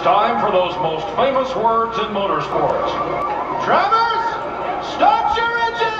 It's time for those most famous words in motorsports. Drivers, start your engines!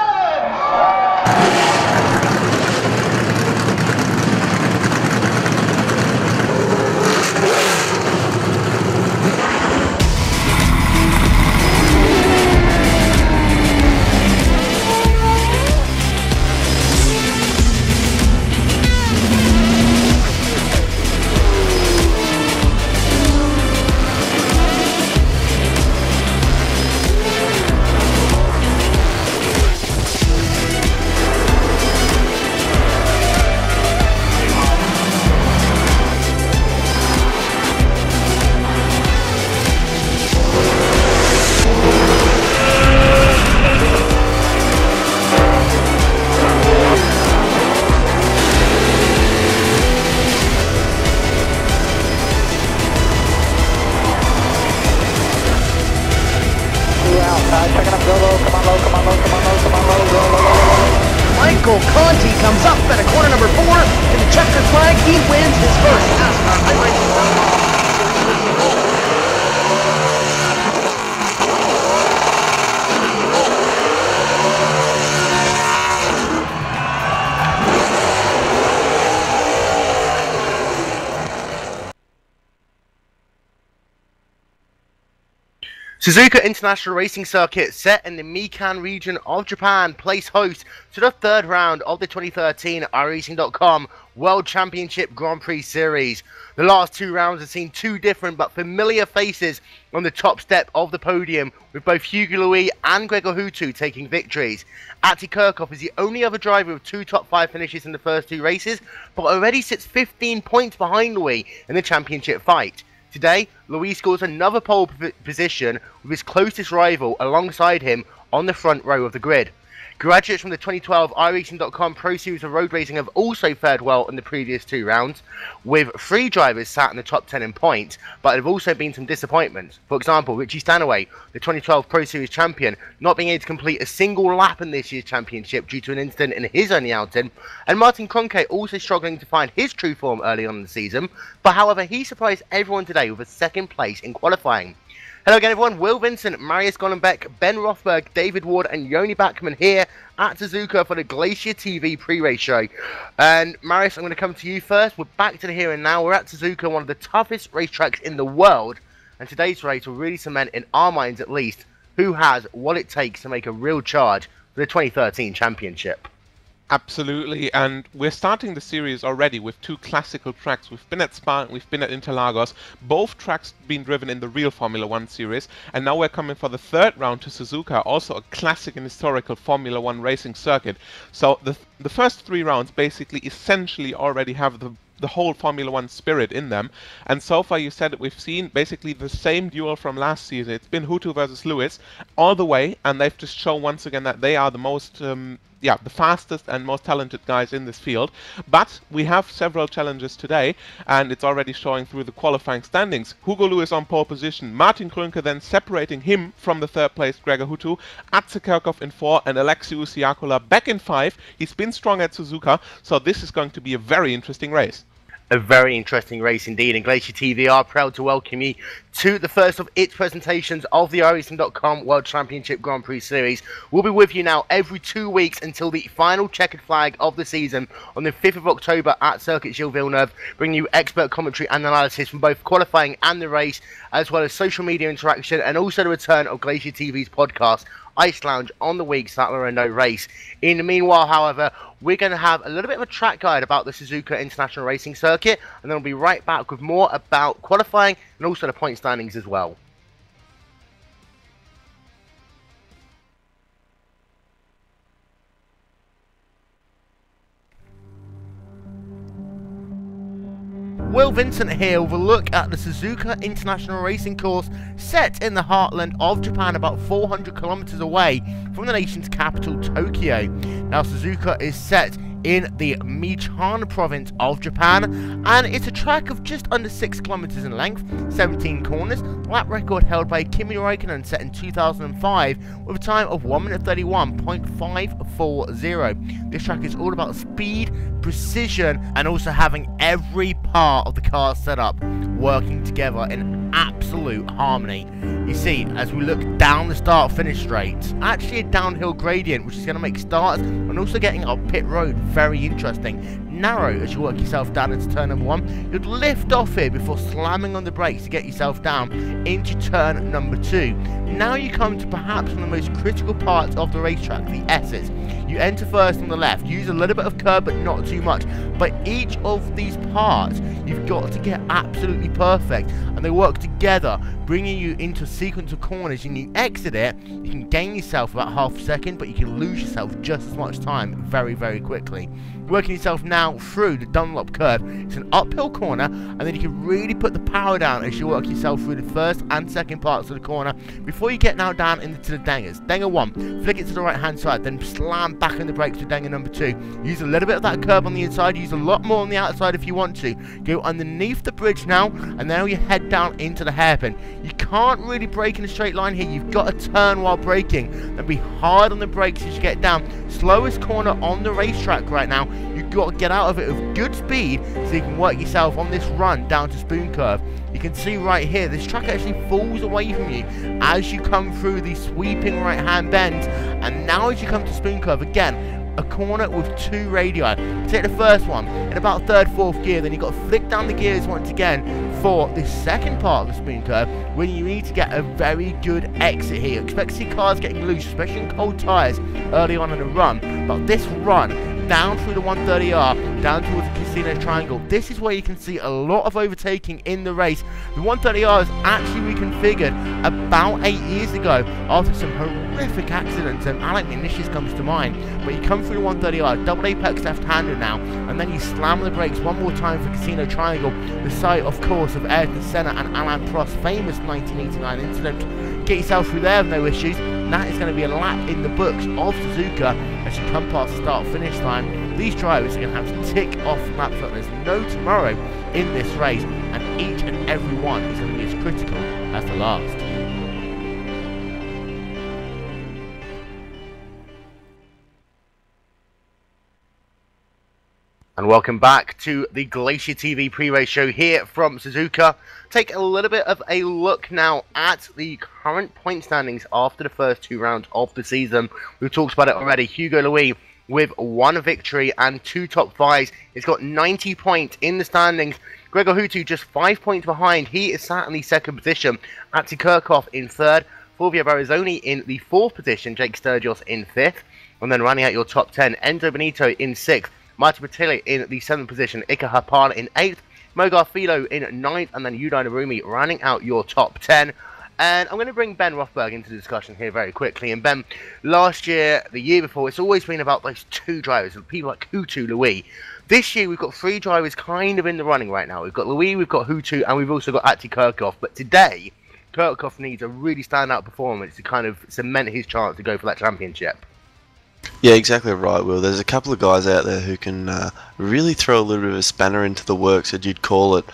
Conti comes up at a corner number 4 in the checkered flag. He wins his first NASCAR iRacing. Suzuka International Racing Circuit, set in the Mikan region of Japan, plays host to the third round of the 2013 iRacing.com World Championship Grand Prix Series. The last two rounds have seen two different but familiar faces on the top step of the podium, with both Hugo Louis and Gregor Hutu taking victories. Ati Kirchhoff is the only other driver with two top 5 finishes in the first two races, but already sits 15 points behind Louis in the championship fight. Today, Louis scores another pole position with his closest rival alongside him on the front row of the grid. Graduates from the 2012 iRacing.com Pro Series of Road Racing have also fared well in the previous two rounds, with 3 drivers sat in the top 10 in points, but there have also been some disappointments. For example, Richie Stanaway, the 2012 Pro Series champion, not being able to complete a single lap in this year's championship due to an incident in his only outing, and Martin Kroenke also struggling to find his true form early on in the season, but however he surprised everyone today with a second place in qualifying. Hello again everyone, Will Vincent, Marius Golombeck, Ben Rothberg, David Ward and Joni Bäckman here at Suzuka for the GlacierTV pre-race show. And Marius, I'm going to come to you first. We're back to the here and now. We're at Suzuka, one of the toughest racetracks in the world. And today's race will really cement, in our minds at least, who has what it takes to make a real charge for the 2013 championship. Absolutely, and we're starting the series already with two classical tracks. We've been at Spa and we've been at Interlagos, both tracks being driven in the real Formula 1 series, and now we're coming for the third round to Suzuka, also a classic and historical Formula 1 racing circuit. So the first 3 rounds basically essentially already have the whole Formula 1 spirit in them, and so far you said that we've seen basically the same duel from last season. It's been Hutu versus Lewis all the way, and they've just shown once again that they are the most the fastest and most talented guys in this field. But we have several challenges today, and it's already showing through the qualifying standings. Hugo Lewis on pole position, Martin Kroenke then separating him from the third place Gregor Hutu, Ati Kirchhoff in 4 and Alexiou Siakula back in 5. He's been strong at Suzuka, so this is going to be a very interesting race. A very interesting race indeed, and GlacierTV are proud to welcome you to the first of its presentations of the iRacing.com World Championship Grand Prix Series. We'll be with you now every 2 weeks until the final checkered flag of the season on the 5th of October at Circuit Gilles Villeneuve, bringing you expert commentary and analysis from both qualifying and the race, as well as social media interaction, and also the return of GlacierTV's podcast, Ice Lounge, on the weeks that there are no race. In the meanwhile, however, we're going to have a little bit of a track guide about the Suzuka International Racing Circuit, and then we'll be right back with more about qualifying and also the point standings as well. Will Vincent here with a look at the Suzuka International Racing Course, set in the heartland of Japan, about 400 kilometers away from the nation's capital, Tokyo. Now, Suzuka is set in the Mikan province of Japan, and it's a track of just under 6 kilometers in length, 17 corners, lap record held by Kimi Räikkönen set in 2005 with a time of 1 minute 31.540. This track is all about speed, precision, and also having every part of the car set up working together in absolute harmony. You see, as we look down the start-finish straight, actually a downhill gradient, which is going to make starts and also getting up pit road very interesting. Narrow as you work yourself down into turn number 1. You'd lift off here before slamming on the brakes to get yourself down into turn number 2. Now you come to perhaps one of the most critical parts of the racetrack, the S's. You enter first on the left, use a little bit of curb but not too much. But each of these parts, you've got to get absolutely perfect, and they work together, bringing you into a sequence of corners. And you exit it, you can gain yourself about half a second, but you can lose yourself just as much time very, very quickly. Working yourself now through the Dunlop curve. It's an uphill corner, and then you can really put the power down as you work yourself through the first and second parts of the corner before you get now down into the dangers. Danger 1, flick it to the right hand side, then slam back on the brakes to danger number 2. Use a little bit of that curve on the inside, use a lot more on the outside if you want to. Go underneath the bridge now, and now you head down into the hairpin. You can't really brake in a straight line here, you've got to turn while braking and be hard on the brakes as you get down. Slowest corner on the racetrack right now. You've got to get out of it with good speed so you can work yourself on this run down to Spoon Curve. You can see right here, this track actually falls away from you as you come through these sweeping right hand bends. And now as you come to Spoon Curve, again, a corner with 2 radii. Take the first one in about 3rd, 4th gear, then you've got to flick down the gears once again for the second part of the Spoon Curve, when you need to get a very good exit here. Expect to see cars getting loose, especially in cold tyres early on in the run. But this run down through the 130R, down towards the Casino Triangle, this is where you can see a lot of overtaking in the race. The 130R is actually reconfigured about 8 years ago after some horrific accidents, and Alec Nishis comes to mind. But you come through the 130R, double apex left-hander now, and then you slam on the brakes one more time for Casino Triangle, the site, of course, of Ayrton Senna and Alain Prost's famous 1989 incident. Get yourself through there with no issues. And that is going to be a lap in the books of Suzuka as you come past the start-finish line. These drivers are going to have to tick off laps like there's no tomorrow in this race, and each and every one is going to be as critical as the last. And welcome back to the GlacierTV pre-race show here from Suzuka. Take a little bit of a look now at the current point standings after the first 2 rounds of the season. We've talked about it already. Hugo Louis with 1 victory and 2 top 5s. He's got 90 points in the standings. Gregor Hutu just 5 points behind. He is sat in the 2nd position. Atsi Kirchhoff in 3rd. Fulvio Barizoni in the 4th position. Jake Sturgis in 5th. And then running out your top 10, Enzo Benito in 6th. Martin Patilli in the 7th position, Ika Hapala in 8th, Mogar Philo in 9th, and then Yudai Narumi rounding out your top 10. And I'm going to bring Ben Rothberg into the discussion here very quickly. And Ben, last year, the year before, it's always been about those 2 drivers, people like Hutu, Louis. This year, we've got 3 drivers kind of in the running right now. We've got Louis, we've got Hutu, and we've also got Atsi Kirchhoff. But today, Kirchhoff needs a really standout performance to kind of cement his chance to go for that championship. Yeah, exactly right, Will. There's a couple of guys out there who can really throw a little bit of a spanner into the works, as you'd call it.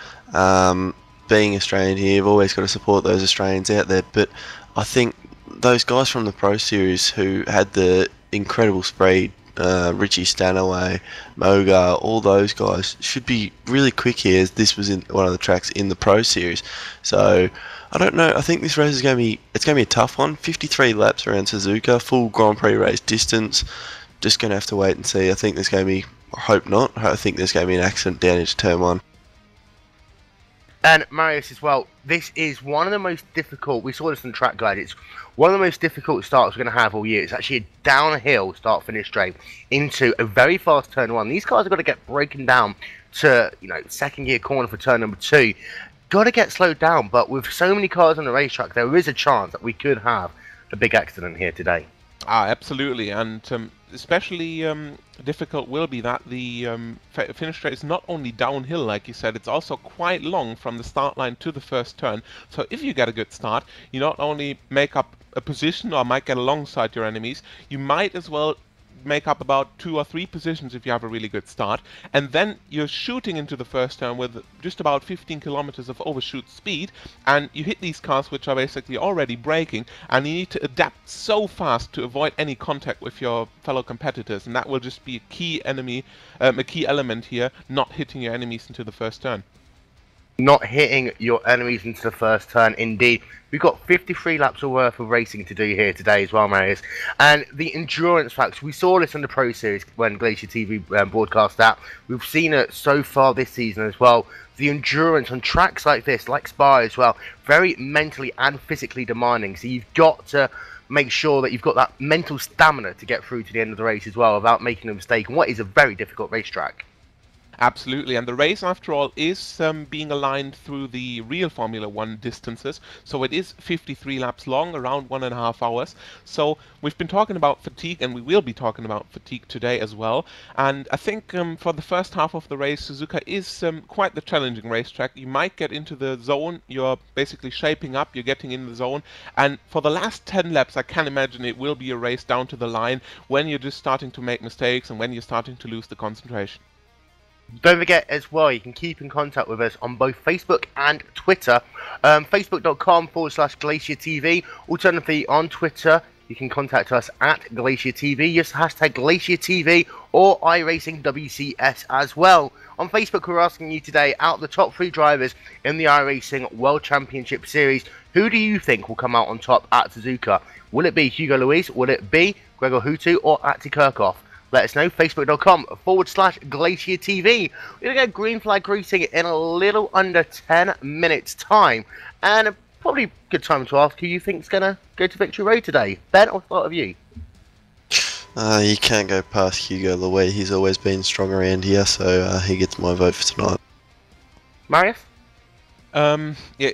Being Australian here, you've always got to support those Australians out there. But I think those guys from the Pro Series who had the incredible speed, Richie Stanaway, Mogar, all those guys should be really quick here, as this was in one of the tracks in the Pro Series. So I don't know. I think this race is going to be a tough one. 53 laps around Suzuka, full Grand Prix race distance. Just going to have to wait and see. I think there's going to be, I hope not, I think there's going to be an accident down into turn 1. And Marius as well, this is one of the most difficult, we saw this in track guide, it's one of the most difficult starts we're going to have all year. It's actually a downhill start-finish straight into a very fast turn 1. These cars have got to get broken down to, 2nd gear corner for turn number 2. Got to get slowed down, but with so many cars on the racetrack, there is a chance that we could have a big accident here today. Absolutely, and especially difficult will be that the finish straight is not only downhill, like you said, it's also quite long from the start line to the first turn. So if you get a good start, you not only make up a position or might get alongside your enemies, you might as well make up about 2 or 3 positions if you have a really good start, and then you're shooting into the first turn with just about 15 kilometers of overshoot speed, and you hit these cars which are basically already braking, and you need to adapt so fast to avoid any contact with your fellow competitors, and that will just be a key element here, not hitting your enemies into the first turn. not hitting your enemies into the first turn. Indeed, we've got 53 laps worth of racing to do here today as well, Marius. And the endurance facts, we saw this on the Pro Series when GlacierTV broadcast that. We've seen it so far this season as well. The endurance on tracks like this, like Spa as well, very mentally and physically demanding. So you've got to make sure that you've got that mental stamina to get through to the end of the race as well without making a mistake on what is a very difficult racetrack. Absolutely, and the race, after all, is being aligned through the real Formula 1 distances, so it is 53 laps long, around 1.5 hours. So we've been talking about fatigue, and we will be talking about fatigue today as well. And I think for the first half of the race, Suzuka is quite the challenging racetrack. You might get into the zone, you're basically shaping up, you're getting in the zone, and for the last 10 laps, I can imagine it will be a race down to the line when you're just starting to make mistakes and when you're starting to lose the concentration. Don't forget as well, you can keep in contact with us on both Facebook and Twitter. Facebook.com/GlacierTV. Alternatively, on Twitter, you can contact us at GlacierTV. Use hashtag GlacierTV or iRacing WCS as well. On Facebook, we're asking you today, out of the top 3 drivers in the iRacing World Championship Series, who do you think will come out on top at Suzuka? Will it be Hugo Luis? Will it be Gregor Hutu or Ati Kirchhoff? Let us know, Facebook.com/GlacierTV. We're going to get green flag racing in a little under 10 minutes time. And probably a good time to ask who you think's going to go to Victory Road today. Ben, I'll start with you. You can't go past Hugo Luis. He's always been strong around here, so he gets my vote for tonight. Marius? Yeah,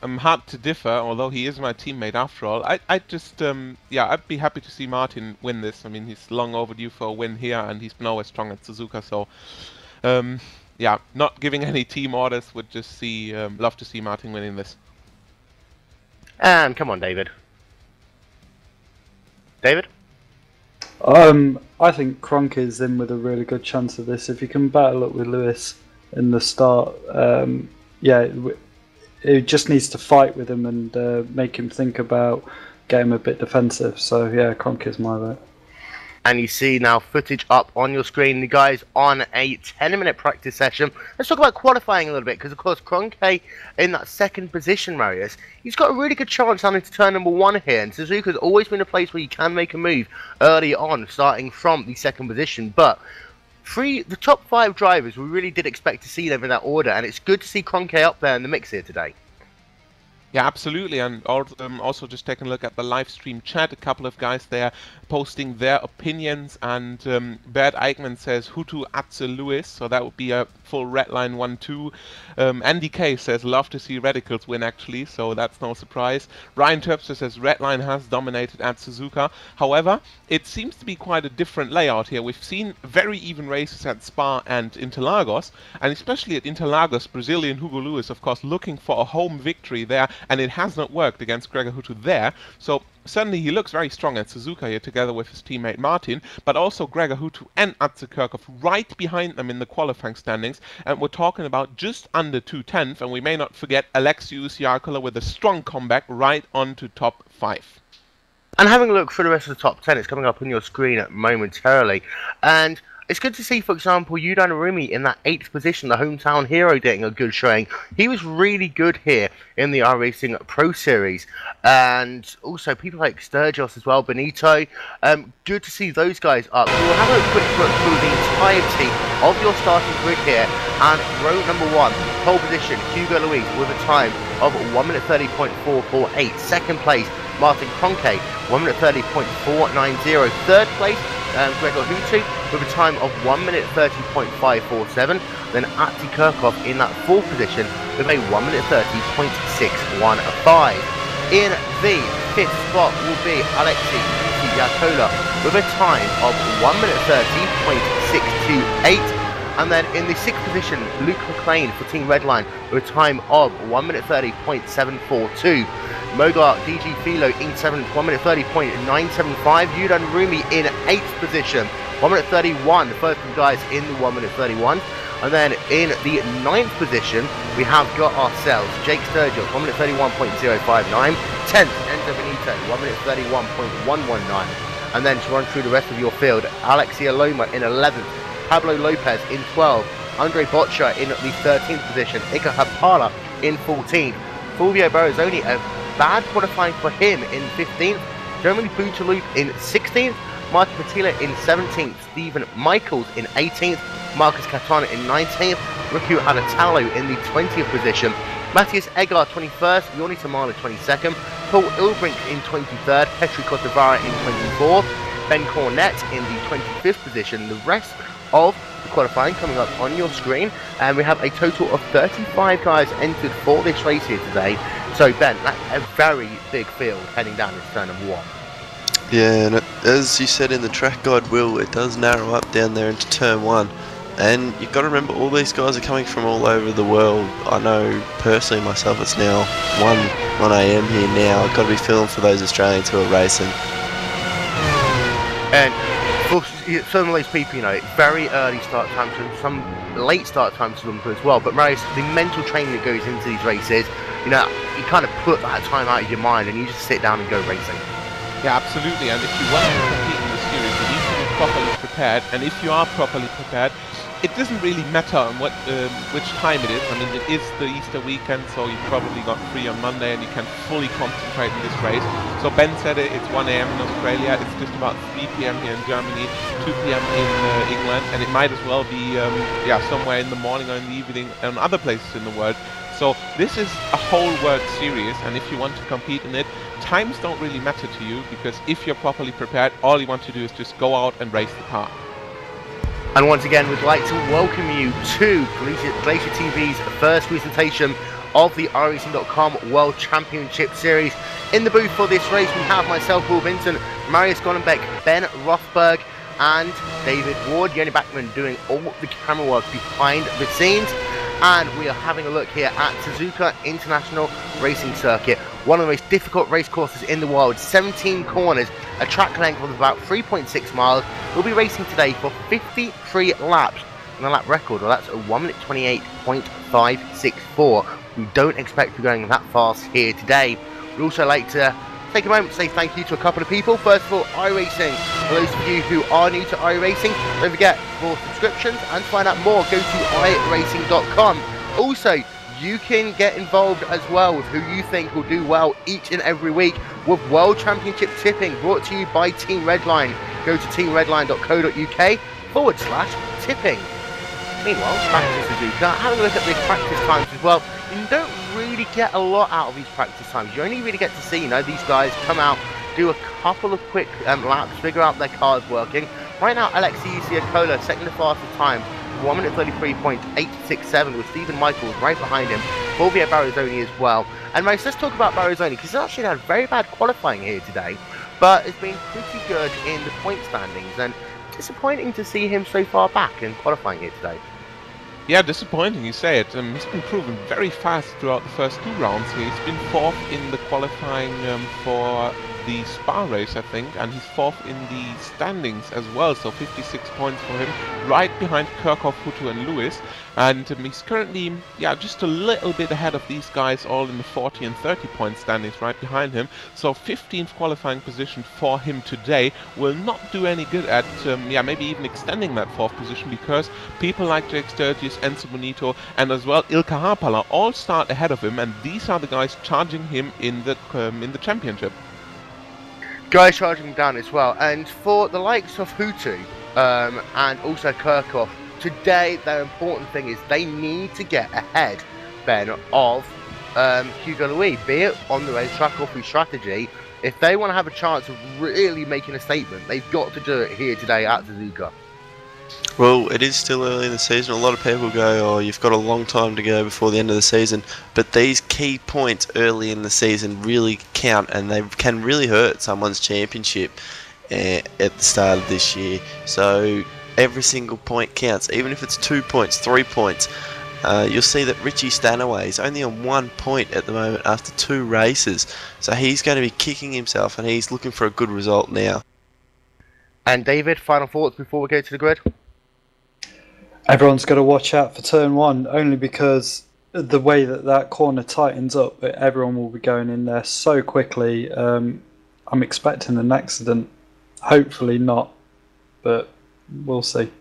I'm hard to differ, although he is my teammate after all. I just, yeah, I'd be happy to see Martin win this. I mean, he's long overdue for a win here, and he's been always strong at Suzuka, so, yeah, not giving any team orders, would just see, love to see Martin winning this. And come on, David. David? I think Kronk is in with a really good chance of this. If you can battle up with Lewis in the start, yeah, it just needs to fight with him and make him think about getting a bit defensive. So yeah, Kronk is my vote. And you see now footage up on your screen, the guys on a 10-minute practice session. Let's talk about qualifying a little bit, because of course Kronke in that second position, Marius, he's got a really good chance on into turn number 1 here, and Suzuka's always been a place where you can make a move early on, starting from the second position. But the top 5 drivers, we really did expect to see them in that order, and it's good to see Kronke up there in the mix here today. Yeah, absolutely, and also just taking a look at the live stream chat, a couple of guys there posting their opinions, and Bert Eichmann says Hutu Atze Lewis, so that would be a full red line 1-2. Andy K says love to see Radicals win actually, so that's no surprise. Ryan Terpster says Redline has dominated at Suzuka. However, it seems to be quite a different layout here. We've seen very even races at Spa and Interlagos, and especially at Interlagos, Brazilian Hugo Lewis, of course, looking for a home victory there, and it has not worked against Gregor Hutu there. So certainly he looks very strong at Suzuka here together with his teammate Martin, but also Gregor Hutu and Ati Kirchhoff right behind them in the qualifying standings, and we're talking about just under 2/10, and we may not forget Alexius Jarkola with a strong comeback right on to top 5. And having a look through the rest of the top 10, it's coming up on your screen momentarily, and it's good to see, for example, Yudan Arumi in that 8th position, the hometown hero, getting a good showing. He was really good here in the iRacing Pro Series. And also people like Sturgis as well, Benito. Good to see those guys up. We'll have a quick look through the entirety of your starting grid here. And row number 1, pole position, Hugo Luis with a time of 1:30.448. Second place, Martin Kronke, 1:30.490. Third place, Gregor Hutu with a time of 1:30.547. Then Ati Kirchhoff in that 4th position with a 1:30.615. In the 5th spot will be Alexei Jarkola with a time of 1:30.628. And then in the 6th position, Luke McLean for Team Redline with a time of 1:30.742. Mogart DG Philo in 7th, 1:30.975. Yudan Rumi in 8th position, 1:31. First two guys in the 1:31. And then in the 9th position, we have got ourselves Jake Sturgill, 1:31.059. 10th, Enzo Benito, 1:31.119. And then to run through the rest of your field, Alexia Loma in 11th. Pablo Lopez in 12th, Andre Boccia in the 13th position, Iker Hapala in 14th, Fulvio Barrazzoni, a bad qualifying for him in 15th, Jeremy Bouteloup in 16th, Martin Patila in 17th, Stephen Michaels in 18th, Marcus Catona in 19th, Riku Adatalo in the 20th position, Matthias Eggar 21st, Joni Tamala 22nd, Paul Ilbrink in 23rd, Petri Cotavara in 24th, Ben Cornett in the 25th position. The rest of the qualifying coming up on your screen, and we have a total of 35 guys entered for this race here today. So Ben, that's a very big field heading down this turn number 1. Yeah, and as you said in the track guide, Will, it does narrow up down there into turn 1. And you've got to remember, all these guys are coming from all over the world. I know personally myself, it's now 1 AM here now. I've got to be feeling for those Australians who are racing. And for some of those people, you know, very early start times and some late start times for them as well. But Marius, the mental training that goes into these races, you know, you kind of put that time out of your mind and you just sit down and go racing. Yeah, absolutely. And if you want to compete in the series, you need to be properly prepared. And if you are properly prepared, it doesn't really matter on which time it is. I mean, it is the Easter weekend, so you probably got free on Monday and you can fully concentrate on this race. So Ben said it, it's 1 AM in Australia, it's just about 3 PM here in Germany, 2 PM in England, and it might as well be somewhere in the morning or in the evening in other places in the world. So this is a whole world series, and if you want to compete in it, times don't really matter to you, because if you're properly prepared, all you want to do is just go out and race the car. And once again, we'd like to welcome you to GlacierTV's first presentation of the iRacing.com World Championship Series. In the booth for this race, we have myself, Will Vincent, Marius Golombeck, Ben Rothberg, and David Ward, Joni Bäckman, doing all the camera work behind the scenes. And we are having a look here at Suzuka International Racing Circuit, one of the most difficult race courses in the world. 17 corners, a track length of about 3.6 miles. We'll be racing today for 53 laps, and a lap record, well, that's a 1 minute 28.564. We don't expect to be going that fast here today. We'd also like to take a moment to say thank you to a couple of people. First of all, iRacing. For those of you who are new to iRacing, don't forget, for subscriptions and to find out more, go to iRacing.com. Also, you can get involved as well with who you think will do well each and every week with World Championship Tipping, brought to you by Team Redline. Go to teamredline.co.uk/tipping. Meanwhile, back to Suzuka, having a look at the practice times as well. You don't really get a lot out of these practice times. You only really get to see, you know, these guys come out, do a couple of quick laps, figure out their cars working. Right now, Alexei Siakola second to fastest time, 1 minute 33.867, with Stephen Michaels right behind him, Fulvio Barrazzoni as well. And Marius, let's talk about Barrazzoni, because he's actually had very bad qualifying here today, but it's been pretty good in the point standings, and disappointing to see him so far back in qualifying here today. Yeah, disappointing, you say it. He's been proven very fast throughout the first 2 rounds here. He's been 4th in the qualifying for the Spa race, I think, and he's 4th in the standings as well, so 56 points for him, right behind Kirchhoff, Hutu and Lewis. And he's currently, just a little bit ahead of these guys, all in the 40 and 30 point standings right behind him. So 15th qualifying position for him today will not do any good at, maybe even extending that 4th position, because people like Jake Sturgis, Enzo Bonito, and as well Ilkka Haapala all start ahead of him, and these are the guys charging him in the championship. Guys charging him down as well, and for the likes of Hutu and also Kirchhoff, today their important thing is they need to get ahead, Ben, of Hugo Louis, be it on the racetrack or through strategy. If they want to have a chance of really making a statement, they've got to do it here today at Suzuka. Well, it is still early in the season. A lot of people go, oh, you've got a long time to go before the end of the season. But these key points early in the season really count, and they can really hurt someone's championship at the start of this year. So every single point counts, even if it's 2 points, 3 points. You'll see that Richie Stanaway is only on 1 point at the moment after 2 races. So he's going to be kicking himself, and he's looking for a good result now. And David, final thoughts before we go to the grid? Everyone's got to watch out for turn 1, only because the way that corner tightens up, everyone will be going in there so quickly. I'm expecting an accident. Hopefully not, but we'll see.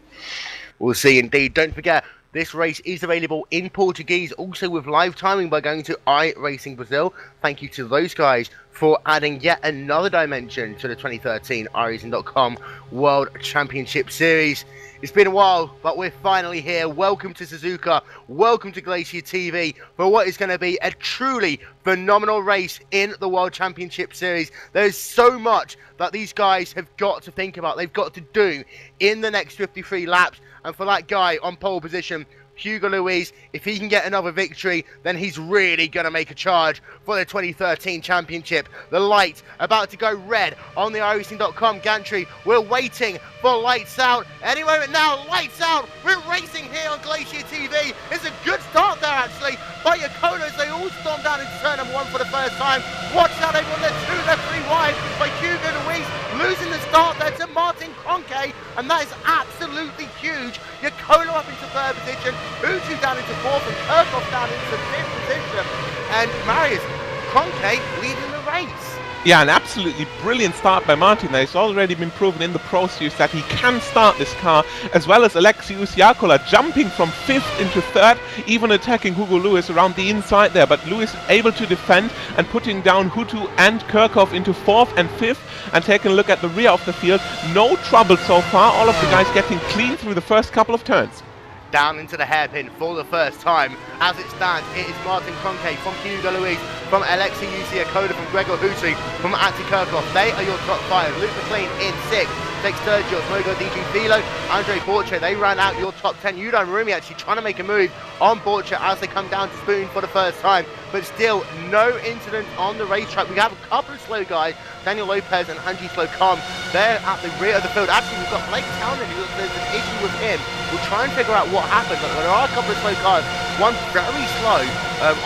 We'll see indeed. Don't forget, This race is available in Portuguese, also with live timing by going to iRacing Brazil. Thank you to those guys for adding yet another dimension to the 2013 iRacing.com World Championship Series. It's been a while, but we're finally here. Welcome to Suzuka, welcome to GlacierTV for what is going to be a truly phenomenal race in the World Championship Series. There's so much that these guys have got to think about, they've got to do in the next 53 laps. And for that guy on pole position, Hugo Luis, if he can get another victory, then he's really going to make a charge for the 2013 championship. The light about to go red on the iRacing.com gantry. We're waiting for lights out. Any moment now, lights out. We're racing here on GlacierTV. It's a good start there, actually, by Yakolas. They all stormed down into turn number 1 for the first time. Watch out, everyone. They're 2, they're 3 wide by Hugo Luis, losing the start there to Martin Kroenke, and that is absolutely huge. Yakola up into 3rd position. Utu down into 4th and Kirchhoff down into 5th position. And Marius, Kroenke leading the race. Yeah, an absolutely brilliant start by Martin there. It's already been proven in the Pro Series that he can start this car, as well as Alexius Yakola jumping from 5th into 3rd, even attacking Hugo Luis around the inside there. But Luis able to defend and putting down Hutu and Kirchhoff into 4th and 5th, and taking a look at the rear of the field. No trouble so far, all of the guys getting clean through the first couple of turns. Down into the hairpin for the first time. As it stands, it is Martin Kroenke from Hugo Luis, from Alexius Yakola, from Gregor Hutu, from Ati Kirchhoff. They are your top 5. Luke McLean in 6th. Takes third, Mogo DG Filo, Andre Borche. They ran out your top 10. Yudan Rumi actually trying to make a move on Borche as they come down to Spoon for the first time. But still, no incident on the racetrack. We have a couple of slow guys, Daniel Lopez and Hanji Slocum. They're at the rear of the field. Actually, we've got Blake Townend, who there's an issue with him. We'll try and figure out what happened, but there are a couple of slow cars. One very slow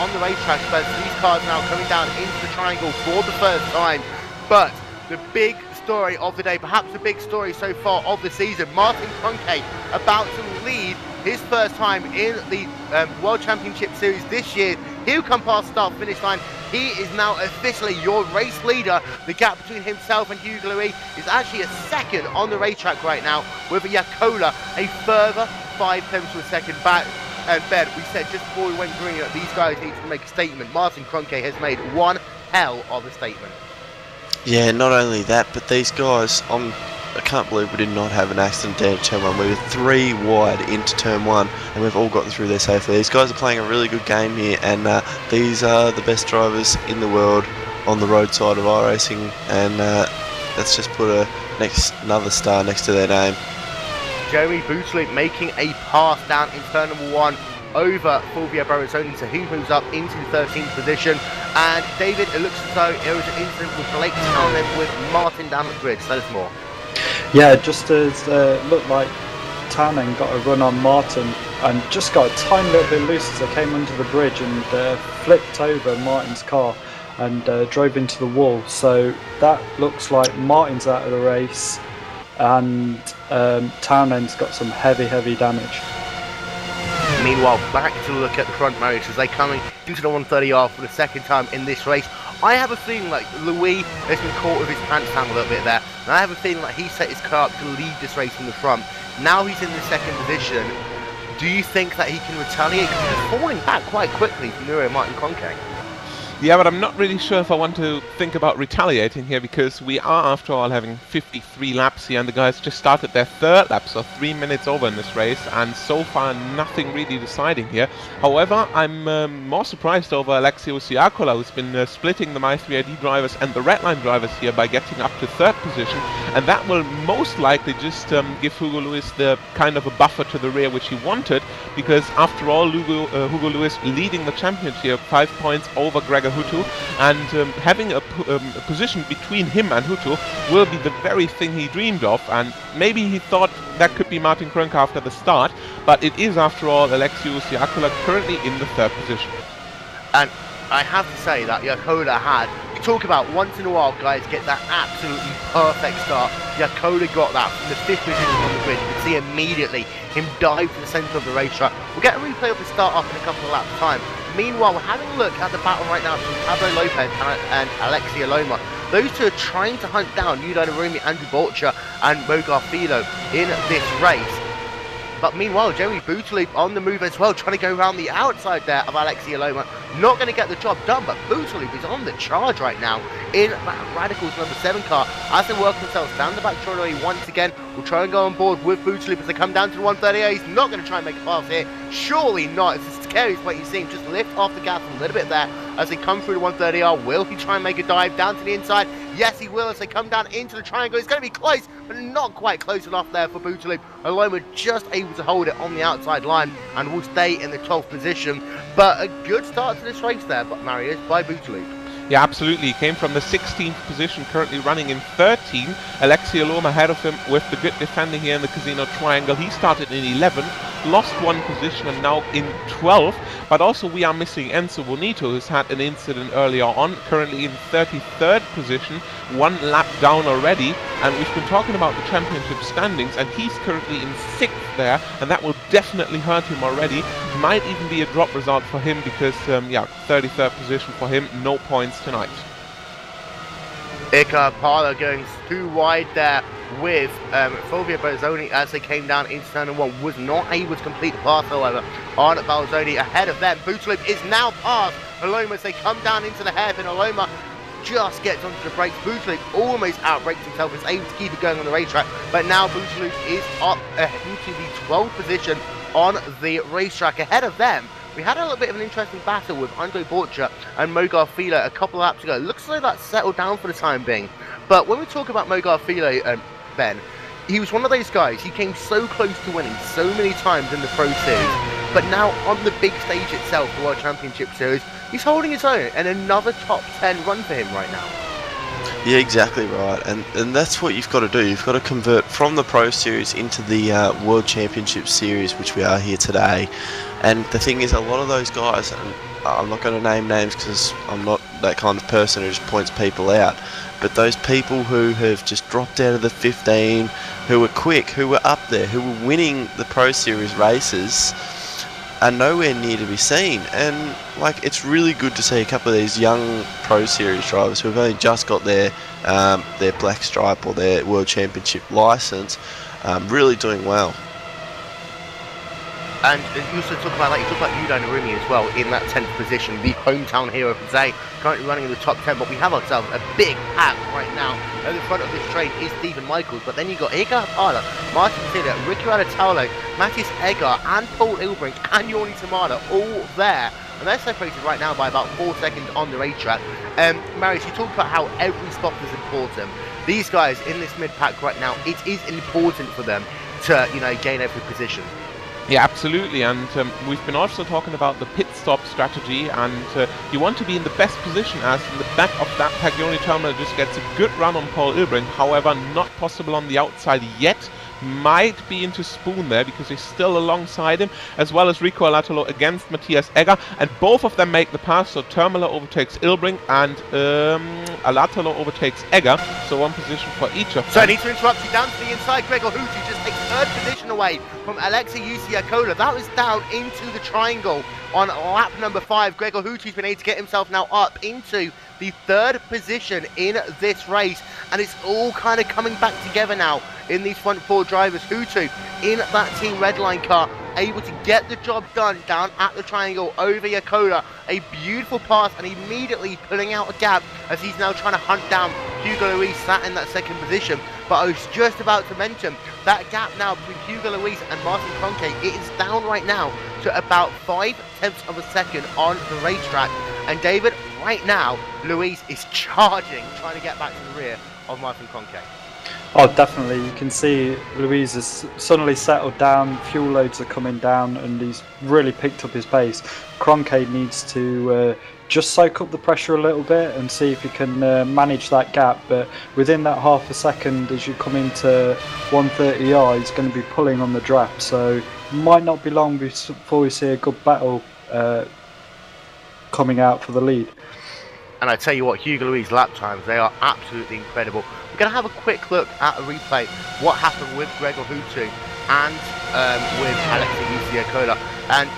on the racetrack, but these cars now coming down into the triangle for the first time. But the big story of the day, perhaps the big story so far of the season, Martin Kroenke about to lead his first time in the World Championship Series this year. He'll come past start finish line. He is now officially your race leader. The gap between himself and Hugo Luis is actually a second on the racetrack right now, with Yakola a further 5 tenths of a second back. And Ben, we said just before we went green that these guys need to make a statement. Martin Kroenke has made one hell of a statement. Yeah, not only that, but these guys, I can't believe we did not have an accident down at turn 1. We were 3 wide into turn 1, and we've all gotten through there safely. These guys are playing a really good game here, and these are the best drivers in the world on the roadside of iRacing, and let's just put another star next to their name. Jeremy Bootsley making a pass down in turn number 1 over Fulvio Barrazzoni, so he moves up into the 13th position. And David, it looks as though there was an incident with Blake Townend with Martin down the grid. Tell us more. Yeah, just as looked like Townend got a run on Martin and just got a tiny little bit loose as they came under the bridge and flipped over Martin's car and drove into the wall. So that looks like Martin's out of the race, and Townend's got some heavy damage. Meanwhile, back to look at the front, Marius, as they coming into the 130R for the second time in this race. I have a feeling like Louis has been caught with his pants down a little bit there, and I have a feeling like he set his car up to lead this race from the front. Now he's in the 2nd position. Do you think that he can retaliate? Because he's falling back quite quickly from Nuro Martin Kroenke. Yeah, but I'm not really sure if I want to think about retaliating here, because we are, after all, having 53 laps here, and the guys just started their 3rd lap, so 3 minutes over in this race, and so far nothing really deciding here. However, I'm more surprised over Alexius Yakola, who's been splitting the My3ID drivers and the Redline drivers here by getting up to 3rd position, and that will most likely just give Hugo Luis the kind of a buffer to the rear which he wanted, because after all, Hugo Luis leading the championship here, 5 points over Gregor Hutu, and having a position between him and Hutu will be the very thing he dreamed of. And maybe he thought that could be Martin Kroenke after the start, but it is, after all, Alexius Yakola currently in the 3rd position. And I have to say that Yakola had, you talk about once in a while guys get that absolutely perfect start. Yakola got that from the 5th position on the grid. You can see immediately him dive to the centre of the racetrack. We'll get a replay of the start off in a couple of laps time. Meanwhile, we're having a look at the battle right now between Pablo Lopez and Alexia Loma. Those two are trying to hunt down Yudan Arumi, Andrew Bolcher and Mogar Filo in this race. But meanwhile, Jeremy Bootaloop on the move as well, trying to go around the outside there of Alexi Aloma. Not going to get the job done, but Bootaloop is on the charge right now in that Radicals number 7 car as they work themselves down the back straightaway once again. We'll try and go on board with Bootaloop as they come down to the 130. He's not going to try and make a pass here. Surely not. It's the scariest way you've seen. Just lift off the gas a little bit there as they come through the 130R. Will he try and make a dive down to the inside? Yes, he will as they come down into the triangle. It's going to be close, but not quite close enough there for Bootaloop. Aloma just able to hold it on the outside line and will stay in the 12th position. But a good start to this race there, but Marius, by Bootaloop. Yeah, absolutely. He came from the 16th position, currently running in 13. Alexi Aloma ahead of him with the good defending here in the Casino Triangle. He started in 11th, lost 1 position and now in 12th. But also we are missing Enzo Bonito, who's had an incident earlier on, currently in 33rd position, 1 lap down already. And we've been talking about the championship standings, and he's currently in 6th there, and that will definitely hurt him already. Might even be a drop result for him because, yeah, 33rd position for him, no points tonight. Ika Parla going too wide there with Fulvio Bolzoni as they came down into turn 1. Was not able to complete the pass, however, on Bolzoni. Ahead of them, Bootaloop is now past Aloma as they come down into the hairpin. Aloma just gets onto the brakes. Bootaloop almost outbrakes himself, is able to keep it going on the racetrack, but now Bootaloop is up into the 12th position on the racetrack. Ahead of them, we had a little bit of an interesting battle with Andre Borcha and Mogar Filo a couple of laps ago. Looks like that's settled down for the time being. But when we talk about Mogar Filo, Ben, he was one of those guys. He came so close to winning so many times in the Pro Series, but now on the big stage itself, the World Championship Series, he's holding his own, and another top 10 run for him right now. Yeah, exactly right, and that's what you've got to do. You've got to convert from the Pro Series into the World Championship Series, which we are here today. And the thing is, a lot of those guys, and I'm not going to name names because I'm not that kind of person who just points people out, but those people who have just dropped out of the 15, who were quick, who were up there, who were winning the Pro Series races, are nowhere near to be seen. And like, it's really good to see a couple of these young Pro Series drivers who have only just got their black stripe or their World Championship license really doing well. And you also talk about, like, you talk about Yudo Narumi as well in that 10th position, the hometown hero for Zay, currently running in the top 10. But we have ourselves a big pack right now. At the front of this train is Stephen Michaels, but then you got Ika Parla, Martin Taylor, Ricky Adatalo, Matthias Egger, and Paul Ilbrink, and Joni Tamada all there. And they're separated right now by about 4 seconds on the racetrack. Marius, you talk about how every spot is important. These guys in this mid-pack right now, it is important for them to, you know, gain every position. Yeah, absolutely, and we've been also talking about the pit stop strategy, and you want to be in the best position, as in the back of that pack Joni Tamada just gets a good run on Paul Ilbrink. However, not possible on the outside yet. Might be into Spoon there because he's still alongside him, as well as Rico Alatalo against Matthias Egger, and both of them make the pass. So Termela overtakes Ilbrink and Alatalo overtakes Egger, so 1 position for each of them. So I need to interrupt you down to the inside. Gregor Houti just takes 3rd position away from Alexei Yusiakola. That was down into the triangle on lap number 5. Gregor Houti's been able to get himself now up into the 3rd position in this race, and it's all kind of coming back together now in these front 4 drivers. Houti in that Team Redline car, able to get the job done down at the triangle over Yakola. A beautiful pass, and immediately pulling out a gap as he's now trying to hunt down Hugo Luis, sat in that 2nd position. But I was just about to mention that gap now between Hugo Luis and Martin Kroenke. It is down right now to about 0.5 of a second on the racetrack. And David, right now, Luis is charging, trying to get back to the rear of Martin Kroenke. Oh, definitely. You can see Luis has suddenly settled down, fuel loads are coming down, and he's really picked up his pace. Kroenke needs to just soak up the pressure a little bit and see if he can manage that gap, but within that half a second as you come into 130R, he's going to be pulling on the draft, so might not be long before we see a good battle coming out for the lead. And I tell you what, Hugo Luis' lap times, they are absolutely incredible. We're going to have a quick look at a replay, what happened with Gregor Houti and with Alexei Yusiakola. And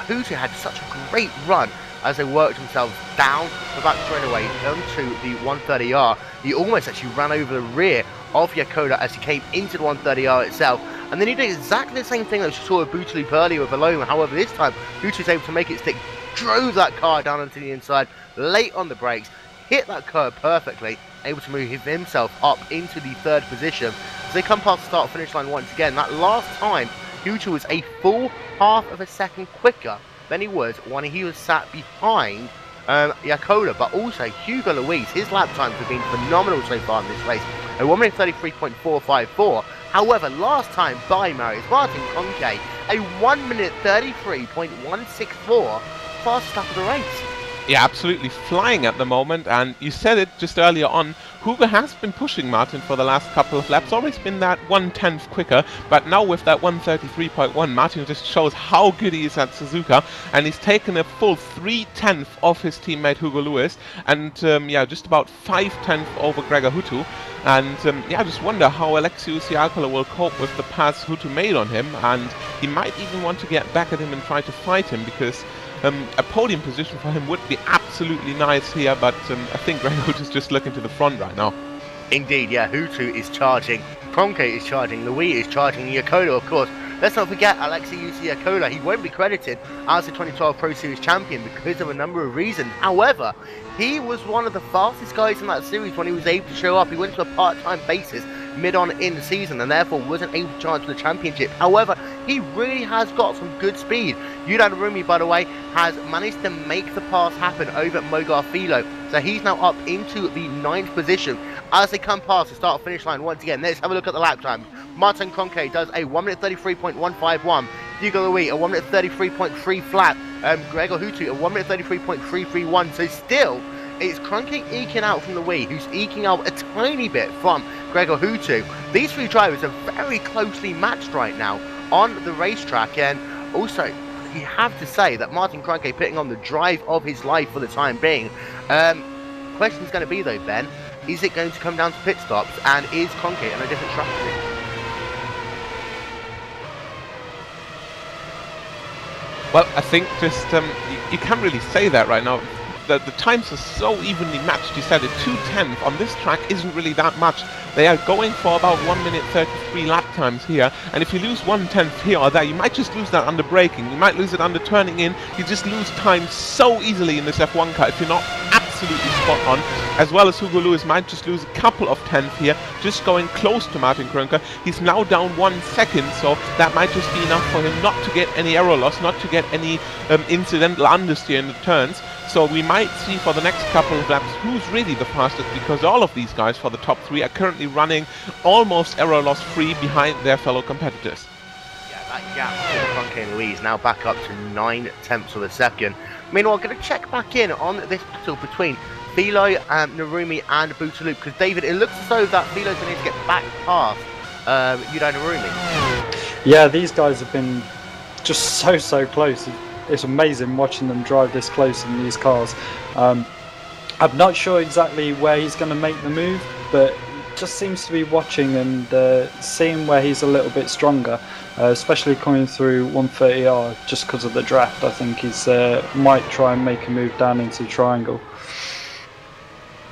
Houti had such a great run as they worked themselves down the back straightaway onto the 130R. He almost actually ran over the rear of Yakola as he came into the 130R itself. And then he did exactly the same thing that we saw with Bootaloop earlier with Alone. However, this time, Bootaloop was able to make it stick, drove that car down onto the inside, late on the brakes, hit that curb perfectly, able to move himself up into the 3rd position. As they come past the start-finish line once again, that last time, Hugo was a full half of a second quicker than he was when he was sat behind Yakola. But also, Hugo Luis, his lap times have been phenomenal so far in this race. A 1 minute 33.454. However, last time by Marius, Martin Conke, a 1 minute 33.164 fastest lap of the race. Yeah, absolutely flying at the moment, and you said it just earlier on, Hugo has been pushing Martin for the last couple of laps, always been that 1/10 quicker, but now with that 1:33.1, Martin just shows how good he is at Suzuka, and he's taken a full 3/10 off his teammate Hugo Lewis, and yeah, just about 5/10 over Gregor Hutu, and yeah, I just wonder how Alexiu Siakala will cope with the pass Hutu made on him, and he might even want to get back at him and try to fight him, because a podium position for him would be absolutely nice here, but I think Gregor Hutu is just looking to the front right now. Indeed, yeah, Hutu is charging, Kronke is charging, Louis is charging, Yakola, of course. Let's not forget Alexiu Siakala. He won't be credited as the 2012 Pro Series champion because of a number of reasons. However, he was one of the fastest guys in that series when he was able to show up. He went to a part-time basis mid-on in the season and therefore wasn't able to charge for the championship. However, he really has got some good speed. Yudan Rumi, by the way, has managed to make the pass happen over Mogar Filo. So he's now up into the 9th position as they come past the start-finish line once again. Let's have a look at the lap time. Martin Kronke does a 1 minute 33.151. Hugo Louis, a 1 minute 33.3 flat. Gregor Hutu, a 1 minute 33.331. So still, it's Kronke eking out from Louis, who's eking out a tiny bit from Gregor Hutu. These three drivers are very closely matched right now on the racetrack, and also you have to say that Martin Kronke putting on the drive of his life for the time being. Question's going to be though, Ben, is it going to come down to pit stops, and is Kronke on a different strategy? Well, I think just you can't really say that right now. The times are so evenly matched. You said it, 2:10 on this track isn't really that much. They are going for about 1 minute 33 lap times here, and if you lose 1/10 here or there, you might just lose that under braking. You might lose it under turning in. You just lose time so easily in this F1 car if you're not absolutely spot on. As well as Hugo Lewis might just lose a couple of tenths here, just going close to Martin Kronke. He's now down 1 second, so that might just be enough for him not to get any error loss, not to get any incidental understeer in the turns. So we might see for the next couple of laps who's really the fastest, because all of these guys for the top 3 are currently running almost error loss free behind their fellow competitors. Yeah, that gap between Kronke and Louis is now back up to 9/10 of a second. Meanwhile, I'm going to check back in on this battle between Filo, Narumi and Bootaloop, because David, it looks as though that Filo's going to get back past Yudo Narumi. Yeah, these guys have been just so close. It's amazing watching them drive this close in these cars. I'm not sure exactly where he's going to make the move, but just seems to be watching and seeing where he's a little bit stronger, especially coming through 130R just because of the draft. I think he's might try and make a move down into the triangle.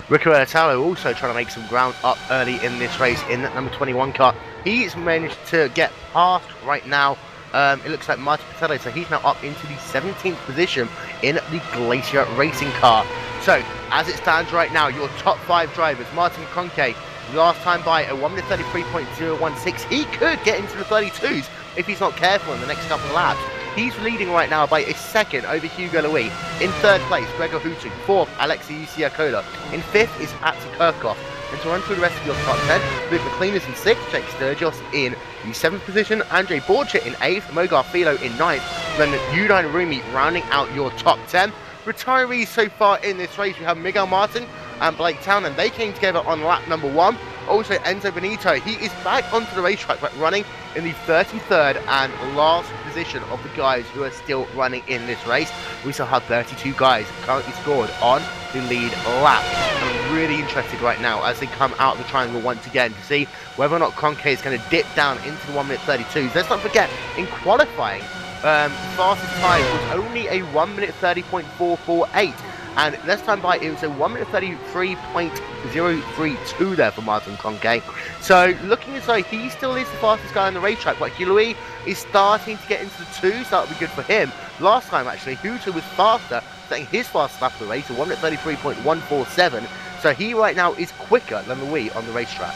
Rico Italo also trying to make some ground up early in this race in that number 21 car. He's managed to get past right now. It looks like Martin Patello, so he's now up into the 17th position in the Glacier Racing car. So, as it stands right now, your top 5 drivers, Martin Kronke, last time by a 1 minute 33.016. He could get into the 32s if he's not careful in the next couple of laps. He's leading right now by a second over Hugo Louis. In 3rd place, Gregor Hutu. 4th, Alexiu Siakala. In 5th is Atsi Kirchhoff. And to run through the rest of your top 10, Luke McLean is in 6th, Jake Sturgis in the 7th position, Andrei Borchet in 8th, Mogar Filo in 9th, then Yudan Rumi rounding out your top 10. Retirees so far in this race, we have Miguel Martin and Blake Townend. They came together on lap number 1. Also Enzo Benito, he is back onto the racetrack but running in the 33rd and last position of the guys who are still running in this race. We still have 32 guys currently scored on the lead lap. I'm really interested right now as they come out of the triangle once again to see whether or not Kronke is going to dip down into the 1 minute 32s. Let's not forget, in qualifying, the fastest time was only a 1 minute 30.448. And last time by, it was a 1 minute 33.032 there for Martin Kroenke. So looking as though he still is the fastest guy on the racetrack, but Louis is starting to get into the 2s, so that'll be good for him. Last time actually, Hutu was faster, setting his fastest lap of the race, a 1 minute 33.147. So he right now is quicker than Louis on the racetrack.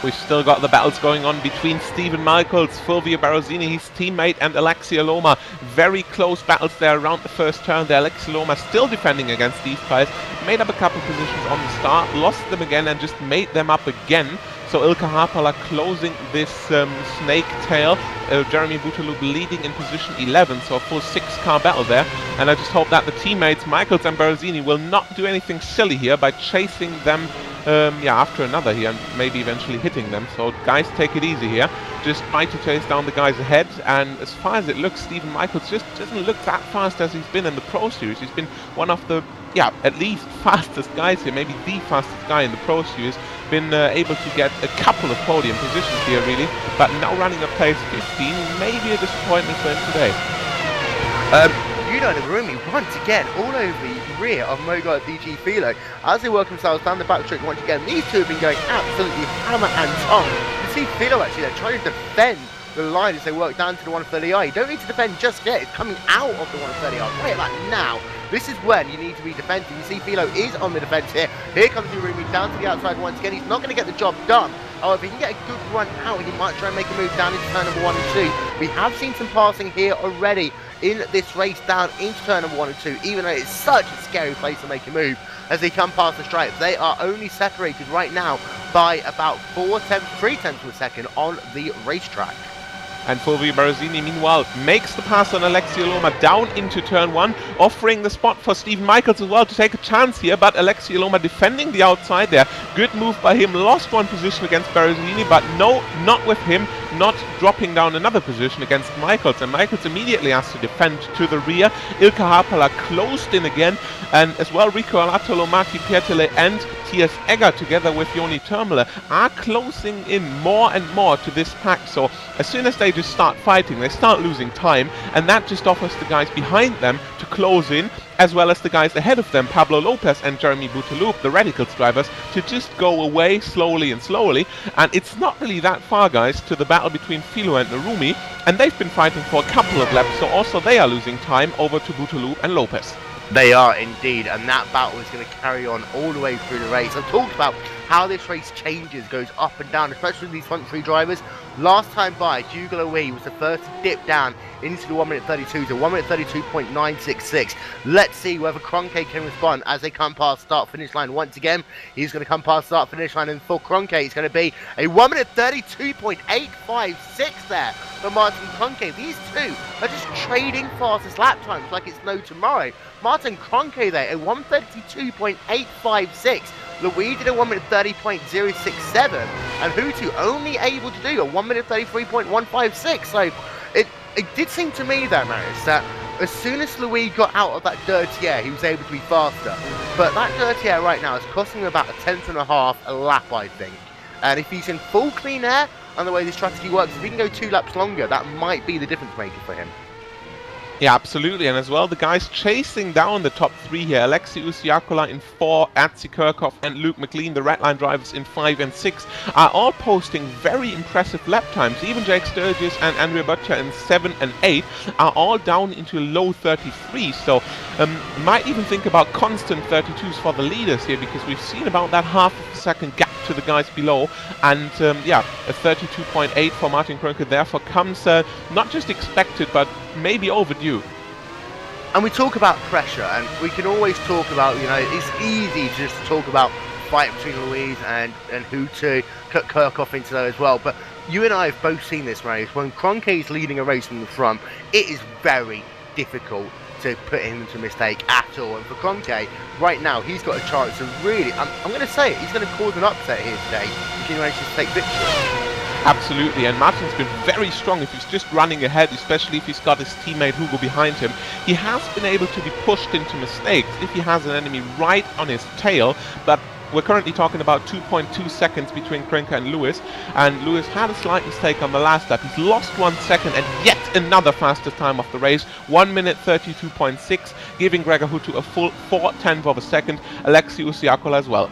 We've still got the battles going on between Stephen Michaels, Fulvio Barosini, his teammate, and Alexia Loma. Very close battles there around the first turn there. Alexia Loma still defending against these guys. Made up a couple positions on the start, lost them again, and just made them up again. So Ilkka Haapala closing this snake tail. Jeremy Bouteloup leading in position 11, so a full 6-car battle there. And I just hope that the teammates, Michaels and Barosini, will not do anything silly here by chasing them after another here and maybe eventually hitting them. So guys, take it easy here. Just try to chase down the guys ahead, and as far as it looks, Stephen Michaels just doesn't look that fast as he's been in the Pro Series. He's been one of the, at least fastest guys here, maybe the fastest guy in the Pro Series. Been able to get a couple of podium positions here really, but now running a place 15, maybe a disappointment for him today. Yuno and Urumi once again all over the rear of Mogart DG Philo as they work themselves down the backstretch once again. These two have been going absolutely hammer and tongue. You see Philo actually, they're trying to defend the line as they work down to the 130i. You don't need to defend just yet, it's coming out of the 130i right about now. This is when you need to be defensive. You see Philo is on the defense here. Here comes Urumi down to the outside once again. He's not going to get the job done. However, if he can get a good run out, he might try and make a move down into turn number 1 and 2. We have seen some passing here already in this race down into turn number 1 and 2, even though it's such a scary place to make a move as they come past the stripes. They are only separated right now by about 3 tenths of a second on the racetrack. And Fulvio Barosini, meanwhile, makes the pass on Alexia Loma down into turn 1, offering the spot for Stephen Michaels as well to take a chance here, but Alexia Loma defending the outside there. Good move by him, lost one position against Barosini, but no, not with him, not dropping down another position against Michaels, and Michaels immediately has to defend to the rear. Ilkka Haapala closed in again, and as well Rico Alatolo, Matti Pietele and T.S. Egger together with Joni Termele are closing in more and more to this pack. So as soon as they just start fighting, they start losing time, and that just offers the guys behind them to close in, as well as the guys ahead of them, Pablo Lopez and Jeremy Bouteloup, the Radicals drivers, to just go away slowly and slowly. And it's not really that far, guys, to the battle between Philo and Narumi, and they've been fighting for a couple of laps, so also they are losing time over to Bouteloup and Lopez. They are indeed, and that battle is going to carry on all the way through the race. I've talked about how this race changes, goes up and down, especially with these front 3 drivers. Last time by, Hugo Louis was the first to dip down into the 1 minute 32 to 1 minute 32.966. Let's see whether Kroenke can respond as they come past start-finish line once again. He's going to come past start-finish line, and for Kroenke, it's going to be a 1 minute 32.856 there for Martin Kroenke. These two are just trading fastest lap times like it's no tomorrow. Martin Kroenke there, a 132.856. Louis did a 1 minute 30.067, and Hutu only able to do a 1 minute 33.156. So it did seem to me though, Marius, that as soon as Louis got out of that dirty air, he was able to be faster. But that dirty air right now is costing him about a 1/10.5 a lap, I think. And if he's in full clean air, and the way this strategy works, if he can go 2 laps longer, that might be the difference maker for him. Yeah, absolutely, and as well the guys chasing down the top 3 here, Alexei Usiakola in 4, Atsi Kirchhoff and Luke McLean, the Redline drivers in 5 and 6, are all posting very impressive lap times. Even Jake Sturgis and Andrea Butcher in 7 and 8 are all down into low 33, so might even think about constant 32s for the leaders here, because we've seen about that half of a second gap to the guys below, and yeah, a 32.8 for Martin Kroenke therefore comes not just expected, but maybe overdue. And we talk about pressure, and we can always talk about, you know, it's easy just to talk about fight between Louise and Hutu, cut Kirchhoff into there as well, but you and I have both seen this race. When Kroenke is leading a race from the front, it is very difficult to put him into a mistake at all. And for Kroenke, right now, he's got a chance to really, I'm going to say it, he's going to cause an upset here today if he manages to take victory. Absolutely, and Martin's been very strong if he's just running ahead, especially if he's got his teammate Hugo behind him. He has been able to be pushed into mistakes if he has an enemy right on his tail, but we're currently talking about 2.2 seconds between Krinker and Lewis, and Lewis had a slight mistake on the last lap. He's lost 1 second and yet another fastest time of the race, 1 minute 32.6, giving Gregor Hutu a full 4/10 of a second, Alexei Usiakola as well.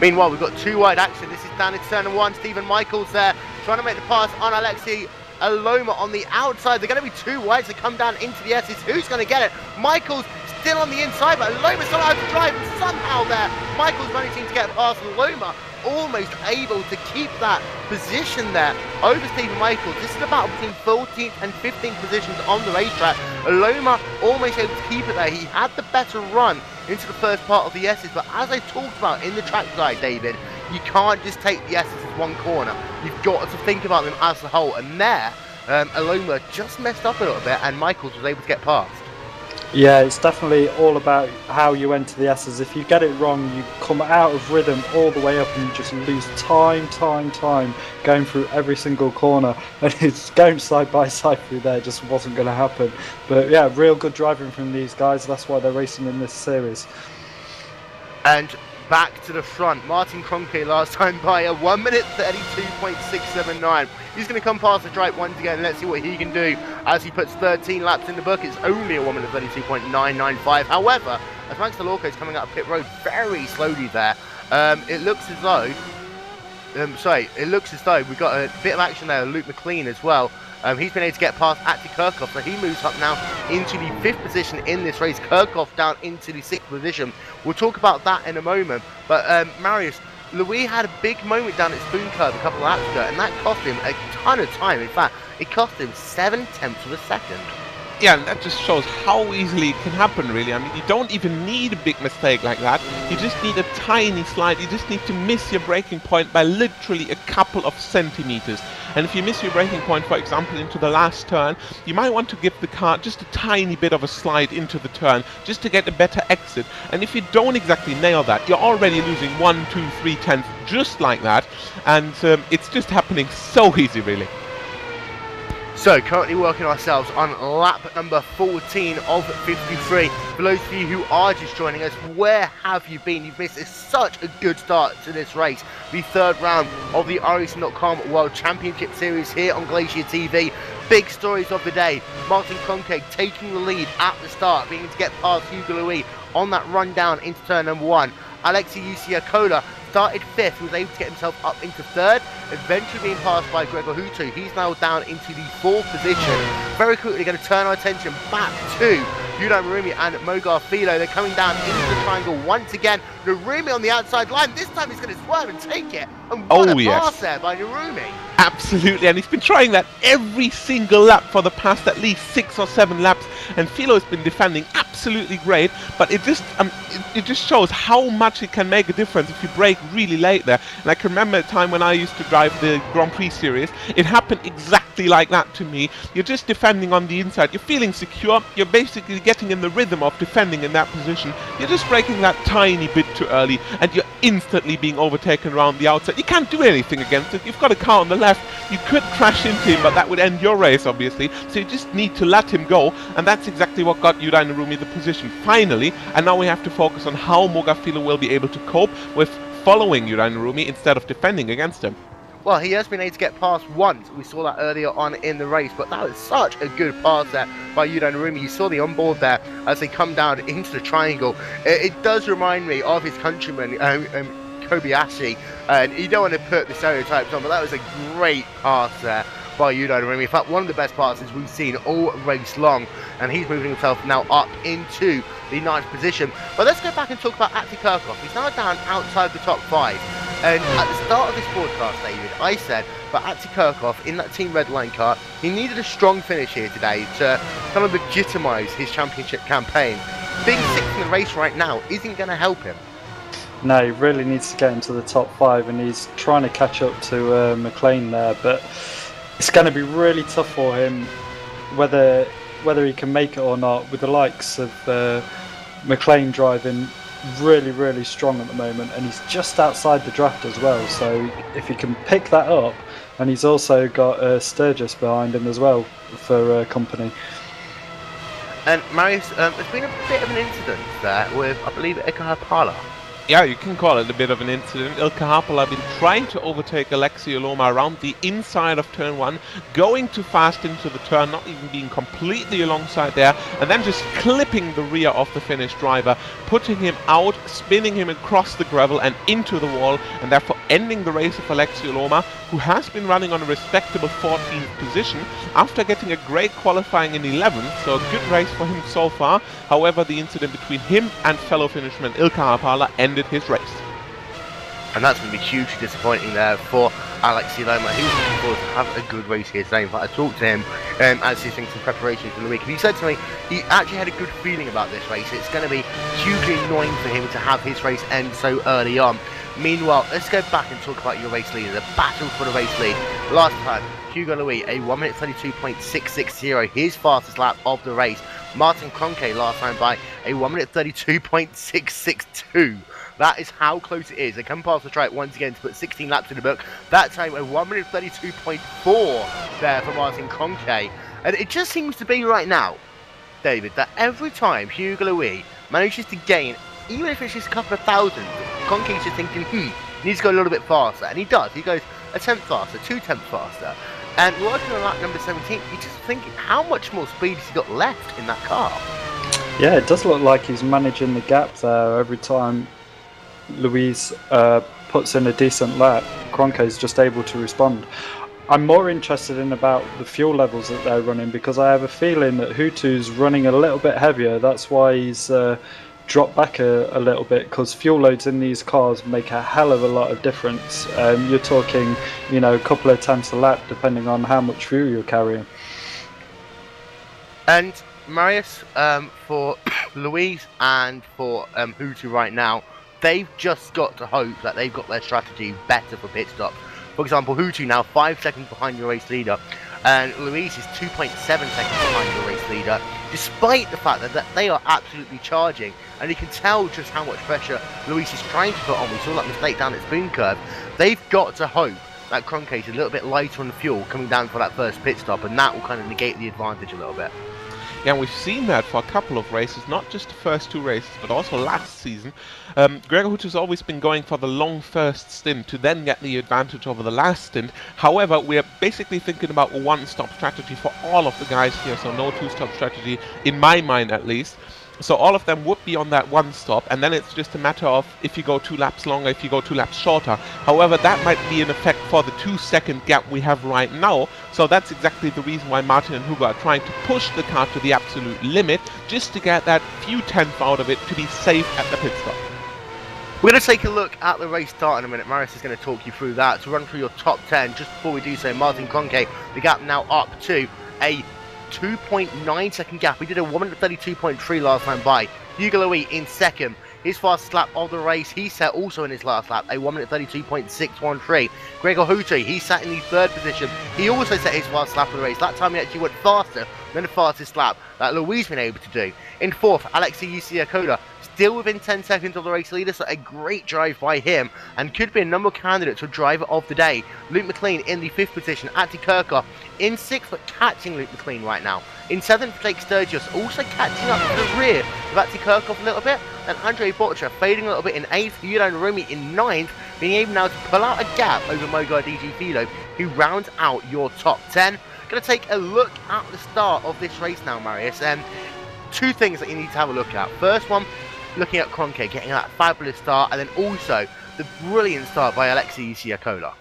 Meanwhile, we've got two wide action. This is down in turn 1. Stephen Michaels there trying to make the pass on Alexei Aloma on the outside. They're going to be two wides that come down into the S's. Who's going to get it? Michaels still on the inside, but Aloma's still out to drive, and somehow there, Michaels managing to get past Aloma, almost able to keep that position there over Stephen Michaels. This is about between 14th and 15th positions on the racetrack. Aloma almost able to keep it there. He had the better run into the first part of the S's, but as I talked about in the track guide, David, you can't just take the S's as one corner. You've got to think about them as a whole, and there, Aloma just messed up a little bit, and Michaels was able to get past. Yeah, it's definitely all about how you enter the S's. If you get it wrong, you come out of rhythm all the way up and you just lose time going through every single corner. And it's going side by side through there, just wasn't going to happen. But yeah, real good driving from these guys. That's why they're racing in this series. And back to the front, Martin Kroenke last time by a 1 minute 32.679. He's going to come past the stripe once again. Let's see what he can do as he puts 13 laps in the book. It's only a 1 minute 32.995. However, as Max DeLorco is coming up pit road very slowly there, it looks as though we've got a bit of action there. Luke McLean as well. He's been able to get past Ati Kirchhoff, so he moves up now into the 5th position in this race. Kirchhoff down into the 6th position. We'll talk about that in a moment. But Marius, Louis had a big moment down at Spoon Curve a couple of laps ago, and that cost him a ton of time. In fact, it cost him 7/10 of a second. Yeah, and that just shows how easily it can happen, really. I mean, you don't even need a big mistake like that. You just need a tiny slide. You just need to miss your braking point by literally a couple of centimeters. And if you miss your braking point, for example, into the last turn, you might want to give the car just a tiny bit of a slide into the turn, just to get a better exit. And if you don't exactly nail that, you're already losing 1, 2, 3 tenths just like that. And it's just happening so easy, really. So, currently working ourselves on lap number 14 of 53. For those of you who are just joining us, where have you been? You've missed such a good start to this race. The third round of the iRacing.com World Championship Series here on GlacierTV. Big stories of the day. Martin Kroenke taking the lead at the start, being able to get past Hugo Louis on that run down into turn number 1. Alexei Usiakola started 5th, was able to get himself up into 3rd, eventually being passed by Gregor Hutu. He's now down into the 4th position. Very quickly going to turn our attention back to Yudan Marumi and Mogar Filo. They're coming down into the triangle once again. Narumi on the outside line. This time he's going to swerve and take it. And what a pass there by Narumi. Absolutely, and he's been trying that every single lap for the past at least 6 or 7 laps, and Philo has been defending absolutely great, but it just shows how much it can make a difference if you brake really late there. And I can remember a time when I used to drive the Grand Prix series, it happened exactly like that to me. You're just defending on the inside, you're feeling secure, you're basically getting in the rhythm of defending in that position, you're just braking that tiny bit too early, and you're instantly being overtaken around the outside. You can't do anything against it. You've got a car on the left. You could crash into him, but that would end your race, obviously. So you just need to let him go, and that's exactly what got Yudan Narumi the position finally. And now we have to focus on how Mogar Filo will be able to cope with following Yudan Narumi instead of defending against him. Well, he has been able to get past once. We saw that earlier on in the race, but that was such a good pass there by Yudan Narumi. You saw the onboard there as they come down into the triangle. It does remind me of his countryman, Kobayashi, and you don't want to put the stereotypes on, but that was a great pass there by Yudan Narumi. In fact, one of the best passes we've seen all race long, and he's moving himself now up into the 9th position. But let's go back and talk about Ati Kirchhoff. He's now down outside the top 5. And at the start of this broadcast, David, I said for Ati Kirchhoff in that Team Redline car, he needed a strong finish here today to kind of legitimise his championship campaign. Being 6th in the race right now isn't going to help him. No, he really needs to get into the top 5, and he's trying to catch up to McLean there, but it's going to be really tough for him whether he can make it or not, with the likes of McLean driving really strong at the moment, and he's just outside the draft as well, so if he can pick that up, and he's also got Sturgis behind him as well for company. And Marius, there's been a bit of an incident there with, I believe, Eka Hapala. Yeah, you can call it a bit of an incident. Ilkka Haapala been trying to overtake Alexi Oloma around the inside of turn 1, going too fast into the turn, not even being completely alongside there, and then just clipping the rear of the Finnish driver, putting him out, spinning him across the gravel and into the wall, and therefore ending the race of Alexi Oloma, who has been running on a respectable 14th position after getting a great qualifying in 11th, so a good race for him so far. However, the incident between him and fellow Finishman Ilkka Haapala ended his race. And that's going to be hugely disappointing there for Alexi Oloma. He was looking forward to have a good race here today. In fact, I talked to him as he's doing some preparations for the week, and he said to me he actually had a good feeling about this race. It's going to be hugely annoying for him to have his race end so early on. Meanwhile, let's go back and talk about your race leader, the battle for the race lead. Last time, Hugo Louis, a 1 minute 32.660, his fastest lap of the race. Martin Kroenke last time by a 1 minute 32.662. That is how close it is. They come past the track once again to put 16 laps in the book. That time a 1 minute 32.4 there for Martin Kroenke. And it just seems to be right now, David, that every time Hugo Louis manages to gain, even if it's just a couple of thousand, Kroenke's just thinking, needs to go a little bit faster. And he does. He goes a tenth faster, 2 tenths faster. And working on lap number 17, you're just thinking, how much more speed has he got left in that car? Yeah, it does look like he's managing the gap there every time Louise puts in a decent lap. Kroenke is just able to respond. I'm more interested in about the fuel levels that they're running, because I have a feeling that Hutu's running a little bit heavier. That's why he's dropped back a little bit, because fuel loads in these cars make a hell of a lot of difference. You're talking, you know, a couple of tenths a lap depending on how much fuel you're carrying. And Marius, for Louise and for Hutu right now, they've just got to hope that they've got their strategy better for pit stops. For example, Hutu now 5 seconds behind your race leader, and Louise is 2.7 seconds behind your race leader, despite the fact that they are absolutely charging. And you can tell just how much pressure Louise is trying to put on. We saw that mistake down at Spoon Curve. They've got to hope that Kroenke is a little bit lighter on the fuel coming down for that first pit stop, and that will kind of negate the advantage a little bit. Yeah, we've seen that for a couple of races, not just the first 2 races, but also last season. Gregor Hutu's always been going for the long first stint to then get the advantage over the last stint. However, we're basically thinking about a one-stop strategy for all of the guys here, so no 2-stop strategy, in my mind at least. So all of them would be on that one stop, and then it's just a matter of if you go 2 laps longer, if you go 2 laps shorter. However, that might be in effect for the 2-second gap we have right now. So that's exactly the reason why Martin and Hugo are trying to push the car to the absolute limit, just to get that few tenths out of it to be safe at the pit stop. We're going to take a look at the race start in a minute. Marius is going to talk you through that. To run through your top 10, just before we do so, Martin Kroenke, the gap now up to a 2.9 second gap. We did a 1 minute 32.3 last time by. Hugo Louis in second. His fastest lap of the race, he set also in his last lap, a 1 minute 32.613. Gregor Hutu, he sat in the 3rd position. He also set his fastest lap of the race. That time he actually went faster than the fastest lap that Louis been able to do. In 4th, Alexei Yusiakoda, still within 10 seconds of the race leader, so a great drive by him, and could be a number candidate to driver of the day. Luke McLean in the 5th position, Ati Kirchhoff in 6th, but catching Luke McLean right now. In 7th, Jake Sturgis, also catching up to the rear of Ati Kirchhoff a little bit, and Andrei Botcha fading a little bit in 8th, Yudan Rumi in 9th, being able now to pull out a gap over Mogar DG Philo, who rounds out your top 10. Going to take a look at the start of this race now, Marius, and 2 things that you need to have a look at. First one, looking at Kroenke getting that fabulous start, and then also the brilliant start by Alexei Yusiakoda.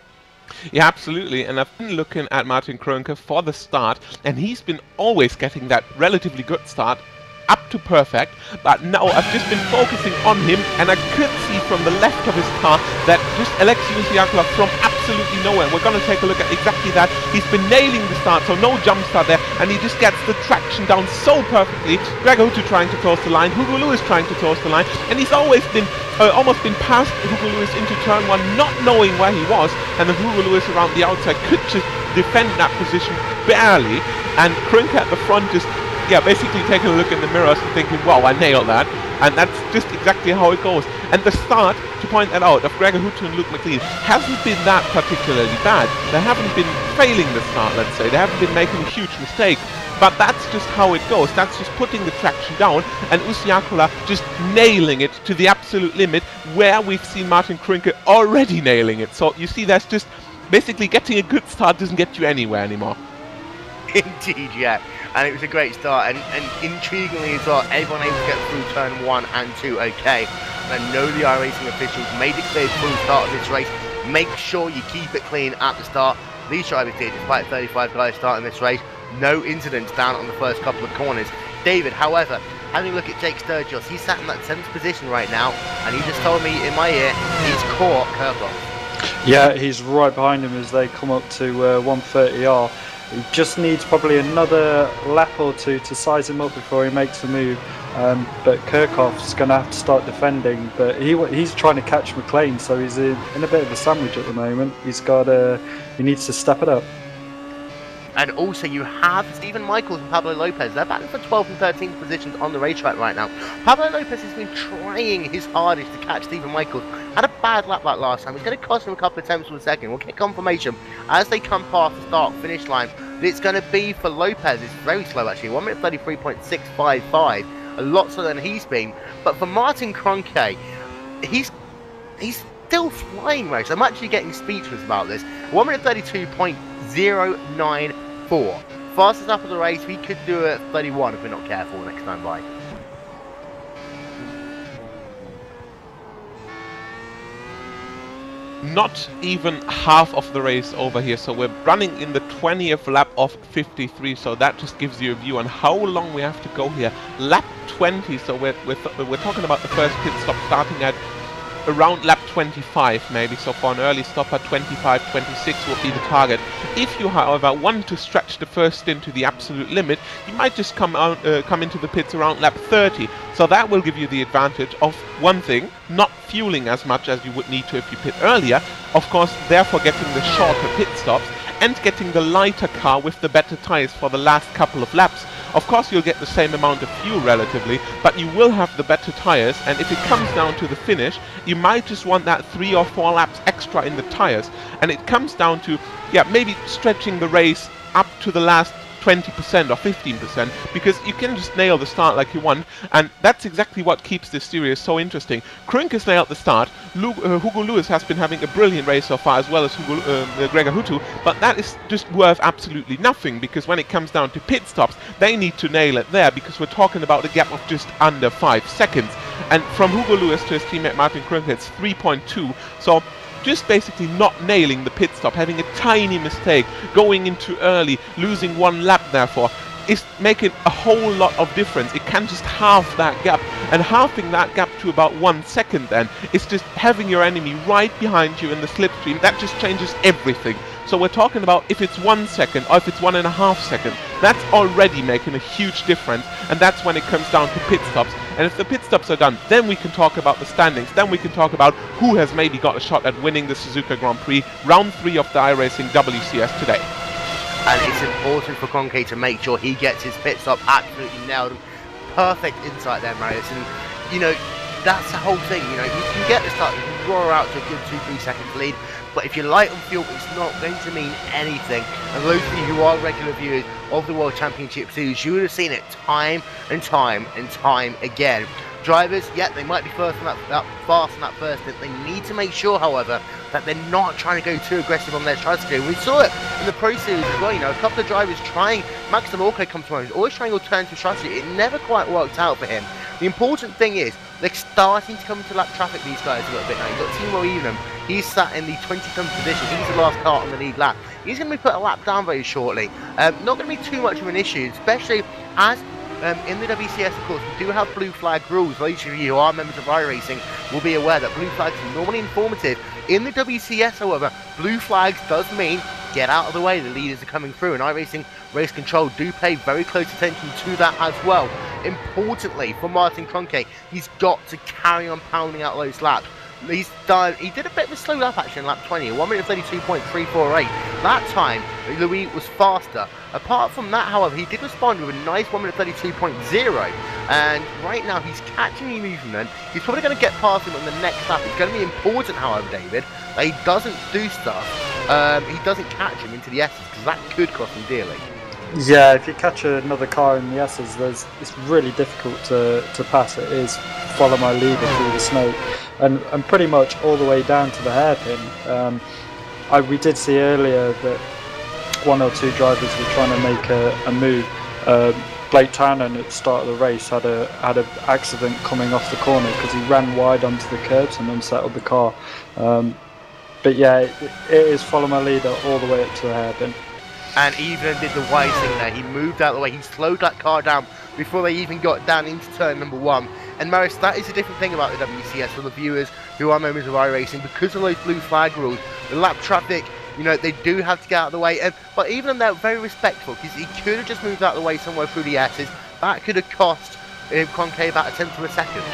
Yeah, absolutely, and I've been looking at Martin Kroenke for the start, and he's been always getting that relatively good start up to perfect, but now I've just been focusing on him, and I could see from the left of his car that just Alexei Yusiakoda from absolutely nowhere. We're going to take a look at exactly that. He's been nailing the start, so no jump start there, and he just gets the traction down so perfectly. Gregor Hutu trying to close the line, Hugo Lewis trying to close the line, and he's always been almost been past Hugo Lewis into turn 1, not knowing where he was, and then Hugo Lewis around the outside could just defend that position barely, and Kroenke at the front just basically taking a look in the mirrors and thinking, wow, I nailed that. And that's just exactly how it goes. And the start, to point that out, of Gregor Hutu and Luke McLean hasn't been that particularly bad. There haven't been failing the start, let's say. They haven't been making a huge mistake. But that's just how it goes. That's just putting the traction down, and Usiakola just nailing it to the absolute limit, where we've seen Martin Krünke already nailing it. So you see, that's just basically getting a good start doesn't get you anywhere anymore. Indeed, yeah. And it was a great start, and intriguingly as well, everyone able to get through turn 1 and 2 okay. And I know the iRacing officials made it clear from the start of this race, make sure you keep it clean at the start. These drivers did, despite 35 guys starting this race. No incidents down on the first couple of corners. David, however, having a look at Jake Sturgis, he's sat in that 7th position right now, and he just told me in my ear he's caught Kirchhoff. Yeah, he's right behind him as they come up to 130R. He just needs probably another lap or two to size him up before he makes a move. But Kirchhoff's going to have to start defending. But he's trying to catch McLean, so he's in a bit of a sandwich at the moment. He needs to step it up. And also you have Stephen Michaels and Pablo Lopez. They're battling for 12th and 13th positions on the racetrack right now. Pablo Lopez has been trying his hardest to catch Stephen Michaels. Had a bad lap like last time. It's going to cost him a couple of tenths of a second. We'll get confirmation as they come past the start-finish line. It's going to be for Lopez. It's very slow actually. 1 minute 33.655. A lot slower than he's been. But for Martin Krünke, he's still flying race. I'm actually getting speechless about this. 1 minute 32.094. Fastest up of the race. We could do it at 31 if we're not careful next time by. Not even half of the race over here, so we're running in the 20th lap of 53, so that just gives you a view on how long we have to go here. Lap 20, so we're talking about the first pit stop starting at around lap 25 maybe, so for an early stopper 25, 26 will be the target. If you however want to stretch the first stint to the absolute limit, you might just come into the pits around lap 30, so that will give you the advantage of one thing, not fueling as much as you would need to if you pit earlier, of course therefore getting the shorter pit stops and getting the lighter car with the better tyres for the last couple of laps. Of course you'll get the same amount of fuel relatively, but you will have the better tyres, and if it comes down to the finish, you might just want that 3 or 4 laps extra in the tyres, and it comes down to, yeah, maybe stretching the race up to the last 20% or 15%, because you can just nail the start like you want, and that's exactly what keeps this series so interesting. Krünke's nailed the start, Hugo Lewis has been having a brilliant race so far, as well as Gregor Hutu, but that is just worth absolutely nothing, because when it comes down to pit stops, they need to nail it there, because we're talking about a gap of just under 5 seconds. And from Hugo Lewis to his teammate Martin Krünke, it's 3.2, so just basically not nailing the pit stop, having a tiny mistake, going into early, losing 1 lap therefore, is making a whole lot of difference. It can just halve that gap, and halving that gap to about 1 second then is just having your enemy right behind you in the slipstream. That just changes everything. So we're talking about if it's 1 second or if it's 1.5 seconds, that's already making a huge difference, and that's when it comes down to pit stops. And if the pit stops are done, then we can talk about the standings, then we can talk about who has maybe got a shot at winning the Suzuka Grand Prix, round 3 of the iRacing WCS today. And it's important for Krünke to make sure he gets his pit stop absolutely nailed. Perfect insight there, Marius. And, you know, that's the whole thing. You know, you can get the start, you can roar out to a good 2-3 seconds lead, but if you're light on fuel, it's not going to mean anything. And those of you who are regular viewers of the World Championship Series, you would have seen it time and time and time again. Drivers, yeah, they might be fast on that first stint. They need to make sure, however, that they're not trying to go too aggressive on their strategy. We saw it in the Pro Series as well. You know, a couple of drivers trying, Max DeLorco comes from, he's always trying alternative strategy. It never quite worked out for him. The important thing is, they're starting to come into lap traffic, these guys, a little bit now. You've got Timo Evenham. He's sat in the 27th position. He's the last car on the lead lap. He's going to be put a lap down very shortly. Not going to be too much of an issue, especially as in the WCS, of course, we do have blue flag rules. Those of you who are members of iRacing will be aware that blue flags are normally informative. In the WCS, however, blue flags does mean get out of the way, the leaders are coming through, and iRacing Race Control do pay very close attention to that as well. Importantly, for Martin Krünke, he's got to carry on pounding out those laps. He did a bit of a slow lap actually in lap 20, 1 minute 32.348. That time, Louis was faster. Apart from that, however, he did respond with a nice 1 minute 32.0. And right now, he's catching the movement. He's probably going to get past him on the next lap. It's going to be important, however, David, that he doesn't do stuff he doesn't catch him into the S's, because that could cost him dearly. Yeah, if you catch another car in the S's, it's really difficult to pass. It is follow my leader through the snow, and pretty much all the way down to the hairpin. We did see earlier that one or two drivers were trying to make a move. Blake Townend at the start of the race had an accident coming off the corner because he ran wide onto the curbs and unsettled the car. But yeah, it is follow my leader all the way up to the hairpin. And even did the wise thing there. He moved out of the way. He slowed that car down before they even got down into turn number 1. And Marius, that is a different thing about the WCS for the viewers who are members of iRacing. Because of those blue flag rules, the lap traffic, you know, they do have to get out of the way. But even they're very respectful, because he could have just moved out of the way somewhere through the S's. That could have cost Cronkey about a tenth of a second.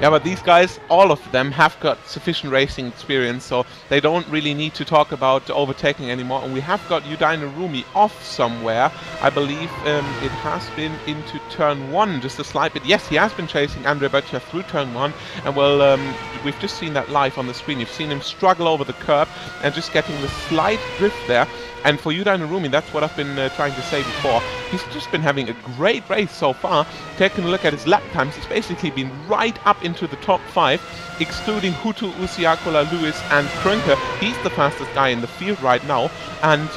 Yeah, but these guys, all of them, have got sufficient racing experience, so they don't really need to talk about overtaking anymore. And we have got Udine Rumi off somewhere. I believe it has been into turn 1, just a slight bit. Yes, he has been chasing Andre Böttcher through turn 1, and well, we've just seen that live on the screen. You've seen him struggle over the curb and just getting the slight drift there. And for Udine Rumi, that's what I've been trying to say before. He's just been having a great race so far. Taking a look at his lap times, he's basically been right up into the top 5, excluding Hutu, Usiakola, Lewis and Krönke. He's the fastest guy in the field right now. And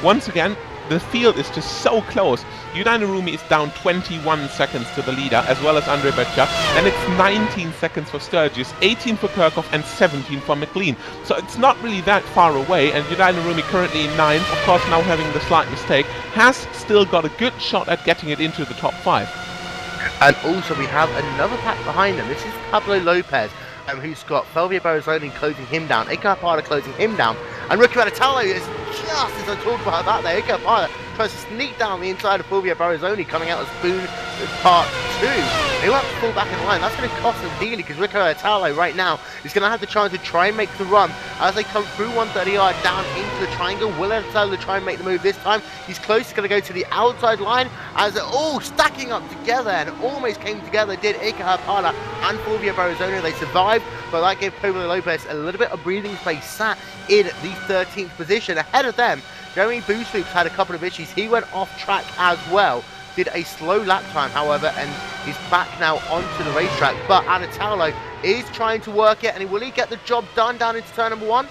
once again, the field is just so close. Udine Rumi is down 21 seconds to the leader, as well as Andre Böttcher. Then it's 19 seconds for Sturgis, 18 for Kirchhoff, and 17 for McLean. So it's not really that far away, and Udine Rumi currently in 9th, of course now having the slight mistake, has still got a good shot at getting it into the top 5. And also we have another pack behind them. This is Pablo Lopez, who's got Felvia Barazoni closing him down, Ika Parda closing him down, and Ricky Manatello is just as I talked about that there. Ika Parda tries to sneak down the inside of Fulvio Barazoni coming out of Spoon Part 2. They won't pull back in line. That's going to cost them dearly, because Rico Atalo right now is going to have the chance to try and make the run as they come through 130 yard down into the triangle. Will Atalo try and make the move this time? He's close. He's going to go to the outside line as they're all stacking up together, and almost came together. Did Ika Parda and Fulvio Barazoni. They survived, but that gave Pablo Lopez a little bit of breathing space. Sat in the 13th position. Ahead of them, Jeremy Boosoops had a couple of issues. He went off track as well. Did a slow lap time, however, and he's back now onto the racetrack. But Anatalo is trying to work it, and will he get the job done down into turn number 1?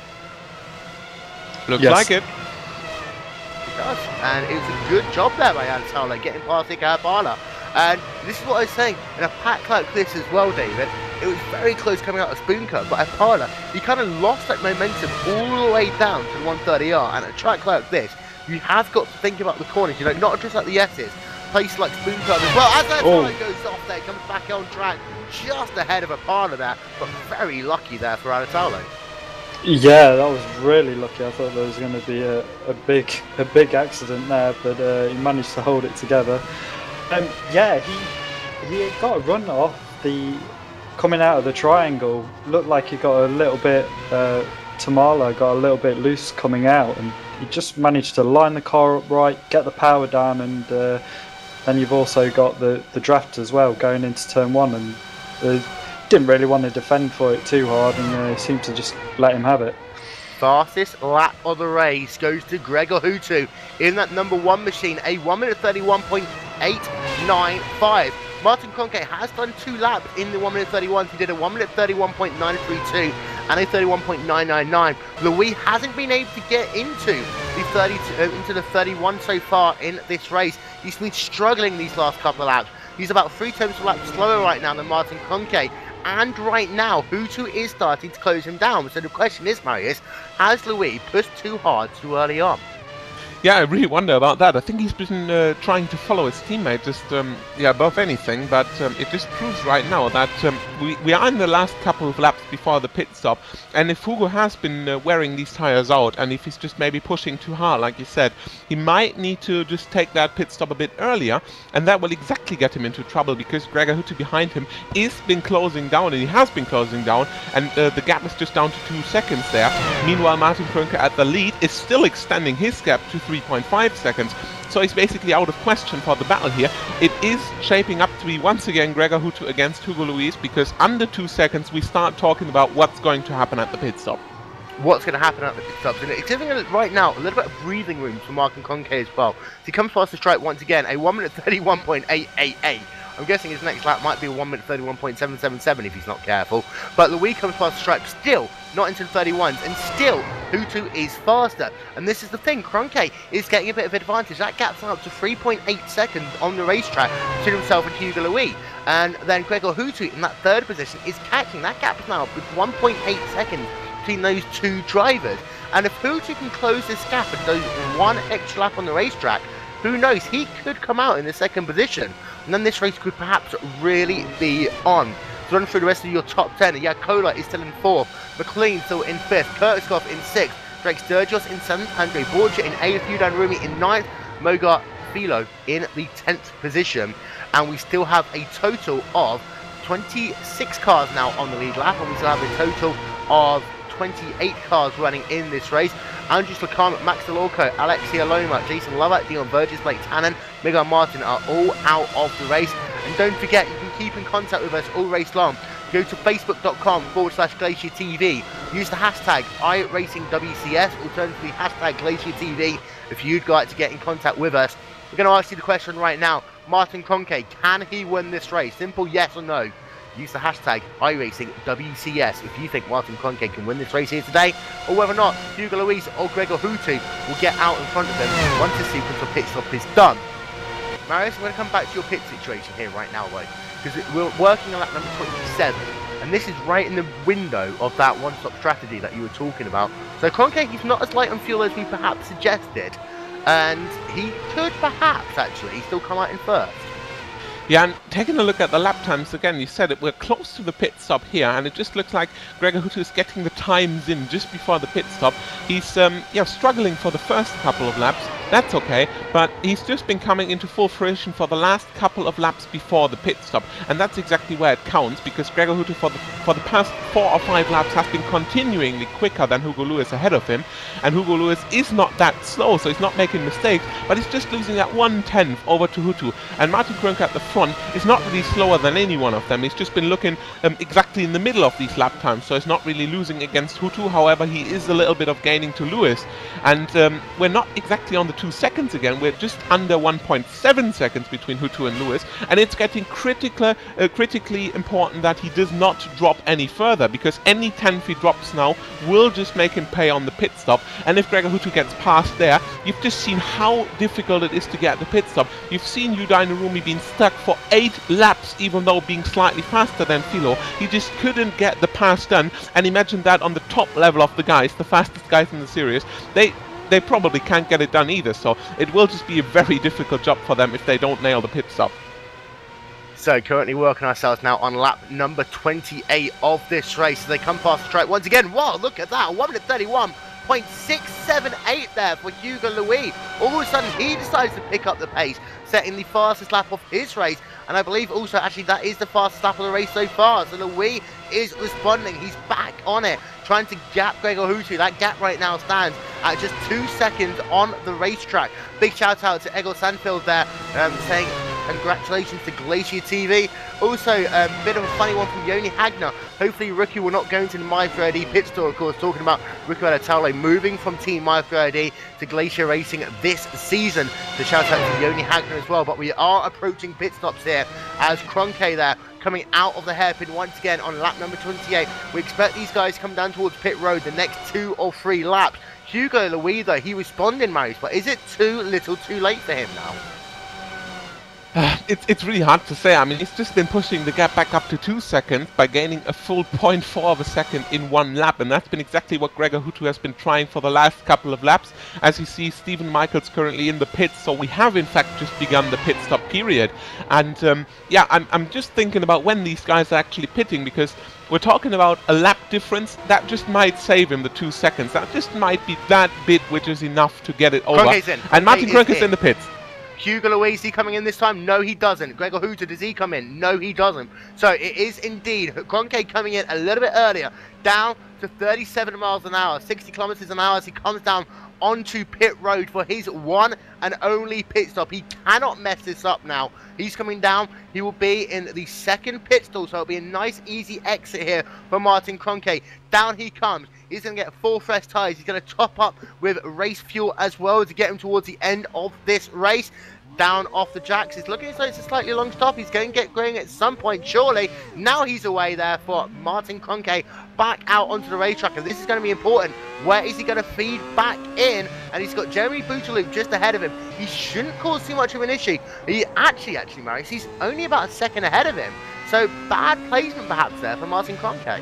Looks like it. He does, and it was a good job there by Anatalo, getting past Ika Parda. And this is what I was saying, in a pack like this as well, David, it was very close coming out of Spoon Cup, but Parda, he kind of lost that momentum all the way down to the 130R, and at a track like this, you have got to think about the corners, you know, not just like the S's, place like Spoon Cup as well. As that goes off there, comes back on track, just ahead of Parda there, but very lucky there for Anatalo. Yeah, that was really lucky. I thought there was going to be a big accident there, but he managed to hold it together. Yeah, he got a run off the coming out of the triangle. Looked like he got a little bit Tamala got a little bit loose coming out, and he just managed to line the car up right, get the power down, and then you've also got the draft as well going into turn 1, and didn't really want to defend for it too hard, and seemed to just let him have it. Fastest lap of the race goes to Gregor Hutu in that number 1 machine, a 1 minute 31.895. Martin Kroenke has done 2 laps in the 1 minute 31. He did a 1 minute 31.932 and a 31.999. Louis hasn't been able to get into the 31 so far in this race. He's been struggling these last couple of laps. He's about 3 tenths of a lap slower right now than Martin Kroenke. And right now, Hutu is starting to close him down. So the question is, Marius, has Louis pushed too hard too early on? Yeah, I really wonder about that. I think he's been trying to follow his teammate just above anything, but it just proves right now that we are in the last couple of laps before the pit stop, and if Hugo has been wearing these tires out, and if he's just maybe pushing too hard, like you said, he might need to just take that pit stop a bit earlier, and that will exactly get him into trouble, because Gregor Hutu behind him is been closing down, and he has been closing down, and the gap is just down to 2 seconds there. Meanwhile, Martin Kroenke at the lead is still extending his gap to 3.5 seconds, so he's basically out of question for the battle here. It is shaping up to be once again Gregor Hutu against Hugo Luis, because under 2 seconds we start talking about what's going to happen at the pit stop. what's going to happen at the pit stops. And it's giving right now a little bit of breathing room for Martin Kroenke as well. So he comes past the stripe once again, a 1 minute 31.888. I'm guessing his next lap might be a 1 minute 31.777 if he's not careful. But Louis comes past the stripe still not into the 31s, and still Hutu is faster. And this is the thing, Kroenke is getting a bit of advantage. That gap's now up to 3.8 seconds on the racetrack between himself and Hugo Louis. And then Gregor Hutu in that third position is catching. That gap is now up with 1.8 seconds between those two drivers. And if Hutu can close this gap and does one extra lap on the racetrack, who knows, he could come out in the second position. And then this race could perhaps really be on. So run through the rest of your top 10. Yakola is still in 4th. McLean still in 5th. Kurtzkopf in 6th. Drake Sturgis in 7th. Andre Borgia in 8th. Yudan Rumi in 9th. Mogar Philo in the 10th position. And we still have a total of 26 cars now on the lead lap. And we still have a total of 28 cars running in this race. Andrew Slakam, Max Delorco, Alexia Loma, Jason Lovett, Dion Burgess, Blake Tannen, Miguel Martin are all out of the race. And don't forget, you can keep in contact with us all race long. Go to facebook.com/GlacierTV. Use the hashtag iRacingWCS, alternatively hashtag GlacierTV if you'd like to get in contact with us. We're going to ask you the question right now. Martin Kroenke, can he win this race? Simple yes or no. Use the hashtag iRacingWCS if you think Martin Kroenke can win this race here today, or whether or not Hugo Luis or Gregor Hutu will get out in front of them once the sequence of pit stop is done. Marius, I'm going to come back to your pit situation here right now, though, because we're working on lap number 27, and this is right in the window of that one-stop strategy that you were talking about. So Kroenke, he's not as light on fuel as we perhaps suggested, and he could perhaps actually still come out in first. Yeah, and taking a look at the lap times again, you said it, we're close to the pit stop here, and it just looks like Gregor Hutu is getting the times in just before the pit stop. He's struggling for the first couple of laps. That's okay, but he's just been coming into full fruition for the last couple of laps before the pit stop, and that's exactly where it counts, because Gregor Hutu for the past 4 or 5 laps has been continually quicker than Hugo Lewis ahead of him, and Hugo Lewis is not that slow, so he's not making mistakes, but he's just losing that 1/10 over to Hutu. And Martin Kroenke at the front is not really slower than any one of them. He's just been looking exactly in the middle of these lap times, so he's not really losing against Hutu. However, he is a little bit of gaining to Lewis, and we're not exactly on the 2 seconds again. We're just under 1.7 seconds between Hutu and Lewis, and it's getting critically important that he does not drop any further, because any 10th he drops now will just make him pay on the pit stop. And if Gregor Hutu gets past there, you've just seen how difficult it is to get the pit stop. You've seen Yudain Rumi being stuck for 8 laps, even though being slightly faster than Philo. He just couldn't get the pass done, and imagine that on the top level of the guys, the fastest guys in the series, they probably can't get it done either, so it will just be a very difficult job for them if they don't nail the pit stop. So currently working ourselves now on lap number 28 of this race. So they come past the track once again. Wow, look at that, 1 minute 31.678 there for Hugo Louis. All of a sudden he decides to pick up the pace, setting the fastest lap of his race, and I believe also actually that is the fastest lap of the race so far. So Louis is responding, he's back on it, trying to gap Gregor Hutu. That gap right now stands at just 2 seconds on the racetrack. Big shout out to Egil Sandfield there, saying congratulations to GlacierTV. Also, a bit of a funny one from Joni Hagner. Hopefully Ricky will not go into the My3ID pit store, of course, talking about Ricky Alatalo moving from Team My3ID to Glacier Racing this season. So shout out to Joni Hagner as well. But we are approaching pit stops here as Kroenke there coming out of the hairpin once again on lap number 28. We expect these guys to come down towards pit road the next 2 or 3 laps. Hugo Louis, though, he responded, Marius, but is it too little too late for him now? It's really hard to say. I mean, he's just been pushing the gap back up to 2 seconds by gaining a full 0.4 of a second in 1 lap, and that's been exactly what Gregor Hutu has been trying for the last couple of laps. As you see, Stephen Michael's currently in the pits, so we have in fact just begun the pit stop period. And yeah, I'm just thinking about when these guys are actually pitting, because we're talking about a lap difference that just might save him the 2 seconds. That just might be that bit which is enough to get it over. And Martin Kroenke's in the pits. Hugo Louis, is he coming in this time? No, he doesn't. Gregor Hutu, does he come in? No, he doesn't. So it is indeed Kroenke coming in a little bit earlier, down to 37 miles an hour, 60 kilometers an hour as he comes down onto pit road for his one and only pit stop. He cannot mess this up now. He's coming down. He will be in the second pit stall, so it'll be a nice, easy exit here for Martin Kroenke. Down he comes. He's going to get 4 fresh tyres. He's going to top up with race fuel as well to get him towards the end of this race. Down off the jacks. It's looking as though it's a slightly long stop. He's going to get going at some point, surely. Now he's away there for Martin Kroenke back out onto the racetrack, and this is going to be important. Where is he going to feed back in? And he's got Jeremy Bouteloup just ahead of him. He shouldn't cause too much of an issue. He actually, Marius, he's only about a second ahead of him. So bad placement perhaps there for Martin Kroenke.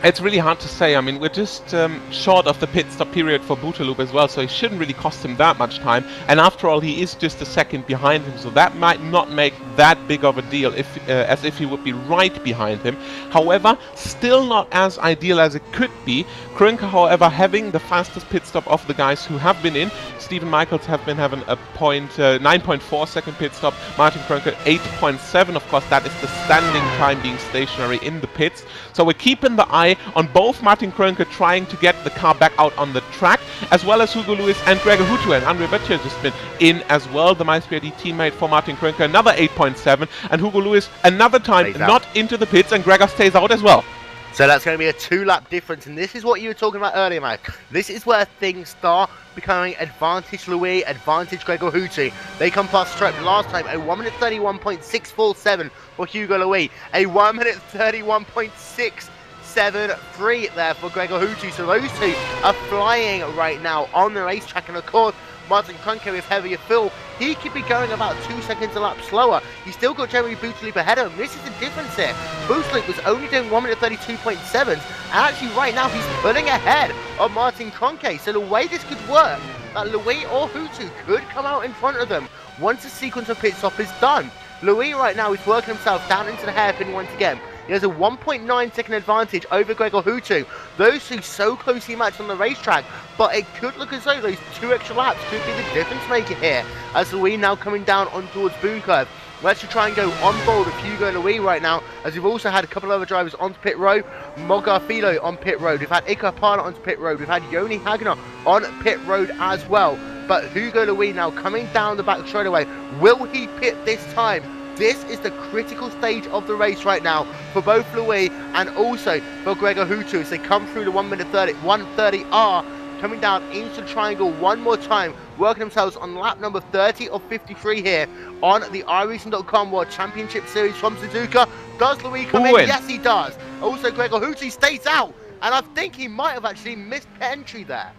It's really hard to say. I mean, we're just short of the pit stop period for Bouteloup as well, so it shouldn't really cost him that much time. And after all, he is just a second behind him, so that might not make that big of a deal as if he would be right behind him. However, still not as ideal as it could be. Kroenke, however, having the fastest pit stop of the guys who have been in. Stephen Michaels have been having a 9.4 second pit stop. Martin Kroenke 8.7. Of course, that is the standing time being stationary in the pits. So we're keeping the eye on both Martin Kroenke trying to get the car back out on the track, as well as Hugo Lewis and Gregor Huttu, and Andre Böttcher just been in as well, the MySPRD teammate for Martin Kroenke, another 8.7, and Hugo Lewis another time not into the pits, and Gregor stays out as well. So that's going to be a 2-lap difference, and this is what you were talking about earlier, Mike. This is where things start becoming advantage Louis, advantage Gregor Huttu. They come past stripe last time, a 1 minute 31.647 for Hugo Louis, a 1 minute 31.673 there for Gregor Huttu. So those two are flying right now on the racetrack, and of course, Martin Kroenke with heavier fuel, he could be going about 2 seconds a lap slower. He's still got Jeremy Bouteloup ahead of him. This is the difference here. Bouteloup was only doing 1 minute 32.7, and actually right now he's pulling ahead of Martin Kroenke. So the way this could work, that Louis or Huttu could come out in front of them once the sequence of pit stop is done. Louis right now is working himself down into the hairpin once again. He has a 1.9 second advantage over Gregor Huttu. Those two so closely matched on the racetrack, but it could look as though those 2 extra laps could be the difference maker here. As Louis now coming down on towards Boom Curve. Let's try and go on board with Hugo Louis right now, as we've also had a couple of other drivers onto pit road. Mogarfilo on pit road. We've had Iker Parna onto pit road. We've had Joni Hagner on pit road as well. But Hugo Louis now coming down the back straightaway. Will he pit this time? This is the critical stage of the race right now for both Louis and also for Gregor Huttu as they come through the 1 minute 130R, coming down into the triangle one more time, working themselves on lap number 30 of 53 here on the iRacing.com World Championship Series from Suzuka. Does Louis come in? Yes, he does. Also, Gregor Huttu stays out, and I think he might have actually missed pit entry there.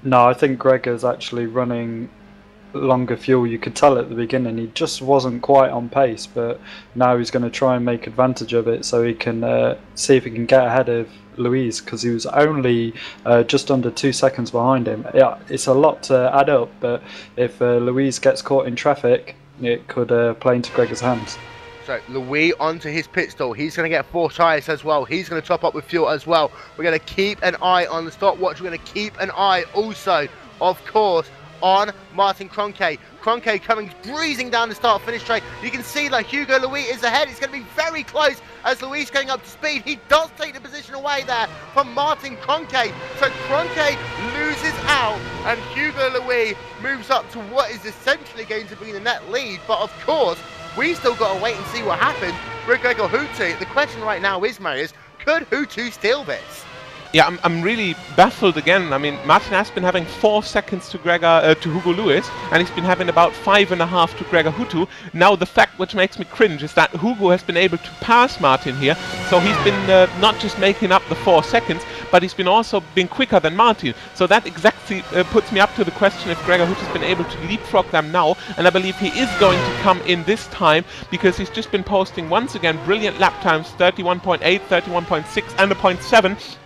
No, I think Gregor's actually running longer fuel. You could tell at the beginning he just wasn't quite on pace, but now he's going to try and make advantage of it so he can see if he can get ahead of Louise, because he was only just under 2 seconds behind him. Yeah, it's a lot to add up, but if Louise gets caught in traffic, it could play into Gregor's hands. So Louis onto his pit stall. He's going to get 4 tyres as well. He's going to top up with fuel as well. We're going to keep an eye on the stopwatch. We're going to keep an eye also, of course, on Martin Kroenke. Kroenke coming breezing down the start-finish straight. You can see that Hugo Louis is ahead. It's going to be very close as Louis is going up to speed. He does take the position away there from Martin Kroenke. So Kroenke loses out and Hugo Louis moves up to what is essentially going to be the net lead. But of course, we've still got to wait and see what happens with Gregor Huttu. The question right now is, Marius, could Huttu steal this? Yeah, I'm really baffled again. I mean, Martin has been having 4 seconds to Hugo Lewis, and he's been having about 5.5 to Gregor Huttu. Now, the fact which makes me cringe is that Hugo has been able to pass Martin here, so he's been not just making up the 4 seconds, but he's been also been quicker than Martin. So that exactly puts me up to the question if Gregor Huttu's been able to leapfrog them now, and I believe he is going to come in this time, because he's just been posting once again brilliant lap times, 31.8, 31.6 and a 0.7.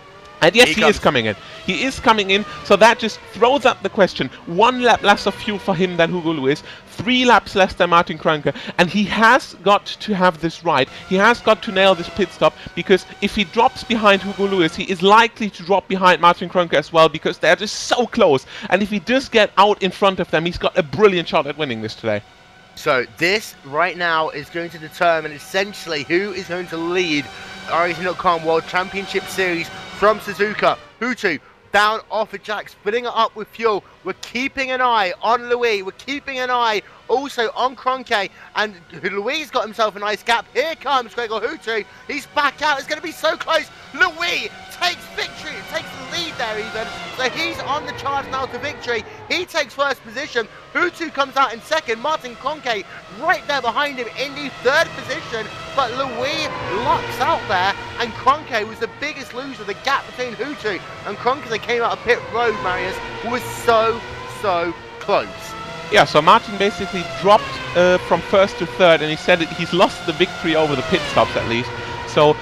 And yes, he is coming in. He is coming in, so that just throws up the question. 1 lap less of fuel for him than Hugo Lewis, 3 laps less than Martin Kroenke, and he has got to have this right. He has got to nail this pit stop, because if he drops behind Hugo Lewis, he is likely to drop behind Martin Kroenke as well, because they're just so close. And if he does get out in front of them, he's got a brilliant shot at winning this today. So this right now is going to determine essentially who is going to lead iRacing.com World Championship Series from Suzuka. Huttu down off the jack, filling it up with fuel. We're keeping an eye on Louis. We're keeping an eye also on Kroenke. And Louis got himself a nice gap. Here comes Gregor Hutu. He's back out. It's going to be so close. Louis takes victory. Takes the lead there even. So he's on the charge now to victory. He takes first position. Hutu comes out in second. Martin Kroenke right there behind him in the third position. But Louis locks out there. And Kroenke was the biggest loser. The gap between Hutu and Kroenke that came out of pit road, Marius, was so close. Yeah, so Martin basically dropped from first to third, and he said he's lost the victory over the pit stops at least. So,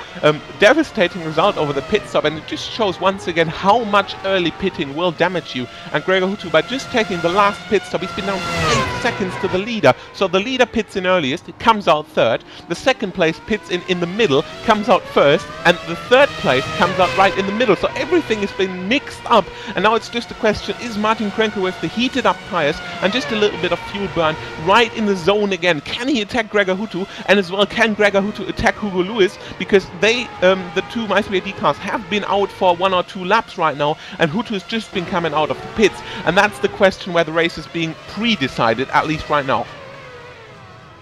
devastating result over the pit stop, and it just shows once again how much early pitting will damage you. And Gregor Hutu, by just taking the last pit stop, he's been down 8 seconds to the leader. So the leader pits in earliest, it comes out third. The second place pits in the middle, comes out first, and the third place comes out right in the middle. So everything has been mixed up, and now it's just a question, is Martin Kroenke with the heated up tires and just a little bit of fuel burn right in the zone again? Can he attack Gregor Hutu? And as well, can Gregor Hutu attack Hugo Lewis? Because they, the two MySPAD cars have been out for 1 or 2 laps right now, and Hutu has just been coming out of the pits, and that's the question where the race is being pre-decided, at least right now.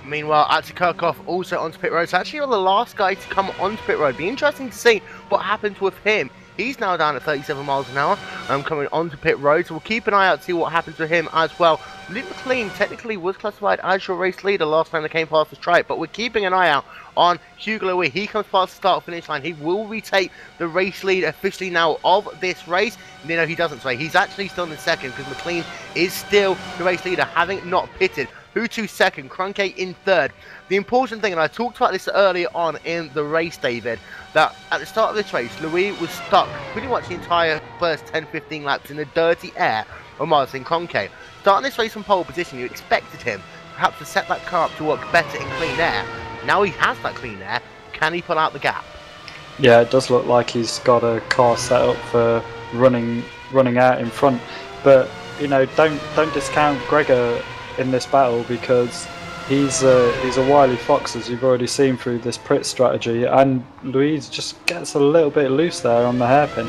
Meanwhile, Kirchhoff also onto pit road. It's actually the last guy to come onto pit road. Be interesting to see what happens with him. He's now down at 37 miles an hour, coming onto pit road, so we'll keep an eye out to see what happens to him as well. Luke McLean technically was classified as your race leader last time they came past the stripe, but we're keeping an eye out on Hugo Louis. He comes past the start-finish line. He will retake the race lead officially now of this race. No, he doesn't, so he's actually still in second, because McLean is still the race leader, having not pitted. Hutu second, Kroenke in third. The important thing, and I talked about this earlier on in the race, David, that at the start of this race, Louis was stuck pretty much the entire first 10-15 laps in the dirty air of Martin Kroenke. Starting this race from pole position, you expected him perhaps to set that car up to work better in clean air. Now he has that clean air. Can he pull out the gap? Yeah, it does look like he's got a car set up for running out in front. But you know, don't discount Gregor in this battle, because he's a wily fox, as you've already seen through this Prix strategy, and Louise just gets a little bit loose there on the hairpin.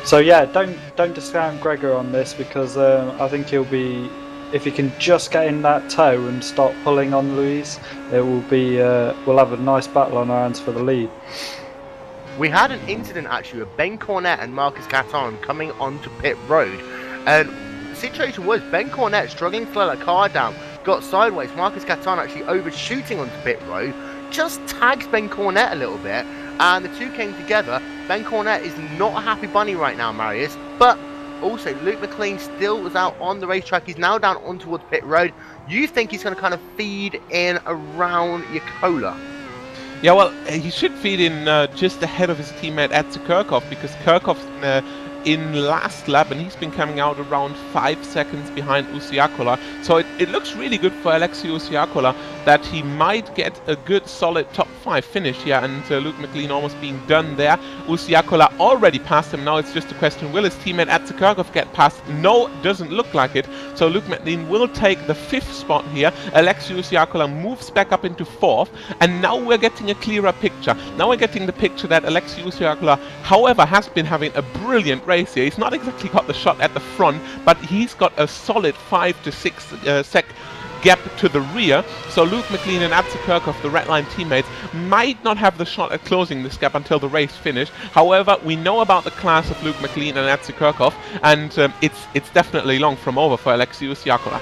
So yeah, don't discount Gregor on this, because I think he'll be, if he can just get in that toe and start pulling on Louise, it will be we'll have a nice battle on our hands for the lead. We had an incident actually with Ben Cornette and Marcus Caton coming onto pit road, and the situation was Ben Cornette struggling to slow that car down, got sideways. Marcus Caton actually overshooting onto pit road, just tags Ben Cornette a little bit, and the two came together. Ben Cornette is not a happy bunny right now, Marius, but also Luke McLean still was out on the racetrack. He's now down on towards pit road. You think he's going to kind of feed in around Yakola? Yeah, well, he should feed in just ahead of his teammate Atze Kirchhoff, because Kirchhoff's in last lap, and he's been coming out around 5 seconds behind Usiakola. So it looks really good for Alexei Usiakola that he might get a good solid top 5 finish. Yeah, and Luke McLean almost being done there. Usiakola already passed him. Now it's just a question, will his teammate Atze Kirchhoff get past? No, doesn't look like it. So Luke McLean will take the 5th spot here. Alexei Usiakola moves back up into 4th, and now we're getting a clearer picture. Now we're getting the picture that Alexei Usiakola, however, has been having a brilliant race here. He's not exactly got the shot at the front, but he's got a solid 5 to 6 sec gap to the rear. So Luke McLean and Atze Kirchhoff, the Red Line teammates, might not have the shot at closing this gap until the race finish. However, we know about the class of Luke McLean and Atze Kirchhoff, and it's definitely long from over for Alexei Usiakola.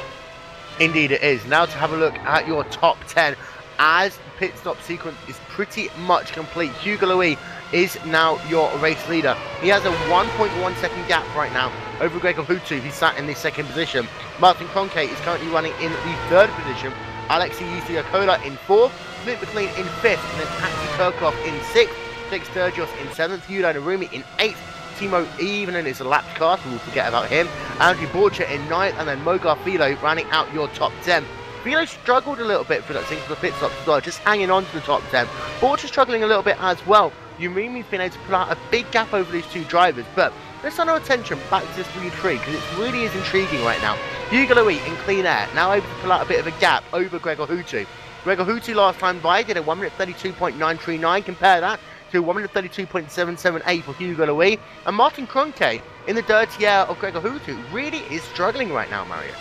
Indeed it is. Now to have a look at your top 10, as the pit stop sequence is pretty much complete. Hugo Louis is now your race leader. He has a 1.1 second gap right now over Gregor Hutu. He's sat in the 2nd position. Martin Kroenke is currently running in the 3rd position. Alexei Usiakola in 4th. Luke McLean in 5th. And then Atze Kirchhoff in 6th. Jake Sturgis in 7th. Yudo Narumi in 8th. Timo Evening is a lapped car, so we'll forget about him. Andrew Borcher in 9th. And then Mogar Philo rounding out your top 10. Philo struggled a little bit for that thing for the pit stop as well, just hanging on to the top 10. Borcher struggling a little bit as well. Yurimi's been able to pull out a big gap over these two drivers, but let's turn our attention back to this lead 3, because it really is intriguing right now. Hugo Louis in clean air, now able to pull out a bit of a gap over Gregor Hutu. Gregor Hutu last time by did a 1 minute 32.939, compare that to 1 minute 32.778 for Hugo Louis, and Martin Kroenke in the dirty air of Gregor Huttu really is struggling right now, Marius.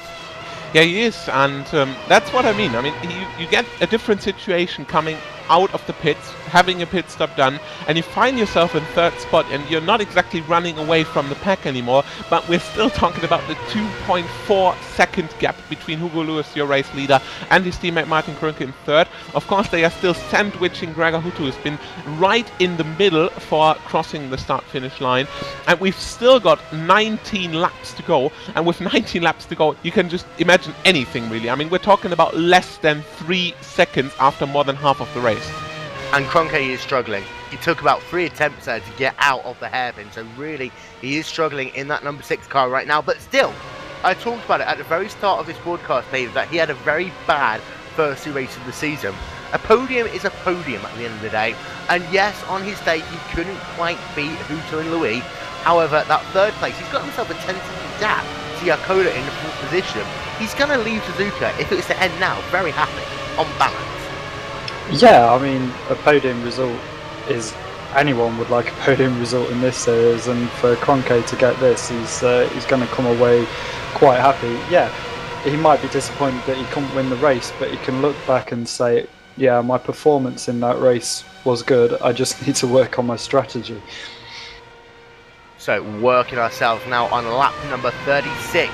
Yeah, he is, and that's what I mean. I mean, you get a different situation coming out of the pits, having a pit stop done, and you find yourself in third spot, and you're not exactly running away from the pack anymore, but we're still talking about the 2.4 second gap between Hugo Lewis, your race leader, and his teammate Martin Krönke in third. Of course, they are still sandwiching Gregor Huttu, who's been right in the middle for crossing the start-finish line, and we've still got 19 laps to go, and with 19 laps to go, you can just imagine anything, really. I mean, we're talking about less than 3 seconds after more than half of the race. And Krönke is struggling. He took about 3 attempts there to get out of the hairpin, so really he is struggling in that number 6 car right now. But still, I talked about it at the very start of this broadcast, Dave, that he had a very bad first 2 races of the season. A podium is a podium at the end of the day, and yes, on his day he couldn't quite beat Huttu and Louis. However, that third place, he's got himself a 10-second gap to Yakola in the 4th position. He's going to leave Suzuka, if it was to end now, very happy, on balance. Yeah, I mean, a podium result is... anyone would like a podium result in this series, and for Krönke to get this, he's going to come away quite happy. Yeah, he might be disappointed that he couldn't win the race, but he can look back and say, yeah, my performance in that race was good, I just need to work on my strategy. So, working ourselves now on lap number 36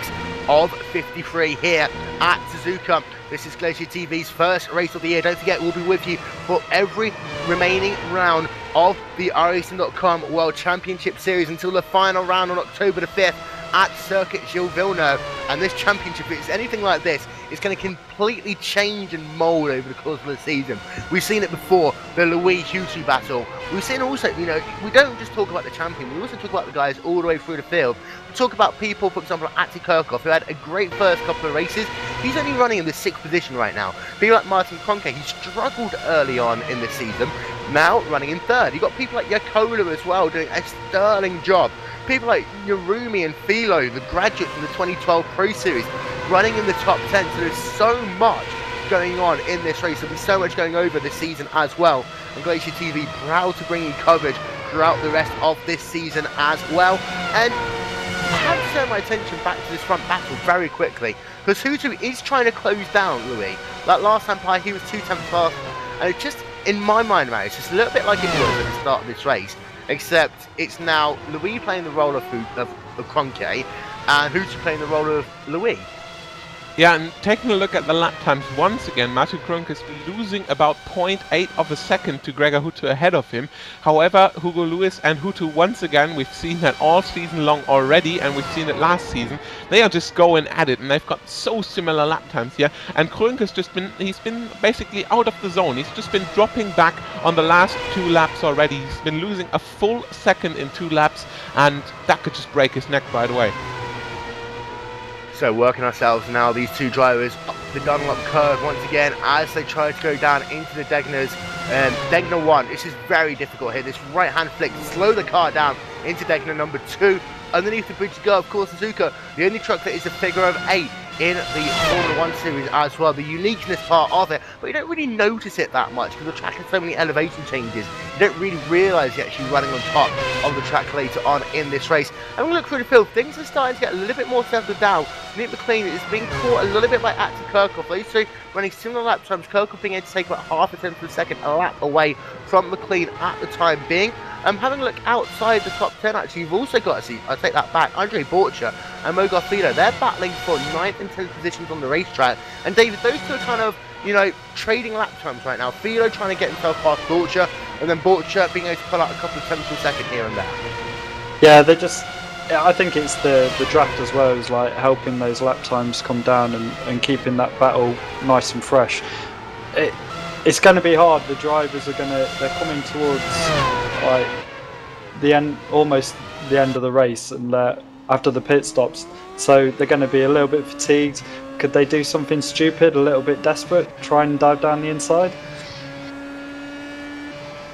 of 53 here at Suzuka. This is GlacierTV's first race of the year. Don't forget, we'll be with you for every remaining round of the iRacing.com World Championship Series until the final round on October the 5th at Circuit Gilles Villeneuve. And this championship, if it's anything like this, it's going to completely change and mould over the course of the season. We've seen it before, the Louis-Huttu battle. We've seen also, you know, we don't just talk about the champion, we also talk about the guys all the way through the field. We talk about people, for example, like Ati Kirchhoff, who had a great first couple of races. He's only running in the 6th position right now. People like Martin Krönke, he struggled early on in the season, now running in 3rd. You've got people like Yakola as well, doing a sterling job. People like Narumi and Philo, the graduates from the 2012 Pro Series, running in the top 10. So there's so much going on in this race. There'll be so much going over this season as well. And GlacierTV proud to bring you coverage throughout the rest of this season as well. And I have to turn my attention back to this front battle very quickly, because Huttu is trying to close down Louis. That last time by, he was 2 tenths faster. And it just, in my mind, man, it's just a little bit like it was at the start of this race. Except it's now Louis playing the role of Krönke and Huttu playing the role of Louis. Yeah, and taking a look at the lap times once again, Martin Krönke is losing about 0.8 of a second to Gregor Huttu ahead of him. However, Hugo Lewis and Huttu, once again, we've seen that all season long already, and we've seen it last season. They are just going at it, and they've got so similar lap times here. And Krönke's just been, he's been basically out of the zone. He's just been dropping back on the last 2 laps already. He's been losing a full second in 2 laps, and that could just break his neck right away. So working ourselves now, these 2 drivers up the Dunlop curve once again as they try to go down into the Degners. Degner 1, this is very difficult here. This right hand flick, slow the car down into Degner number 2. Underneath the bridge to go, of course, Suzuka, the only truck that is a figure of 8 in the Formula 1 series as well. The uniqueness part of it, but you don't really notice it that much because the track has so many elevation changes. You don't really realise you're actually running on top of the track later on in this race. And we look through the field, things are starting to get a little bit more settled down. Nick McLean is being caught a little bit by Ati Kirchhoff. Those 2 running similar lap times, Kirchhoff being able to take about half a tenth of a second a lap away from McLean at the time being. Having a look outside the top 10, actually, you've also got to see, I take that back, Andre Borcher and Mo Garfido, they're battling for 9th and 10th positions on the racetrack. And David, those 2 are kind of, you know, trading lap times right now. Philo trying to get himself past Borcher, and then Borcher being able to pull out a couple of tenths of a second here and there. Yeah, they just... I think it's the draft as well, is like helping those lap times come down and keeping that battle nice and fresh. It's going to be hard. The drivers are they're coming towards like the end, almost the end of the race, and after the pit stops, so they're going to be a little bit fatigued. Could they do something stupid, a little bit desperate, try and dive down the inside?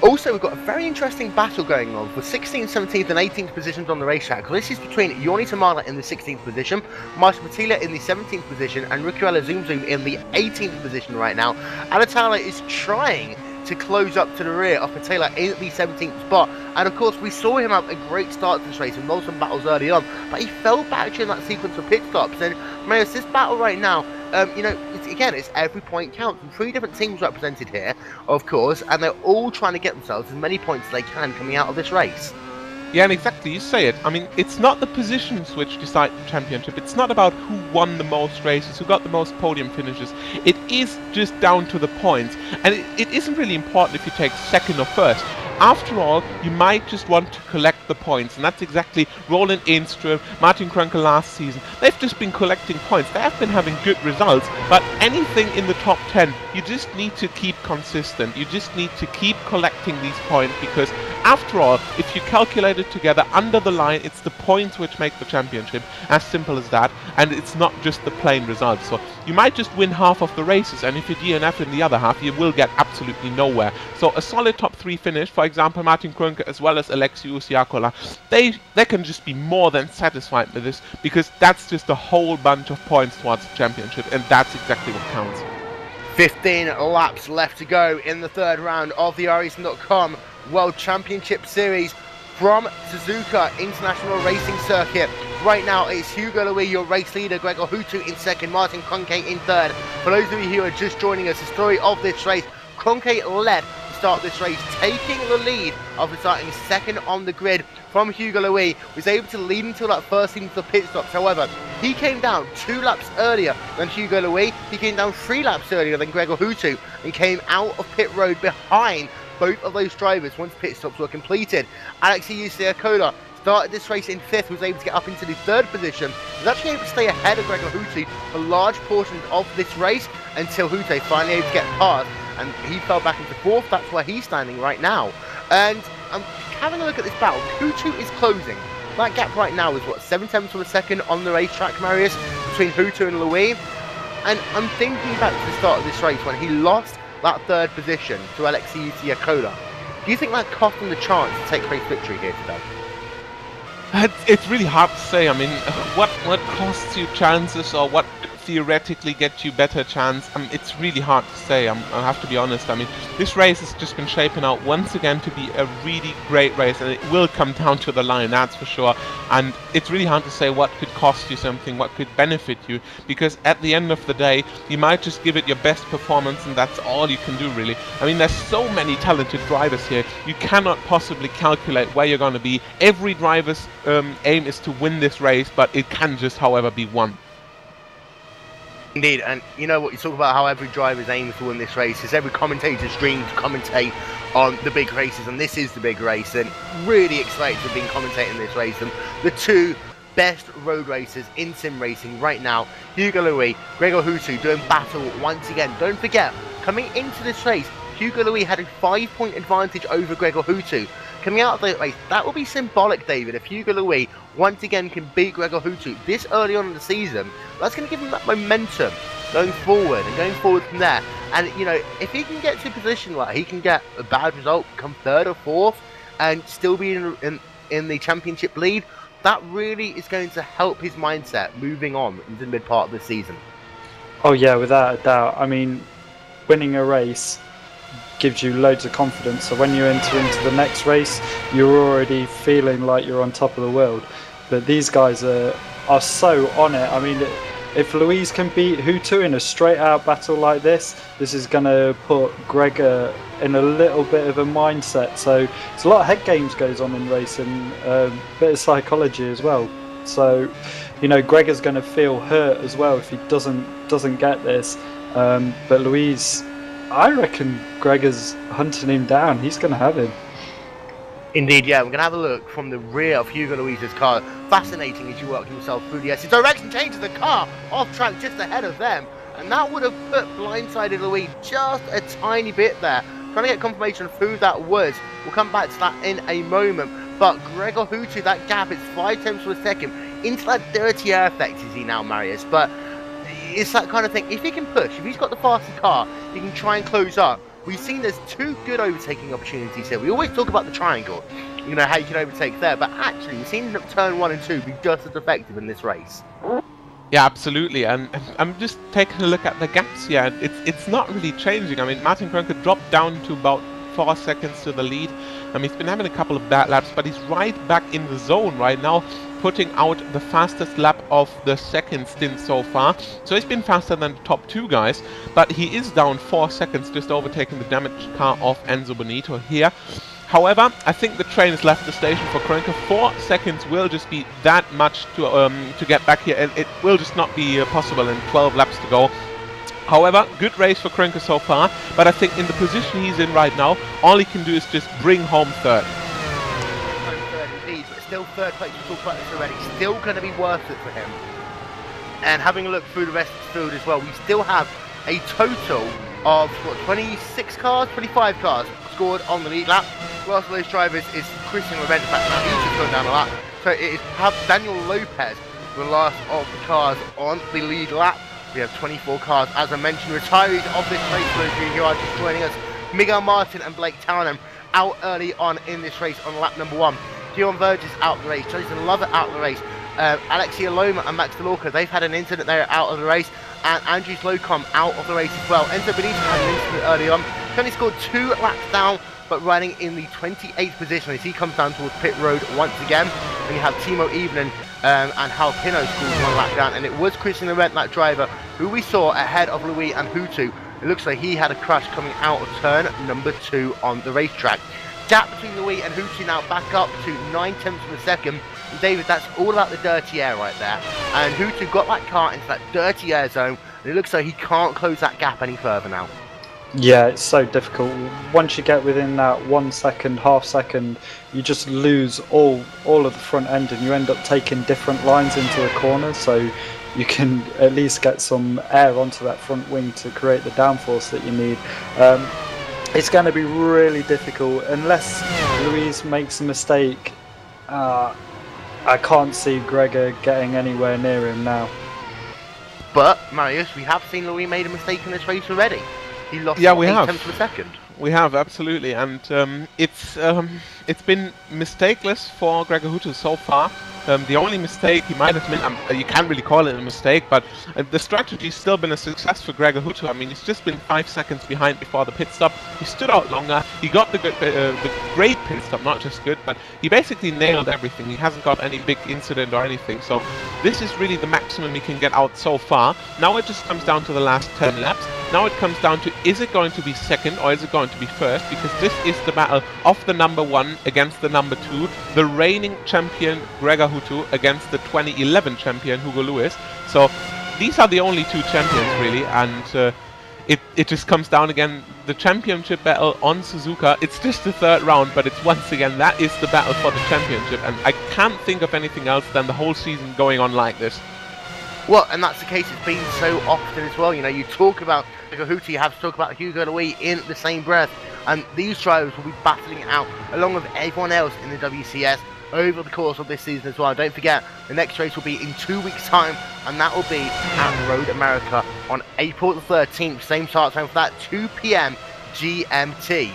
Also, we've got a very interesting battle going on for 16th, 17th and 18th positions on the racetrack. This is between Joni Tamala in the 16th position, Martin Patila in the 17th position, and Ricciarella Zoom Zoom in the 18th position right now. Alatala is trying to close up to the rear of Taylor in the 17th spot. And of course, we saw him have a great start to this race and roll some battles early on, but he fell back during that sequence of pit stops. And Marius, this battle right now, you know, it's every point counts. And 3 different teams represented here, of course, and they're all trying to get themselves as many points as they can coming out of this race. Yeah, and exactly, you say it. I mean, it's not the positions which decide the championship. It's not about who won the most races, who got the most podium finishes. It is just down to the points. And it isn't really important if you take second or first. After all, you might just want to collect the points, and that's exactly Roland Enström, Martin Krönke last season. They've just been collecting points. They have been having good results, but anything in the top 10, you just need to keep consistent. You just need to keep collecting these points, because after all, if you calculate it together under the line, it's the points which make the championship, as simple as that, and it's not just the plain results. So you might just win half of the races, and if you DNF in the other half, you will get absolutely nowhere. So a solid top 3 finish, for example, Martin Krönke as well as Alexius Jakola, they can just be more than satisfied with this, because that's just a whole bunch of points towards the championship, and that's exactly what counts. 15 laps left to go in the 3rd round of the iRacing.com World Championship Series from Suzuka International Racing Circuit. Right now it's Hugo Louis, your race leader, Gregor Hutu in 2nd, Martin Krönke in 3rd. For those of you who are just joining us, the story of this race, Krönke led to start this race, taking the lead after starting 2nd on the grid from Hugo Louis, was able to lead until that first sequence of pit stops. However, he came down 2 laps earlier than Hugo Louis, he came down 3 laps earlier than Gregor Hutu, and came out of pit road behind both of those drivers once pit stops were completed. Alexius Jakola started this race in 5th, was able to get up into the 3rd position, was actually able to stay ahead of Gregor Hutu for large portions of this race until Hutu finally able to get past, and he fell back into 4th. That's where he's standing right now. And I'm having a look at this battle. Hutu is closing. That gap right now is what, 7/10 of a second on the racetrack, Marius, between Hutu and Louis. And I'm thinking back to the start of this race when he lost that 3rd position to Alexius Jakola. Do you think that cost him the chance to take race victory here today? It's really hard to say. I mean, what costs you chances, or what theoretically gets you better chance? It's really hard to say. I have to be honest. I mean, this race has just been shaping out once again to be a really great race, and it will come down to the line, that's for sure. And it's really hard to say what could cost you something, what could benefit you, because at the end of the day, you might just give it your best performance, and that's all you can do, really. I mean, there's so many talented drivers here. You cannot possibly calculate where you're going to be. Every driver's aim is to win this race, but it can just, however, be won. Indeed, and you know what, you talk about how every driver's aim to win this race is every commentator's dream to commentate on the big races, and this is the big race, and really excited to have been commentating this race. And the 2 best road racers in sim racing right now, Hugo Louis, Gregor Hutu, doing battle once again. Don't forget, coming into this race, Hugo Louis had a 5-point advantage over Gregor Hutu. Coming out of the race, that will be symbolic, David, if Hugo Louis once again can beat Gregor Hutu this early on in the season. That's going to give him that momentum going forward, and going forward from there. And, you know, if he can get to a position where he can get a bad result, come 3rd or 4th, and still be in the championship lead, that really is going to help his mindset moving on into the mid part of the season. Oh yeah, without a doubt. I mean, winning a race gives you loads of confidence, so when you enter into the next race, you're already feeling like you're on top of the world. But these guys are so on it. I mean, if Louise can beat Hutu in a straight out battle like this, this is going to put Gregor in a little bit of a mindset. So it's a lot of head games goes on in racing, a bit of psychology as well. So, you know, Gregor's going to feel hurt as well if he doesn't get this. But Louise, I reckon Gregor's hunting him down. He's going to have him. Indeed, yeah. We're going to have a look from the rear of Hugo Louise's car. Fascinating as you work himself through the S. His direction changes the car off track just ahead of them. And that would have put blindsided Louise just a tiny bit there. Trying to get confirmation of who that was. We'll come back to that in a moment. But Gregor Hutu, that gap is 5/10 of a second into that dirty air effect, is he now, Marius? But it's that kind of thing. If he can push, if he's got the faster car, he can try and close up. We've seen there's 2 good overtaking opportunities here. We always talk about the triangle, you know, how you can overtake there, but actually we've seen turn 1 and 2 be just as effective in this race. Yeah, absolutely, and I'm just taking a look at the gaps here. It's not really changing. I mean, Martin Kroenke dropped down to about 4 seconds to the lead. I mean, he's been having a couple of bad laps, but he's right back in the zone right now, putting out the fastest lap of the second stint so far. So he's been faster than the top 2 guys, but he is down 4 seconds, just overtaking the damaged car of Enzo Bonito here. However, I think the train has left the station for Kroenke. 4 seconds will just be that much to get back here, and it will just not be possible in 12 laps to go. However, good race for Kroenke so far, but I think in the position he's in right now, all he can do is just bring home third. Third indeed, but still third place, we talked about this already, still going to be worth it for him. And having a look through the rest of the field as well, we still have a total of, what, 26 cars, 25 cars scored on the lead lap. Last of those drivers is Christian Laurent, in fact now he's just going down the lap. So it is Daniel Lopez, the last of the cars on the lead lap. We have 24 cars, as I mentioned, retirees of this race, those of you who are just joining us. Miguel Martin and Blake Townham out early on in this race on lap number 1. Dion Verges out of the race, Jason Lovett out of the race. Alexia Loma and Max DeLorca, they've had an incident there out of the race. And Andrew Slocum out of the race as well. Enzo Bonito had an incident early on. He only scored 2 laps down, but running in the 28th position as he comes down towards pit road once again. And you have Timo Evening and Hal Pino scored 1 lap down. And it was Christian Laurent, that driver, who we saw ahead of Louis and Hutu. It looks like he had a crash coming out of turn number 2 on the racetrack. Gap between Louis and Hutu now back up to 9/10 of a second. And David, that's all about the dirty air right there. And Hutu got that car into that dirty air zone. And it looks like he can't close that gap any further now. Yeah, it's so difficult. Once you get within that 1 second, half second, you just lose all of the front end, and you end up taking different lines into the corners, so you can at least get some air onto that front wing to create the downforce that you need. It's going to be really difficult unless Louise makes a mistake. I can't see Gregor getting anywhere near him now. But Marius, we have seen Louis made a mistake in this race already. He lost 8/10 of a second. We have, absolutely, and it's been mistakeless for Gregor Hutu so far. The only mistake he might have made, you can't really call it a mistake, but the strategy's still been a success for Gregor Hutu. I mean, he's just been 5 seconds behind before the pit stop. He stood out longer. He got the great pit stop, not just good, but he basically nailed everything. He hasn't got any big incident or anything. So this is really the maximum he can get out so far. Now it just comes down to the last 10 laps. Now it comes down to, is it going to be second or is it going to be first? Because this is the battle of the number 1 against the number 2, the reigning champion Gregor Hutu against the 2011 champion Hugo Lewis. So these are the only 2 champions really, and it just comes down again, the championship battle on Suzuka. It's just the 3rd round, but it's once again, that is the battle for the championship, and I can't think of anything else than the whole season going on like this. Well, and that's the case, it's been so often as well. You know, you talk about Hutu, you have to talk about Hugo Louis in the same breath, and these drivers will be battling it out along with everyone else in the WCS over the course of this season as well. Don't forget, the next race will be in 2 weeks' time, and that will be at Road America on April the 13th. Same start time for that, 2 PM GMT.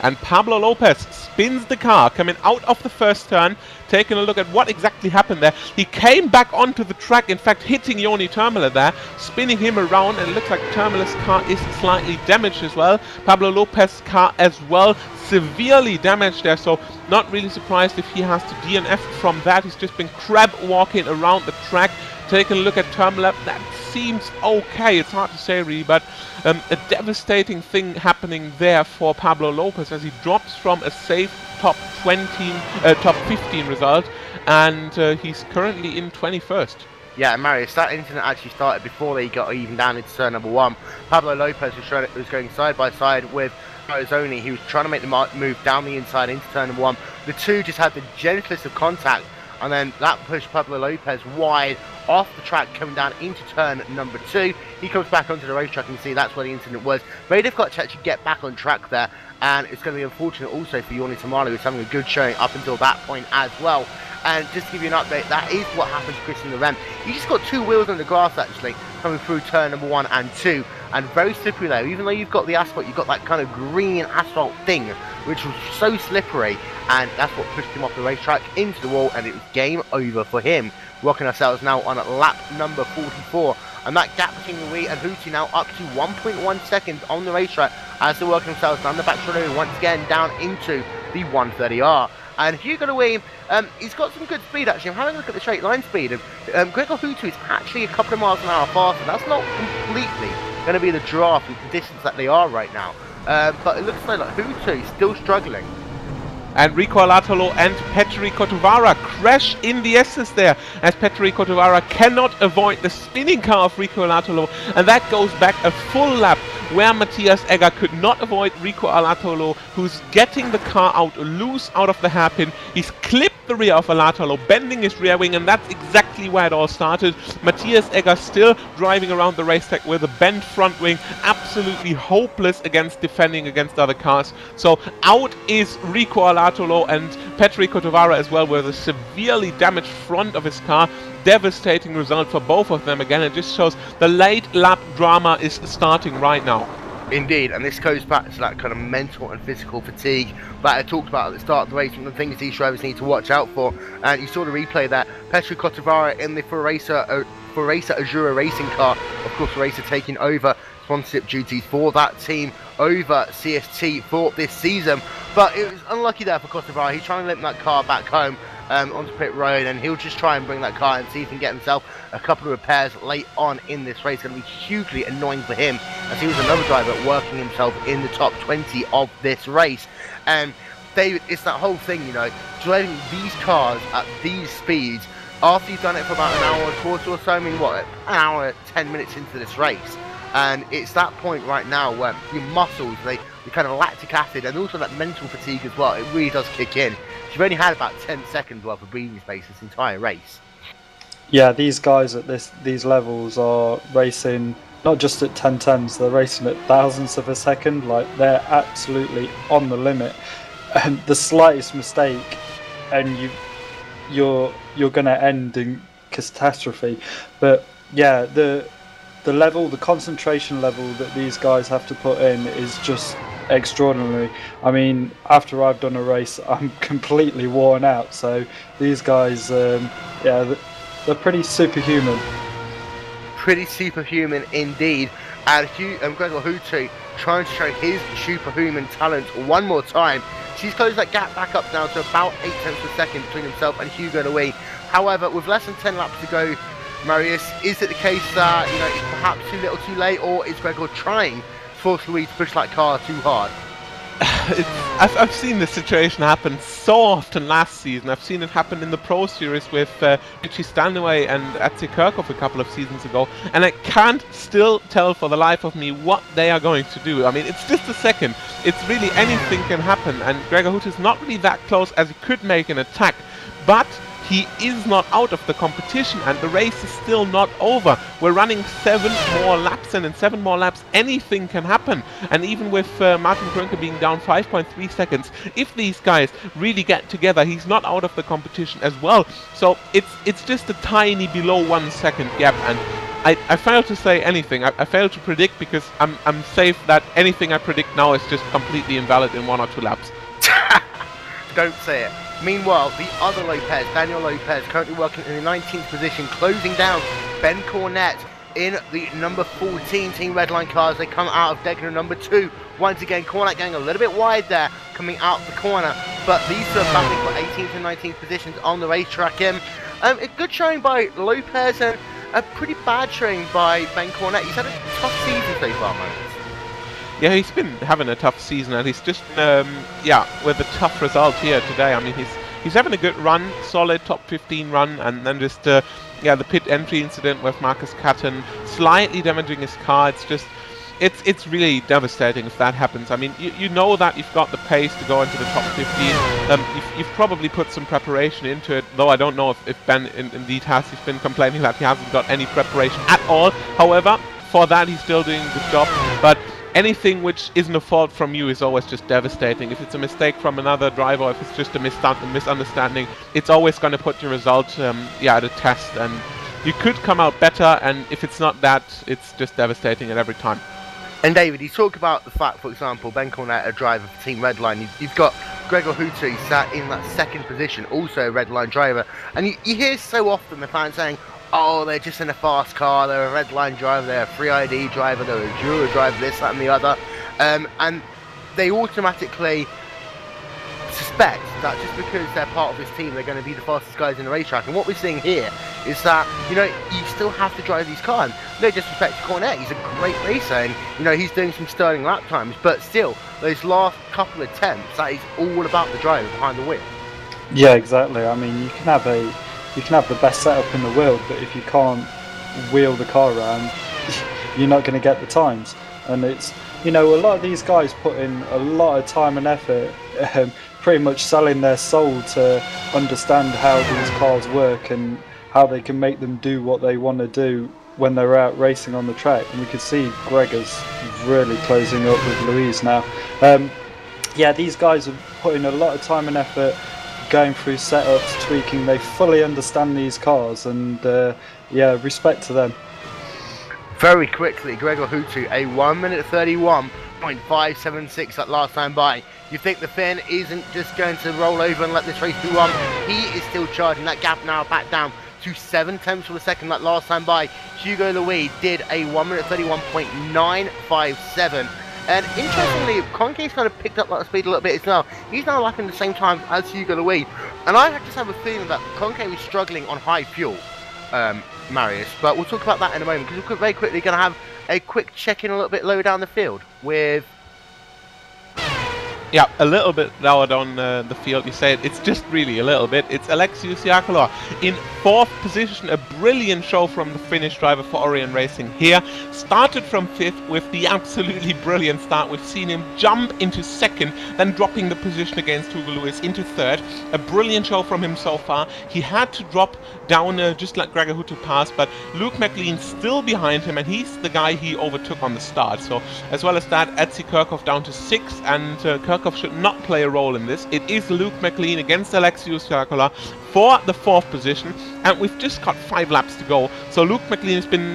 And Pablo Lopez spins the car, coming out of the first turn, taking a look at what exactly happened there. He came back onto the track, in fact hitting Joni Termele there, spinning him around, and it looks like Termele's car is slightly damaged as well. Pablo Lopez's car as well, severely damaged there, so not really surprised if he has to DNF from that. He's just been crab walking around the track, taking a look at Termele. That seems okay, it's hard to say really, but a devastating thing happening there for Pablo Lopez as he drops from a safe top 15 result, and he's currently in 21st. Yeah, Marius, that incident actually started before they got even down into turn number 1. Pablo Lopez was going side by side with Zoni. He was trying to make the move down the inside into turn number 1. The two just had the gentlest of contact, and then that pushed Pablo Lopez wide off the track, coming down into turn number 2. He comes back onto the racetrack, and you see that's where the incident was. Very difficult to actually get back on track there, and it's going to be unfortunate also for Joni Termele, who's having a good showing up until that point as well. And just to give you an update, that is what happened to Christian Laurent. He just got 2 wheels on the grass actually, coming through turn number 1 and 2, and very slippery there. Even though you've got the asphalt, you've got that kind of green asphalt thing, which was so slippery, and that's what pushed him off the racetrack into the wall, and it was game over for him. working ourselves now on lap number 44. And that gap between Louis and Hootie now up to 1.1 seconds on the racetrack as they're working themselves down the back straight once again down into the 130R. And Hugo Louis, he's got some good speed actually. I'm having a look at the straight line speed. Gregor Hootie is actually a couple of miles an hour faster. That's not completely going to be the draft and conditions that they are right now. But it looks like Hootie is still struggling. And Rico Alatolo and Petteri Kotovara crash in the S's there, as Petteri Kotovara cannot avoid the spinning car of Rico Alatolo, and that goes back a full lap where Matthias Egger could not avoid Rico Alatolo, who's getting the car out loose out of the hairpin. He's clipped the rear of Alatolo, bending his rear wing, and that's exactly where it all started. Matthias Egger still driving around the racetrack with a bent front wing, absolutely hopeless against defending against other cars. So out is Rico Alatolo and Petteri Kotovara as well with a severely damaged front of his car. Devastating result for both of them again. It just shows the late lap drama is starting right now. Indeed, and this goes back to that kind of mental and physical fatigue that I talked about at the start of the race, and the things these drivers need to watch out for. And you saw the replay there, Petteri Kotovara in the Furacer Azura racing car, of course Furacer taking over sponsorship duties for that team over CST for this season. But it was unlucky there for Kotovara. He's trying to limp that car back home onto pit road, and he'll just try and bring that car and see if he can get himself a couple of repairs late on in this race. It's going to be hugely annoying for him, as he was another driver working himself in the top 20 of this race. And David, it's that whole thing, you know, driving these cars at these speeds after you've done it for about an hour and a quarter or so. I mean, what, an hour, 10 minutes into this race. And it's that point right now where your muscles, they kind of lactic acid, and also that mental fatigue as well, it really does kick in. You've only had about 10 seconds worth of breathing space this entire race. Yeah, these guys at these levels are racing not just at 10/10s, they're racing at thousandths of a second. Like, they're absolutely on the limit, and the slightest mistake and you're going to end in catastrophe. But yeah, the level, the concentration level that these guys have to put in is just extraordinary. I mean, after I've done a race, I'm completely worn out. So these guys, yeah, they're pretty superhuman. Pretty superhuman indeed. And Gregor Hootie trying to show his superhuman talent one more time. She's closed that gap back up now to about 8/10 of a second between himself and Hugo Louis. However, with less than 10 laps to go, Marius, is it the case that, you know, it's perhaps too little too late, or is Gregor trying to force Louis to push that car too hard? I've seen this situation happen so often last season. I've seen it happen in the Pro Series with Richie Stanaway and Atze Kirchhoff a couple of seasons ago, and I can't still tell for the life of me what they are going to do. I mean, it's just a second. It's really anything can happen, and Gregor Hootie is not really that close as he could make an attack, but he is not out of the competition, and the race is still not over. We're running 7 more laps, and in 7 more laps anything can happen. And even with Martin Krönke being down 5.3 seconds, if these guys really get together, he's not out of the competition as well. So it's just a tiny below 1 second gap, and I failed to say anything. I failed to predict, because I'm safe that anything I predict now is just completely invalid in 1 or 2 laps. Don't say it. Meanwhile, the other Lopez, Daniel Lopez, currently working in the 19th position, closing down Ben Cornett in the number 14 Team Redline cars. They come out of Degner number 2. Once again, Cornett going a little bit wide there, coming out the corner. But these are battling for 18th and 19th positions on the racetrack. A good showing by Lopez and a pretty bad showing by Ben Cornett. He's had a tough season so far, man. Yeah, he's been having a tough season, and he's just, yeah, with a tough result here today. I mean, he's having a good run, solid top 15 run, and then just, yeah, the pit entry incident with Marcus Cutton slightly damaging his car. It's just, it's really devastating if that happens. I mean, you know that you've got the pace to go into the top 15. You've probably put some preparation into it, though I don't know if Ben indeed has. He's been complaining that he hasn't got any preparation at all. However, for that, he's still doing a good job. But anything which isn't a fault from you is always just devastating. If it's a mistake from another driver, if it's just a misunderstanding, it's always going to put your result yeah, at a test, and you could come out better, and if it's not that, it's just devastating at every time. And David, you talk about the fact, for example, Ben Cornett, a driver for Team Redline, you've got Gregor Hutu sat in that second position, also a Redline driver, and you hear so often the fans saying, oh, they're just in a fast car, they're a Redline driver, they're a Free ID driver, they're a Jura driver, this, that and the other, and they automatically suspect that just because they're part of this team, they're going to be the fastest guys in the racetrack. And what we're seeing here is that, you know, you still have to drive these cars. No disrespect to Cornett, he's a great racer, and, you know, he's doing some sterling lap times, but still, those last couple of attempts, that is all about the driver behind the wheel. Yeah, exactly. I mean, you can have the best setup in the world, but if you can't wheel the car around, you're not going to get the times. And it's, you know, a lot of these guys put in a lot of time and effort, pretty much selling their soul to understand how these cars work and how they can make them do what they want to do when they're out racing on the track. And we can see Gregor's really closing up with Louise now. Yeah, these guys are putting a lot of time and effort, going through setups, tweaking. They fully understand these cars, and yeah, respect to them. Very quickly, Gregor Hutu, a 1 minute 31.576 that last time by. You think the Finn isn't just going to roll over and let this race be won? He is still charging. That gap now back down to 7 tenths of a second that last time by. Hugo Louis did a 1 minute 31.957. And interestingly, Conke's kind of picked up that speed a little bit as well. He's now lapping the same time as Hugo Louis. And I just have a feeling that Conke was struggling on high fuel, Marius. But we'll talk about that in a moment, because we're very quickly going to have a quick check-in a little bit lower down the field with... Yeah, a little bit lower down the field, you said. It's just really a little bit. It's Alexius Yakola in 4th position. A brilliant show from the Finnish driver for Orion Racing here. Started from 5th with the absolutely brilliant start. We've seen him jump into 2nd, then dropping the position against Hugo Louis into 3rd. A brilliant show from him so far. He had to drop down just like Gregor Hutu passed, but Luke McLean still behind him, and he's the guy he overtook on the start. So as well as that, Etsy Kirchhoff down to 6th, and Kirchhoff should not play a role in this. It is Luke McLean against Alexius Yakola for the 4th position, and we've just got 5 laps to go. So Luke McLean has been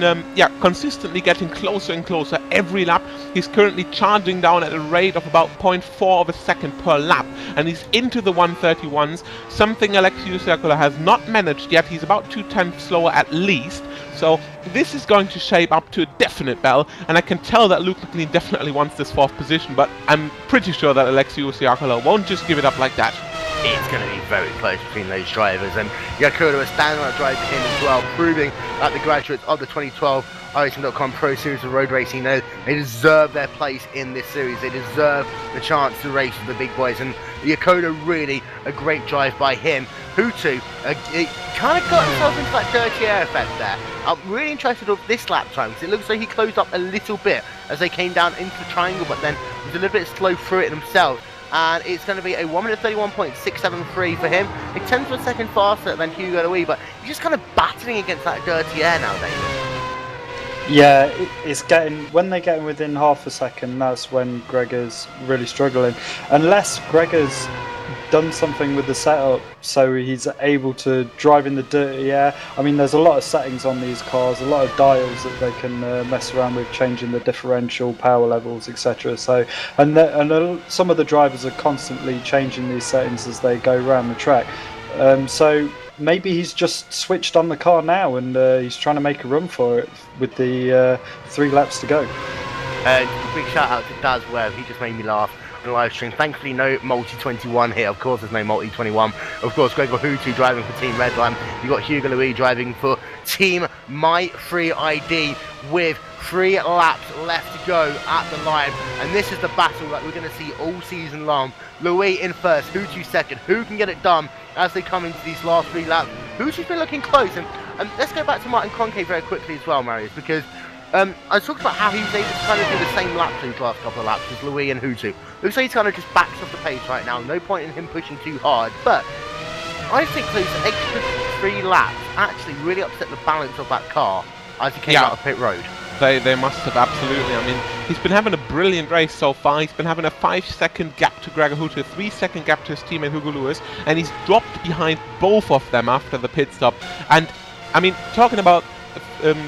consistently getting closer and closer every lap. He's currently charging down at a rate of about 0.4 of a second per lap, and he's into the 131s, something Alexius Yakola has not managed yet. He's about 2 tenths slower at least. So this is going to shape up to a definite battle, and I can tell that Luke McLean definitely wants this 4th position, but I'm pretty sure that Alexius Yakola won't just give it up like that. It's going to be very close between those drivers, and Yakola is standing on a drive to him as well, proving that the graduates of the 2012 iRacing.com Pro Series of Road Racing know they deserve their place in this series. They deserve the chance to race with the big boys, and Yakola really a great drive by him. Hutu kind of got himself into that dirty air effect there. I'm really interested in this lap time, because it looks like he closed up a little bit as they came down into the triangle, but then was a little bit slow through it himself. And it's going to be a 1 minute 31.673 for him. A tenth of a second faster than Hugo Louis, but he's just kind of battling against that dirty air now, David. Yeah, it's getting, when they're getting within half a second, that's when Gregor's really struggling. Unless Gregor's done something with the setup so he's able to drive in the dirty air. I mean, there's a lot of settings on these cars, a lot of dials that they can mess around with, changing the differential, power levels, etc. So, and some of the drivers are constantly changing these settings as they go around the track. So maybe he's just switched on the car now, and he's trying to make a run for it with the 3 laps to go. Big shout out to Daz Webb, he just made me laugh on the live stream. Thankfully no multi-21 here, of course there's no multi-21. Of course Gregor Hutu driving for Team Redline, you got Hugo Louis driving for Team My Free ID with 3 laps left to go at the line, and this is the battle that we're going to see all season long. Louis in 1st, Hutu 2nd. Who can get it done as they come into these last 3 laps? Hutu's been looking close, and let's go back to Martin Conke very quickly as well, Marius, because I talked about how he was able to kind of do the same lap these last couple of laps as Louis and Hutu. Looks like he's kind of just backs off the pace right now, no point in him pushing too hard, but I think those extra 3 laps actually really upset the balance of that car as he came out of pit road. They must have, absolutely. I mean, he's been having a brilliant race so far. He's been having a 5-second gap to Gregor Hutu, a 3-second gap to his teammate Hugo Louis, and he's dropped behind both of them after the pit stop. And I mean, talking about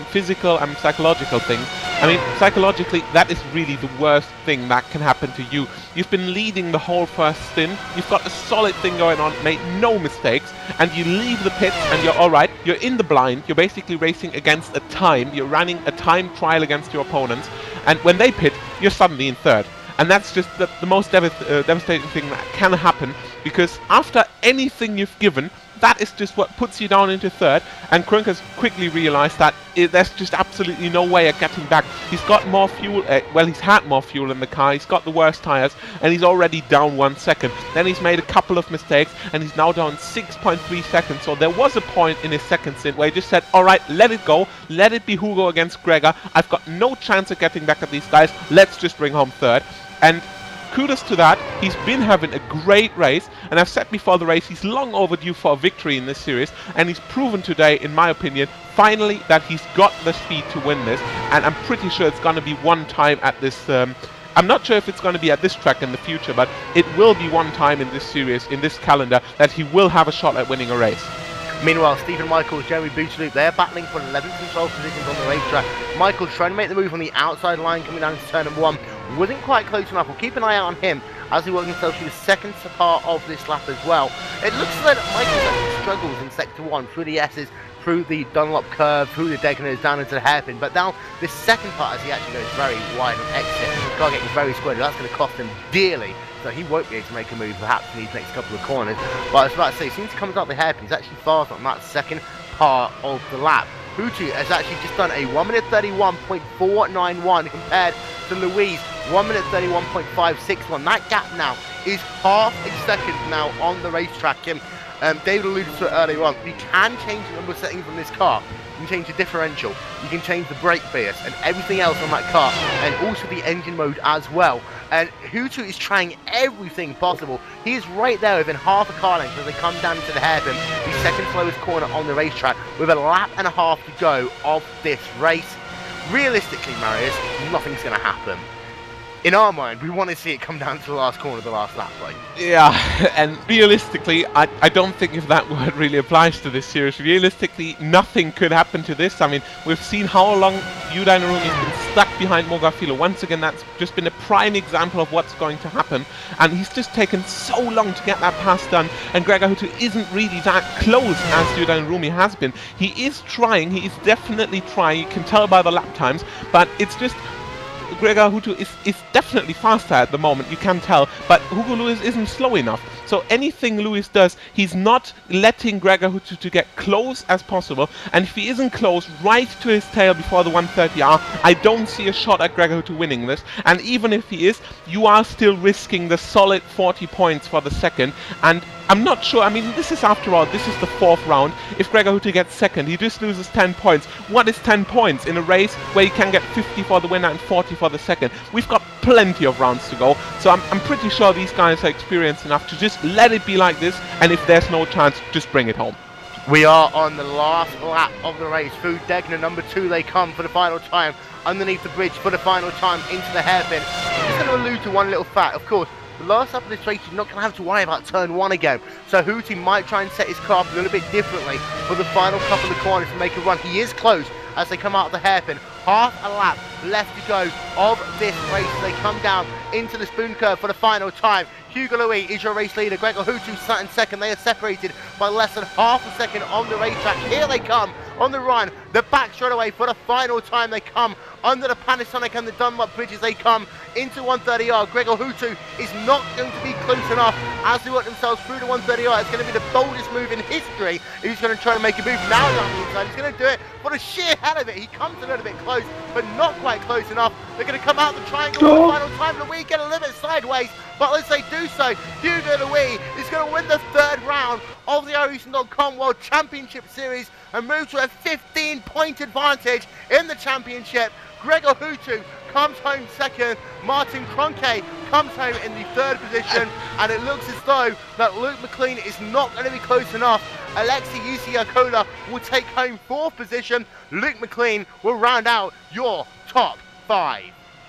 physical and psychological things. I mean, psychologically, that is really the worst thing that can happen to you. You've been leading the whole first stint, you've got a solid thing going on, made no mistakes, and you leave the pits and you're alright, you're in the blind, you're basically racing against a time, you're running a time trial against your opponents, and when they pit, you're suddenly in third. And that's just the most devastating thing that can happen, because after anything you've given, that is just what puts you down into third, and Krunk has quickly realized that there's just absolutely no way of getting back. He's got more fuel, well, he's had more fuel in the car, he's got the worst tires, and he's already down 1 second. Then he's made a couple of mistakes, and he's now down 6.3 seconds. So there was a point in his second stint where he just said, alright, let it go, let it be Hugo against Gregor, I've got no chance of getting back at these guys, let's just bring home third. And kudos to that, he's been having a great race, and I've said before the race, he's long overdue for a victory in this series, and he's proven today, in my opinion, finally that he's got the speed to win this, and I'm pretty sure it's going to be one time at this, I'm not sure if it's going to be at this track in the future, but it will be one time in this series, in this calendar, that he will have a shot at winning a race. Meanwhile, Stephen Michaels, Jeremy Bootsloop, they're battling for 11th and 12th positions on the racetrack. Michaels trying to make the move on the outside line coming down to turn number 1. Wasn't quite close enough. We'll keep an eye out on him as he works himself through the second part of this lap as well. It looks like Michaels actually struggles in sector 1 through the S's, through the Dunlop curve, through the Degners, down into the hairpin. But now, this second part, as he actually goes very wide on exit, the car getting very squared, that's going to cost him dearly. So he won't be able to make a move perhaps in these next couple of corners. But I was about to say, as soon as he comes out the hairpin, he's actually fast on that second part of the lap. Hutu has actually just done a 1 minute 31.491 compared to Louise 1 minute 31.561. That gap now is half a second now on the racetrack. David alluded to it earlier on. You can change the number of settings on this car. You can change the differential, you can change the brake bias and everything else on that car, and also the engine mode as well. And Hutu is trying everything possible. He is right there within half a car length as they come down to the hairpin, the second slowest corner on the racetrack, with a lap and a half to go of this race. Realistically, Marius, nothing's going to happen. In our mind, we want to see it come down to the last corner of the last lap, right? Yeah, and realistically, I don't think if that word really applies to this series. Realistically, nothing could happen to this. I mean, we've seen how long Joni has been stuck behind Mogafilo. Once again, that's just been a prime example of what's going to happen. And he's just taken so long to get that pass done. And Gregor Hutu isn't really that close as Joni has been. He is trying, he is definitely trying. You can tell by the lap times, but it's just... Gregor Hutu is definitely faster at the moment, you can tell, but Hugo Lewis isn't slow enough. So anything Lewis does, he's not letting Gregor Hutu to get close as possible, and if he isn't close right to his tail before the 130R, I don't see a shot at Gregor Hutu winning this. And even if he is, you are still risking the solid 40 points for the second, and I'm not sure, I mean, this is after all, this is the 4th round. If Gregor Hutu gets second, he just loses 10 points. What is 10 points in a race where you can get 50 for the winner and 40 for the second? We've got plenty of rounds to go, so I'm pretty sure these guys are experienced enough to just let it be like this, and if there's no chance, just bring it home. We are on the last lap of the race. Through Degner, number 2, they come for the final time. Underneath the bridge for the final time into the hairpin. I'm just going to allude to one little fact, of course. The last lap of this race, you're not going to have to worry about turn 1 again. So Hutu might try and set his car up a little bit differently for the final couple of corners to make a run. He is close as they come out of the hairpin. Half a lap left to go of this race. They come down into the spoon curve for the final time. Hugo Louis is your race leader. Gregor Hutu sat in second. They are separated by less than half a second on the racetrack. Here they come on the run. The back straight away for the final time. They come under the Panasonic and the Dunlop bridges. They come into 130R. Gregor Hutu is not going to be close enough as they work themselves through the 130R. It's going to be the boldest move in history. He's going to try to make a move now on the inside. He's going to do it for the sheer hell of it. He comes a little bit close, but not quite close enough. They're going to come out the triangle for the final time. Louis get a little bit sideways, but as they do so, Hugo Louis is going to win the 3rd round of the iRacing.com World Championship Series and move to a 15-point advantage in the championship. Gregor Hutu comes home second. Martin Kroenke comes home in the 3rd position, and it looks as though that Luke McLean is not going to be close enough. Alexei Yusiakola will take home 4th position. Luke McLean will round out your top 5.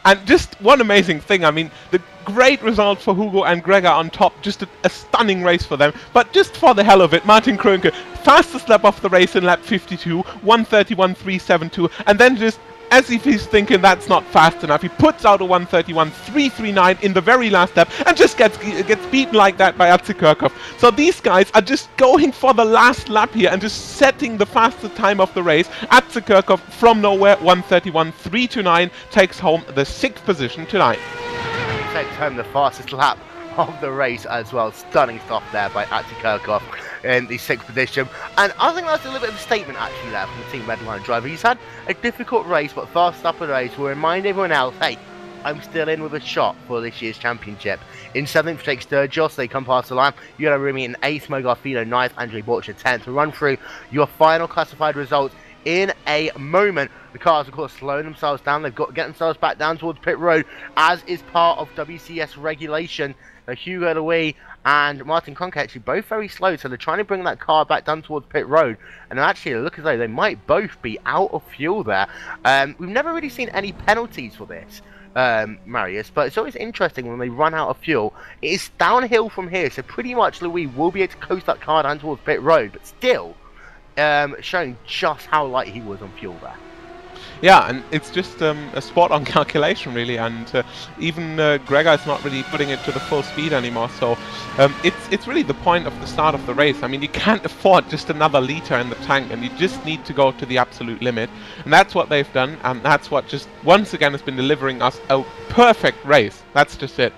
And just one amazing thing, I mean, the great result for Hugo and Gregor on top, just a stunning race for them. But just for the hell of it, Martin Krönke, fastest lap of the race in lap 52, 1:31.372, and then just, as if he's thinking that's not fast enough, he puts out a 1:31.339 in the very last lap and just gets beaten like that by Atsikirkov. So these guys are just going for the last lap here and just setting the fastest time of the race. Atsikirkov from nowhere, 1:31.329, takes home the 6th position tonight. Takes home the fastest lap of the race as well. Stunning stuff there by Atsikirkov in the 6th position, and I think that's a little bit of a statement actually there from the Team Redline driver. He's had a difficult race, but fast up the race will remind everyone else, hey, I'm still in with a shot for this year's championship. In 7th, Jake Sturgis, they come past the line. Rumi in 8th, Mogarfino 9th, Andrei Borcher 10th. To run through your final classified results in a moment. The cars, of course, slowing themselves down. They've got to get themselves back down towards pit road, as is part of WCS regulation. Hugo Louis and Martin Krönke actually both very slow, so they're trying to bring that car back down towards pit road, and actually look as though they might both be out of fuel there. We've never really seen any penalties for this, Marius, but it's always interesting when they run out of fuel. It is downhill from here, so pretty much Louis will be able to coast that car down towards pit road, but still showing just how light he was on fuel there. Yeah, and it's just a spot-on calculation, really, and even Gregor is not really putting it to the full speed anymore, so it's really the point of the start of the race. I mean, you can't afford just another liter in the tank, and you just need to go to the absolute limit, and that's what they've done, and that's what just once again has been delivering us a perfect race. That's just it.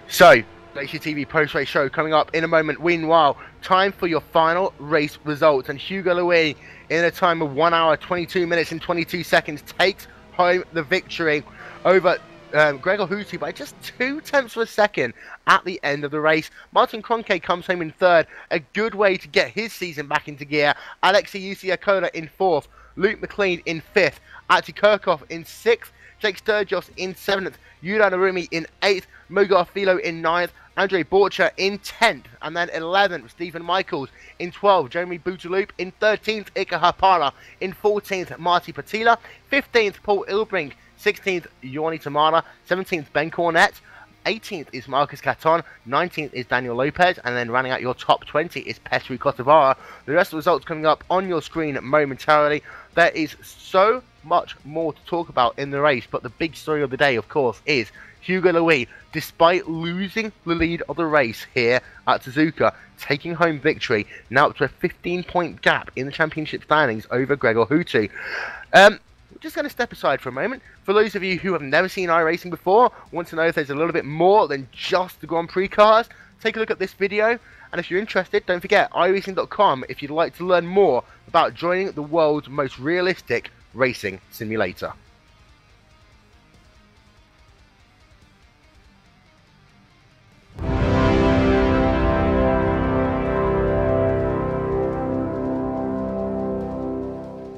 So, GlacierTV post-race show coming up in a moment. Meanwhile, time for your final race results, and Hugo Louis, in a time of 1 hour, 22 minutes and 22 seconds, takes home the victory over Gregor Huti by just 0.2 of a second at the end of the race. Martin Krönke comes home in 3rd, a good way to get his season back into gear. Alexei Usiakola in 4th, Luke McLean in 5th, Atsikirkov in 6th, Jake Sturgis in 7th, Yuran Arumi in 8th, Mogarfilo in 9th, Andrei Borcher in 10th, and then 11th, Stephen Michaels in 12th, Jeremy Boutaloop in 13th, Ika Hapara in 14th, Marty Patila, 15th, Paul Ilbrink, 16th, Joni Tamara, 17th, Ben Cornett, 18th is Marcus Caton, 19th is Daniel Lopez, and then running out your top 20 is Petru Kotavara. The rest of the results coming up on your screen momentarily. There is so much more to talk about in the race, but the big story of the day, of course, is Hugo Louis, despite losing the lead of the race here at Suzuka, taking home victory, now up to a 15-point gap in the championship standings over Gregor Huti. We're just going to step aside for a moment. For those of you who have never seen iRacing before, want to know if there's a little bit more than just the Grand Prix cars, take a look at this video, and if you're interested, don't forget iRacing.com if you'd like to learn more about joining the world's most realistic racing simulator.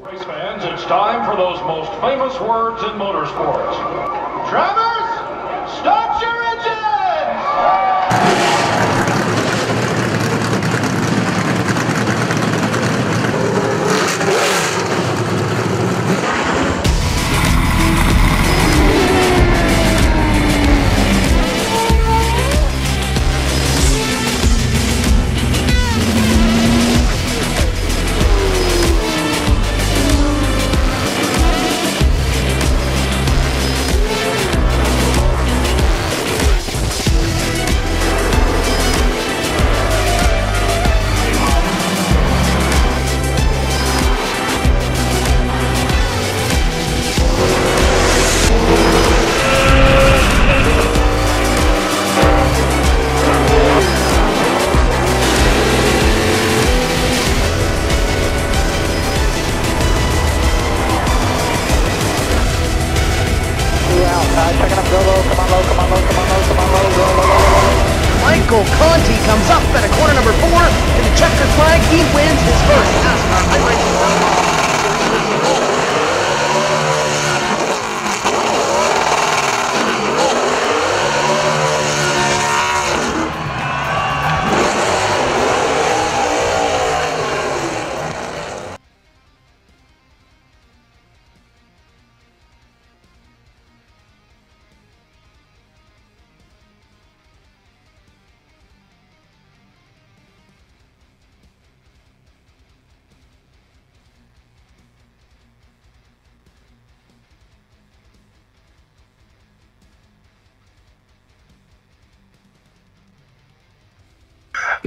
Race fans, it's time for those most famous words in motorsports. Drivers, start your engines! Michael Conti comes up at a corner number 4 to the checkered flag. He wins his first NASCAR iRacing.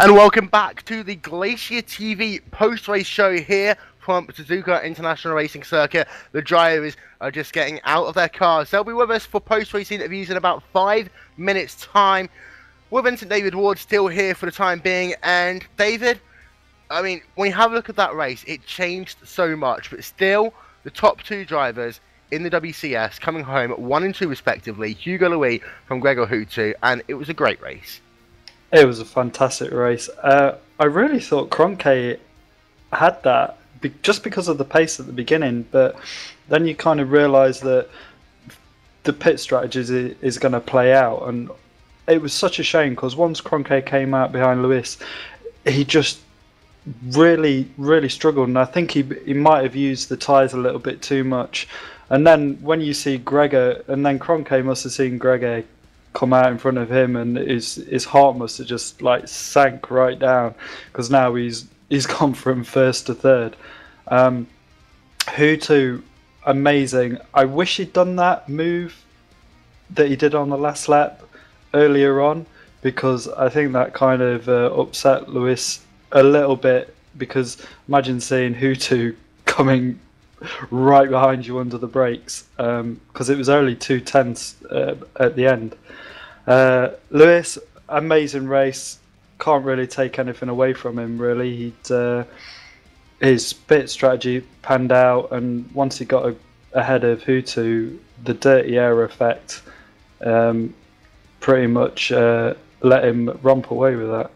And welcome back to the GlacierTV post-race show here from Suzuka International Racing Circuit. The drivers are just getting out of their cars. They'll be with us for post-race interviews in about 5 minutes' time. We're Vincent David Ward still here for the time being. And David, I mean, when you have a look at that race, it changed so much, but still the top two drivers in the WCS coming home at 1 and 2 respectively, Hugo Louis from Gregor Hutu, and it was a great race. It was a fantastic race. I really thought Kroenke had that just because of the pace at the beginning, but then you kind of realise that the pit strategy is going to play out, and it was such a shame because once Kroenke came out behind Lewis, he just really struggled, and I think he might have used the tyres a little bit too much. And then when you see Gregor, and then Kroenke must have seen Gregor come out in front of him, and his heart must have just like sank right down because now he's gone from first to third. Hutu, amazing. I wish he'd done that move that he did on the last lap earlier on, because I think that kind of upset Lewis a little bit, because imagine seeing Hutu coming right behind you under the brakes, because it was only 2/10 at the end. Lewis, amazing race. Can't really take anything away from him, really. His pit strategy panned out, and once he got ahead of Hutu, the dirty air effect pretty much let him romp away with that.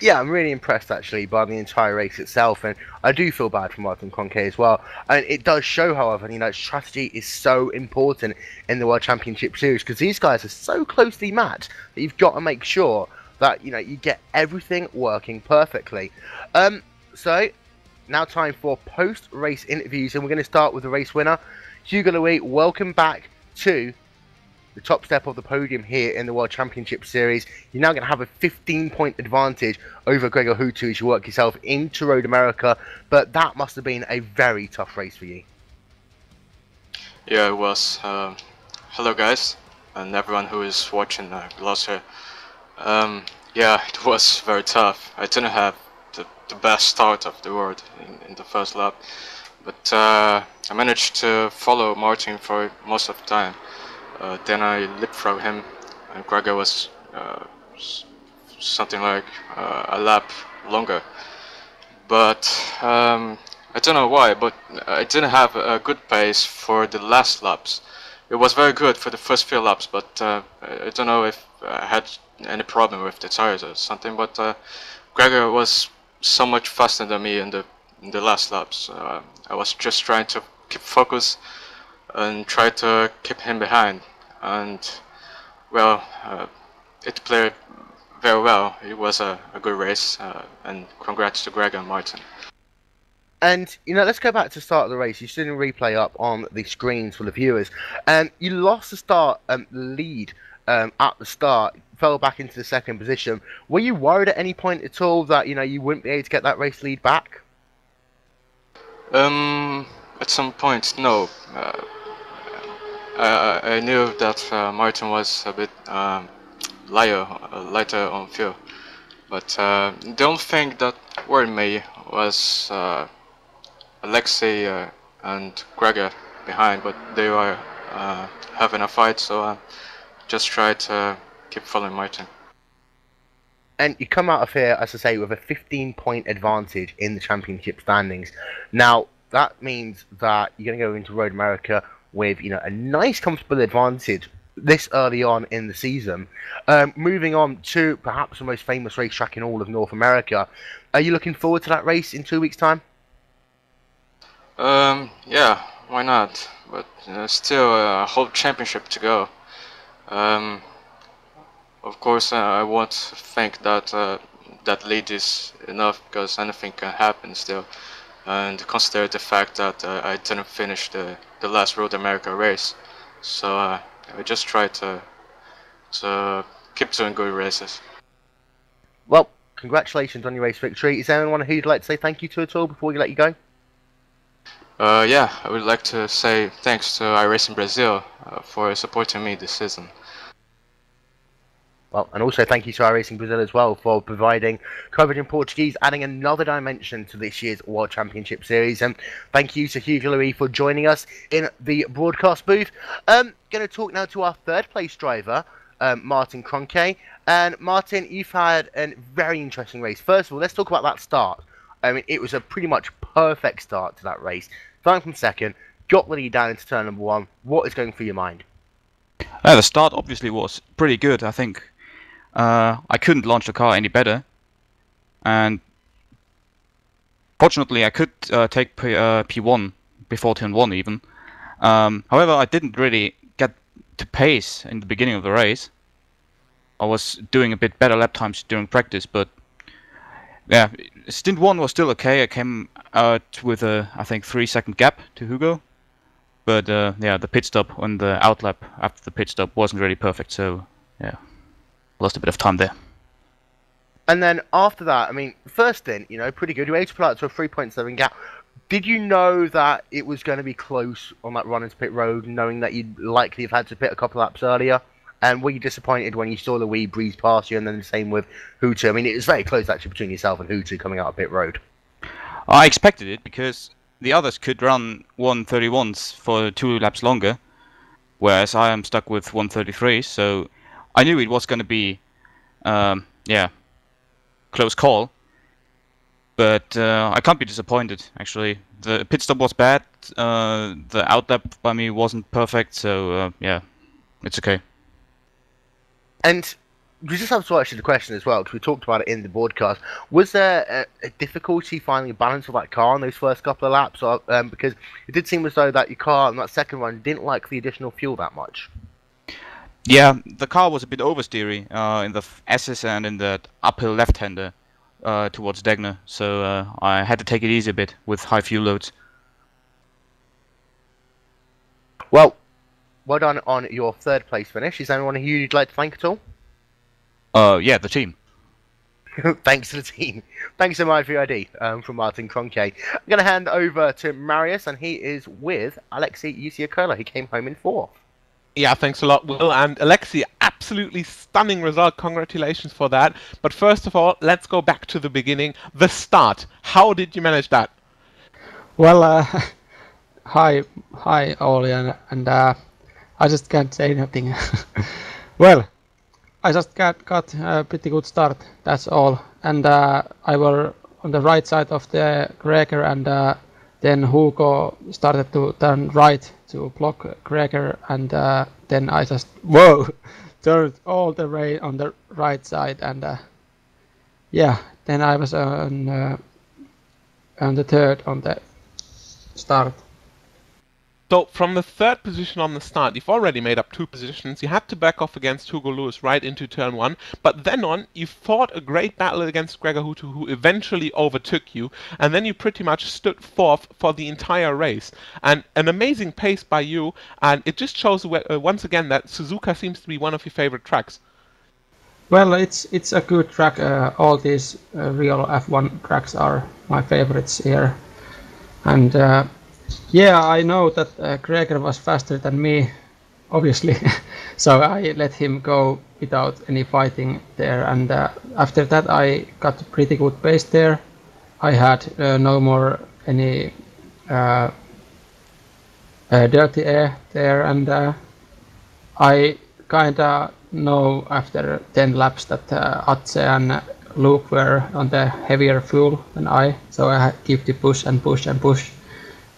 Yeah, I'm really impressed actually by the entire race itself, and I do feel bad for Martin Kroenke as well. And it does show, however, strategy is so important in the World Championship Series, because these guys are so closely matched that you've got to make sure that you get everything working perfectly. So now time for post-race interviews, and we're going to start with the race winner, Hugo Louis. Welcome back to the top step of the podium here in the World Championship Series. You're now going to have a 15-point advantage over Gregor Hutu as you work yourself into Road America, but that must have been a very tough race for you. Yeah, it was. Hello guys, and everyone who is watching Glacier. Yeah, it was very tough. I didn't have the best start of the world in the first lap, but I managed to follow Martin for most of the time. Then I leapfrogged him, and Gregor was something like a lap longer. But I don't know why, but I didn't have a good pace for the last laps. It was very good for the first few laps, but I don't know if I had any problem with the tires or something. But Gregor was so much faster than me in the last laps. I was just trying to keep focus and try to keep him behind, and well, it played very well. It was a good race, and congrats to Greg and Martin. And let's go back to the start of the race. You've seen a replay up on the screens for the viewers, and you lost the start lead at the start, fell back into the second position. Were you worried at any point at all that you wouldn't be able to get that race lead back? At some point, no. I knew that Martin was a bit lighter on fuel, but the only thing that worried me was Alexei and Gregor behind, but they were having a fight, so I just tried to keep following Martin. And you come out of here, as I say, with a 15-point advantage in the championship standings. Now, that means that you're going to go into Road America with a nice comfortable advantage this early on in the season. Moving on to perhaps the most famous racetrack in all of North America, are you looking forward to that race in 2 weeks' time? Yeah, why not? But still a whole championship to go. Of course, I won't think that that lead is enough, because anything can happen still. And consider the fact that I didn't finish the last Road America race, so I just try to keep doing good races. Well, congratulations on your race victory. Is there anyone who you'd like to say thank you to at all before we let you go? Yeah, I would like to say thanks to iRacing Brazil for supporting me this season. Well, and also thank you to iRacing Brazil as well for providing coverage in Portuguese, adding another dimension to this year's World Championship Series. And thank you to Hugo Louis for joining us in the broadcast booth. Going to talk now to our third place driver, Martin Kroenke. And Martin, you've had a very interesting race. First of all, let's talk about that start. I mean, it was a pretty much perfect start to that race. Starting from second, got the lead down into turn number 1. What is going through your mind? The start obviously was pretty good. I think I couldn't launch the car any better, and fortunately I could take P1 before turn 1 even. However, I didn't really get to pace in the beginning of the race. I was doing a bit better lap times during practice, but yeah, stint 1 was still okay. I came out with a, I think, 3-second gap to Hugo. But yeah, the pit stop and the outlap after the pit stop wasn't really perfect, so yeah, lost a bit of time there. And then after that, I mean, first stint, you know, pretty good. You were able to pull out to a 3.7 gap. Did you know that it was going to be close on that run into pit road, knowing that you'd likely have had to pit a couple laps earlier? And were you disappointed when you saw the wee breeze past you, and then the same with Hutu? I mean, it was very close actually between yourself and Hutu coming out of pit road. I expected it because the others could run 131s for 2 laps longer, whereas I am stuck with 133. So I knew it was going to be, yeah, close call. But I can't be disappointed. Actually, the pit stop was bad. The outlap by me wasn't perfect. So yeah, it's okay. And we just have to actually the question as well, because we talked about it in the broadcast. Was there a difficulty finding a balance of that car on those first couple of laps? Or, because it did seem as though that your car on that second run didn't like the additional fuel that much. Yeah, the car was a bit oversteery in the S's and in the uphill left-hander towards Degner. So I had to take it easy a bit with high fuel loads. Well done on your third place finish. Is there anyone who you'd like to thank at all? Yeah, the team. Thanks to the team. Thanks so much for your ID from Martin Kroenke. I'm going to hand over to Marius, and he is with Alexei Usiakola. He came home in 4th. Yeah, thanks a lot, Will. And Alexei, absolutely stunning result. Congratulations for that. But first of all, let's go back to the beginning. The start. How did you manage that? Well, hi all, and I just can't say nothing. Well, I just got a pretty good start, that's all. And I were on the right side of the Gregor, and then Hugo started to turn right to block Gregor, and then I just, turned all the way on the right side, and yeah, then I was on the third on the start. So from the third position on the start, you've already made up 2 positions. You had to back off against Hugo Lewis right into turn 1, but then on, you fought a great battle against Gregor Hutu, who eventually overtook you, and then you pretty much stood 4th for the entire race. And an amazing pace by you, and it just shows once again that Suzuka seems to be one of your favorite tracks. Well, it's a good track. All these real F1 tracks are my favorites here, and yeah, I know that Gregor was faster than me, obviously, so I let him go without any fighting there, and after that I got a pretty good pace there. I had no more any dirty air there, and I kinda know after 10 laps that Atse and Luke were on the heavier fuel than I, so I had to keep the push and push and push.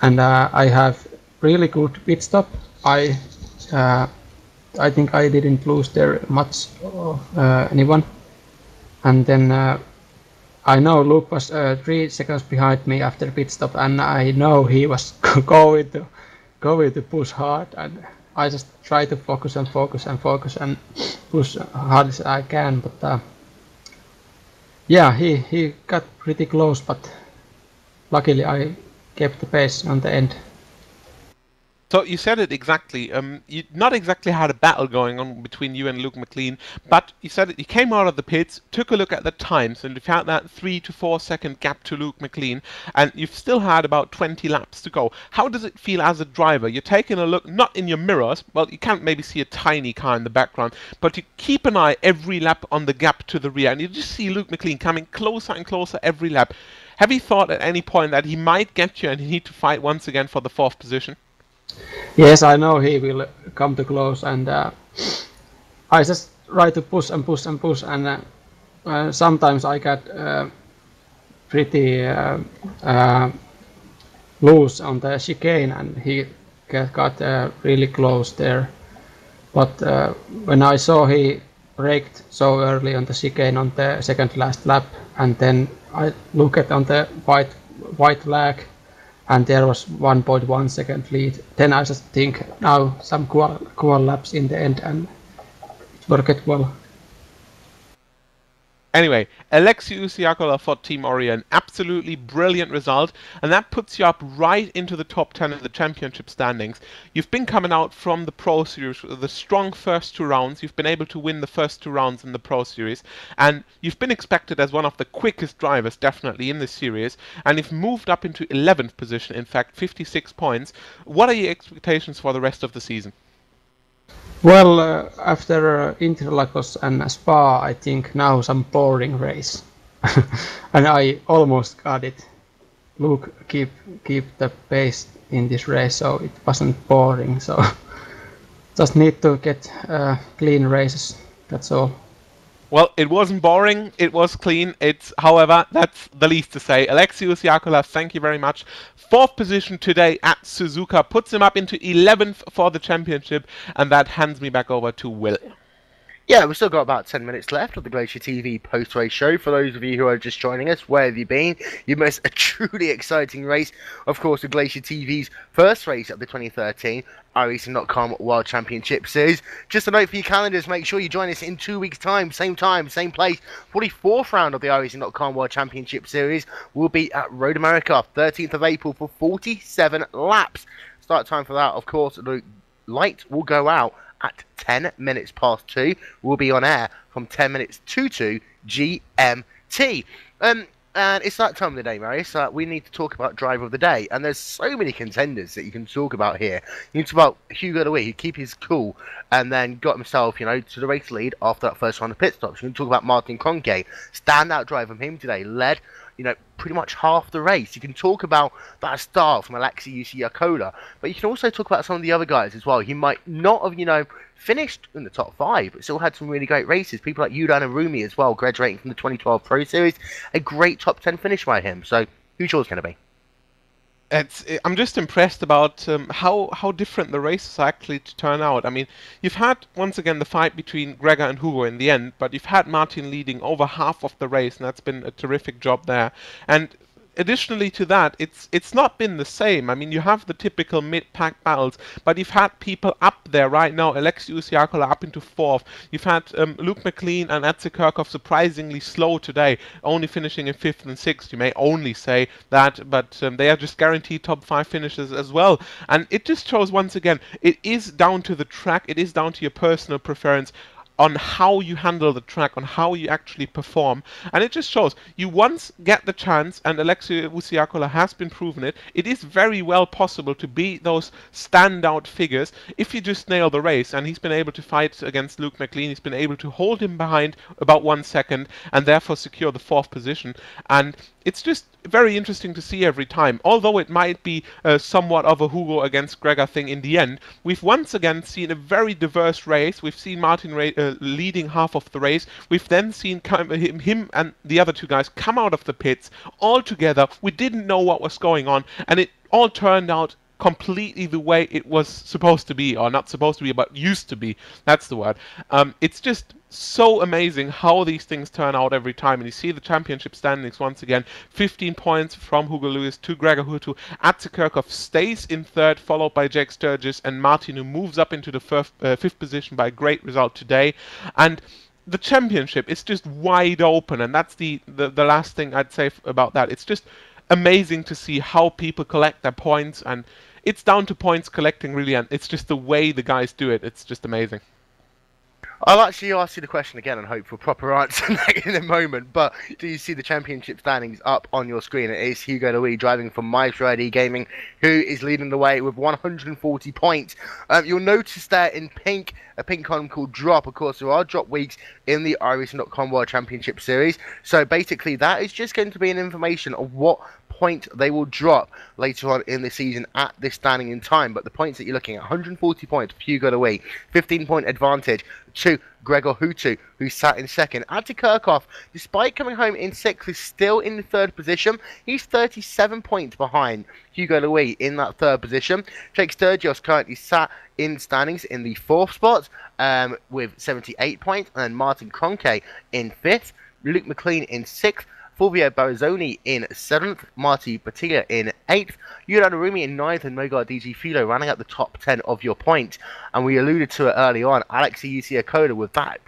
And I have really good pit stop. I think I didn't lose there much of anyone. And then I know Luke was 3 seconds behind me after pit stop, and I know he was going to push hard. And I just try to focus and focus and focus and push hard as I can. But yeah, he got pretty close, but luckily I kept the pace on the end. So you said it exactly. You not exactly had a battle going on between you and Luke McLean, but you said it. You came out of the pits, took a look at the times, and you found that 3 to 4 second gap to Luke McLean, and you've still had about 20 laps to go. How does it feel as a driver? You're taking a look, not in your mirrors. Well, you can't maybe see a tiny car in the background, but you keep an eye every lap on the gap to the rear, and you just see Luke McLean coming closer and closer every lap. Have you thought at any point that he might get you and you need to fight once again for the 4th position? Yes, I know he will come to close, and I just try to push and push and push, and sometimes I get pretty loose on the chicane, and he got really close there. But when I saw he braked so early on the chicane on the second last lap, and then I look at on the white flag, and there was 1.1 second lead. Then I just think now some cool laps in the end, and it worked well. Anyway, Alexei Usiakola for Team Orion, absolutely brilliant result, and that puts you up right into the top 10 of the championship standings. You've been coming out from the Pro Series with the strong first 2 rounds. You've been able to win the first 2 rounds in the Pro Series, and you've been expected as one of the quickest drivers, definitely, in this series, and you've moved up into 11th position, in fact, 56 points. What are your expectations for the rest of the season? Well, after Interlagos and Spa, I think now some boring race, and I almost got it. Luke keep the pace in this race, so it wasn't boring. So just need to get clean races. That's all. Well, it wasn't boring, it was clean. However, that's the least to say. Alexei Usiakola, thank you very much. 4th position today at Suzuka puts him up into 11th for the championship, and that hands me back over to Will. Yeah, we've still got about 10 minutes left of the GlacierTV post-race show. For those of you who are just joining us, where have you been? You missed a truly exciting race. Of course, the GlacierTV's first race of the 2013 iRacing.com World Championship Series. Just a note for your calendars, make sure you join us in 2 weeks' time, same place. 44th round of the iRacing.com World Championship Series will be at Road America, 13th of April for 47 laps. Start time for that, of course, the light will go out at 10 minutes past 2. We'll be on air from 10 minutes to 2 GMT. And it's that time of the day, Marius. We need to talk about driver of the day. And there's so many contenders that you can talk about here. You can talk about Hugo de Wee, who keep his cool and then got himself, to the race lead after that first round of pit stops. You can talk about Martin Kroenke, standout drive from him today, led pretty much half the race. You can talk about that start from Alexei Usiakola, but you can also talk about some of the other guys as well. He might not have, finished in the top 5, but still had some really great races. People like Yudan and Rumi as well, graduating from the 2012 Pro Series. A great top 10 finish by him. So, who's yours going to be? I'm just impressed about how different the races are actually to turn out. I mean, you've had, once again, the fight between Gregor and Hugo in the end, but you've had Martin leading over half of the race, and that's been a terrific job there. And additionally to that, it's not been the same. I mean, you have the typical mid-pack battles, but you've had people up there right now. Alexei Usiakola up into 4th. You've had Luke McLean and Atze Kirchhoff surprisingly slow today, only finishing in 5th and 6th. You may only say that, but they are just guaranteed top 5 finishes as well. And it just shows, once again, it is down to the track. It is down to your personal preference on how you handle the track, on how you actually perform. And it just shows, you once get the chance, and Alexei Usiakola has been proven it, it is very well possible to be those standout figures if you just nail the race. And he's been able to fight against Luke McLean, he's been able to hold him behind about 1 second, and therefore secure the 4th position. And it's just very interesting to see every time. Although it might be somewhat of a Hugo against Gregor thing in the end, we've once again seen a very diverse race. We've seen Martin leading half of the race. We've then seen him and the other 2 guys come out of the pits all together. We didn't know what was going on, and it all turned out completely the way it was supposed to be, or not supposed to be, but used to be. That's the word. It's just so amazing how these things turn out every time. And you see the championship standings once again, 15 points from Hugo Lewis to Gregor Hurtu. Atze Kirchhoff stays in 3rd, followed by Jake Sturgis and Martin, who moves up into the 5th position by a great result today. And the championship is just wide open, and that's the last thing I'd say about that. It's just amazing to see how people collect their points, and it's down to points collecting really, and it's just the way the guys do it. It's just amazing. I'll actually ask you the question again and hope for a proper answer in a moment, but do you see the championship standings up on your screen? It is Hugo Louis driving for Maestro ID Gaming, who is leading the way with 140 points. You'll notice there in pink, a pink column called drop. Of course, there are drop weeks in the iRacing.com World Championship Series, so basically that is just going to be an information of what point they will drop later on in the season at this standing in time. But the points that you're looking at, 140 points for Hugo Louis, 15-point advantage to Gregor Hutu, who sat in second. Adi Kirchhoff, despite coming home in sixth, is still in the third position. He's 37 points behind Hugo Louis in that third position. Jake Sturgios currently sat in standings in the fourth spot with 78 points, and then Martin Kroenke in fifth, Luke McLean in sixth, Fulvio Barazzoni in 7th, Marty Battaglia in 8th, Yuran Arumi in 9th, and Mogar DG Filo running out the top 10 of your points. And we alluded to it early on, Alexei Yusiakoda with that